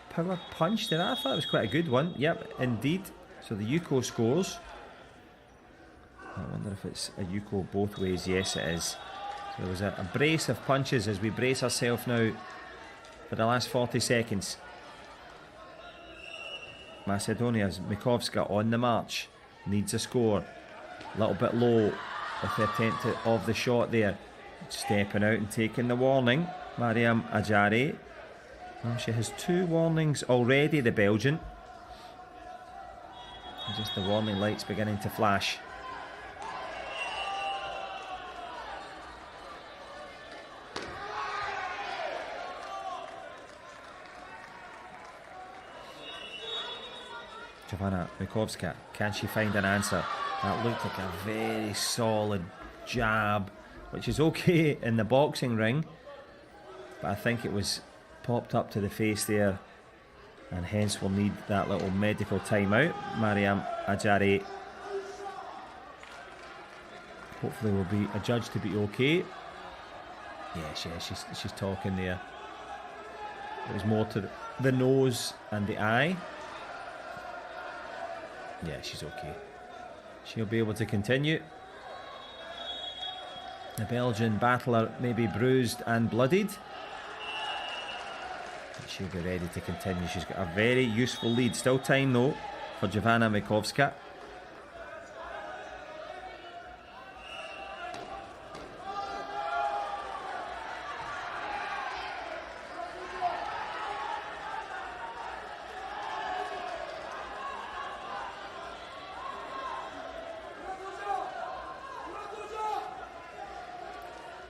power punch there. I thought it was quite a good one. Yep, indeed. So the Yuko scores. I wonder if it's a Yuko both ways. Yes, it is. So there was a brace of punches as we brace ourselves now for the last 40 seconds. Macedonia's Mikovska on the march. Needs a score. A little bit low with the attempt of the shot there. Stepping out and taking the warning. Mariam Ajari. Well, she has 2 warnings already, the Belgian. Just the warning lights beginning to flash. Jovana Mikovska, can she find an answer? That looked like a very solid jab, which is okay in the boxing ring, but I think it was popped up to the face there, and hence we'll need that little medical timeout. Mariam Ajari hopefully will be adjudged to be okay. Yeah, she's talking there. It was more to the nose and the eye. Yeah, she's okay. She'll be able to continue. The Belgian battler may be bruised and bloodied, but she'll be ready to continue. She's got a very useful lead. Still time though for Jovana Mikovska.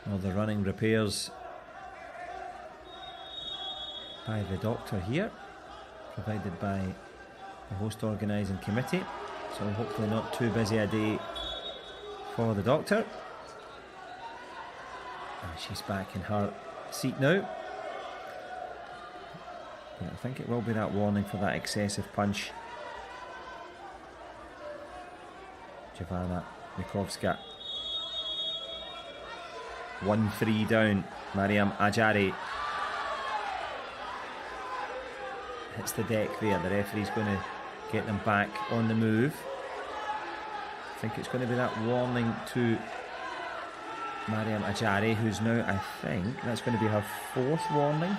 Well, the running repairs by the doctor here, provided by the host organising committee, so hopefully not too busy a day for the doctor. And she's back in her seat now. But I think it will be that warning for that excessive punch. Jovana Mikovska 1-3 down. Mariam Ajari hits the deck there. The referee's going to get them back on the move. I think it's going to be that warning to Mariam Ajari, who's now, I think, that's going to be her 4th warning.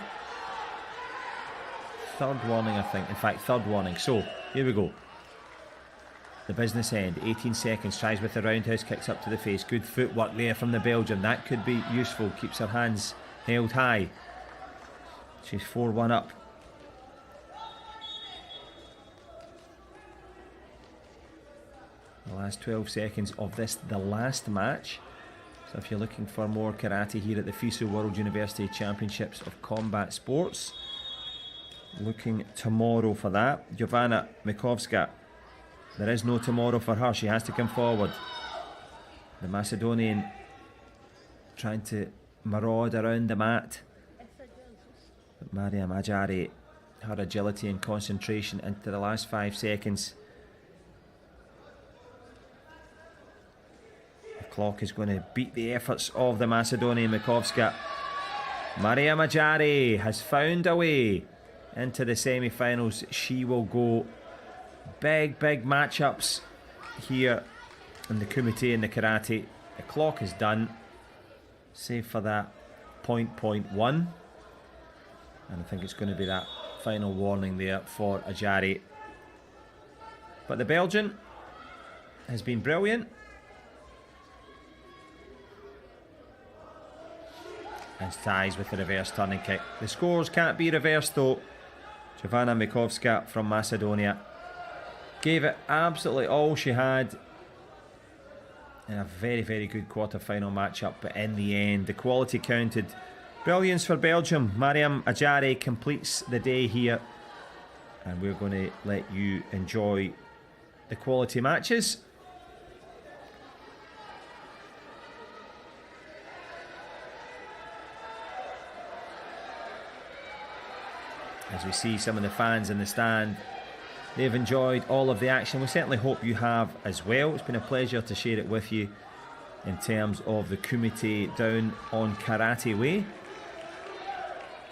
3rd warning, I think. In fact, 3rd warning. So, here we go. The business end, 18 seconds, tries with the roundhouse, kicks up to the face. Good footwork there from the Belgian. That could be useful. Keeps her hands held high. She's 4-1 up. The last 12 seconds of this, the last match. So if you're looking for more karate here at the FISU World University Championships of Combat Sports, looking tomorrow for that. Jovana Mikovska. There is no tomorrow for her. She has to come forward. The Macedonian trying to maraud around the mat. But Mariam Ajari, her agility and concentration into the last 5 seconds. The clock is going to beat the efforts of the Macedonian Mikovska. Mariam Ajari has found a way into the semi-finals. She will go. Big matchups here in the kumite and the karate. The clock is done, save for that point 1, and I think it's going to be that final warning there for Ajari. But the Belgian has been brilliant. And ties with the reverse turning kick. The scores can't be reversed though. Jovana Mikovska from Macedonia gave it absolutely all she had in a very, very good quarter-final matchup, but in the end the quality counted. Brilliance for Belgium. Mariam Ajari completes the day here, and we're going to let you enjoy the quality matches. As we see some of the fans in the stand, they've enjoyed all of the action. We certainly hope you have as well. It's been a pleasure to share it with you in terms of the Kumite down on Karate Way.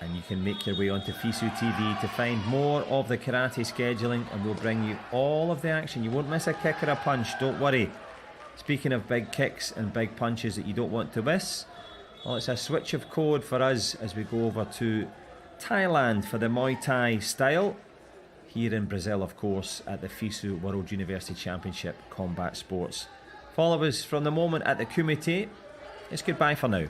And you can make your way onto FISU TV to find more of the karate scheduling, and we'll bring you all of the action. You won't miss a kick or a punch, don't worry. Speaking of big kicks and big punches that you don't want to miss, well, it's a switch of code for us as we go over to Thailand for the Muay Thai style, here in Brazil, of course, at the FISU World University Championship Combat Sports. Follow us from the moment at the Kumite. It's goodbye for now.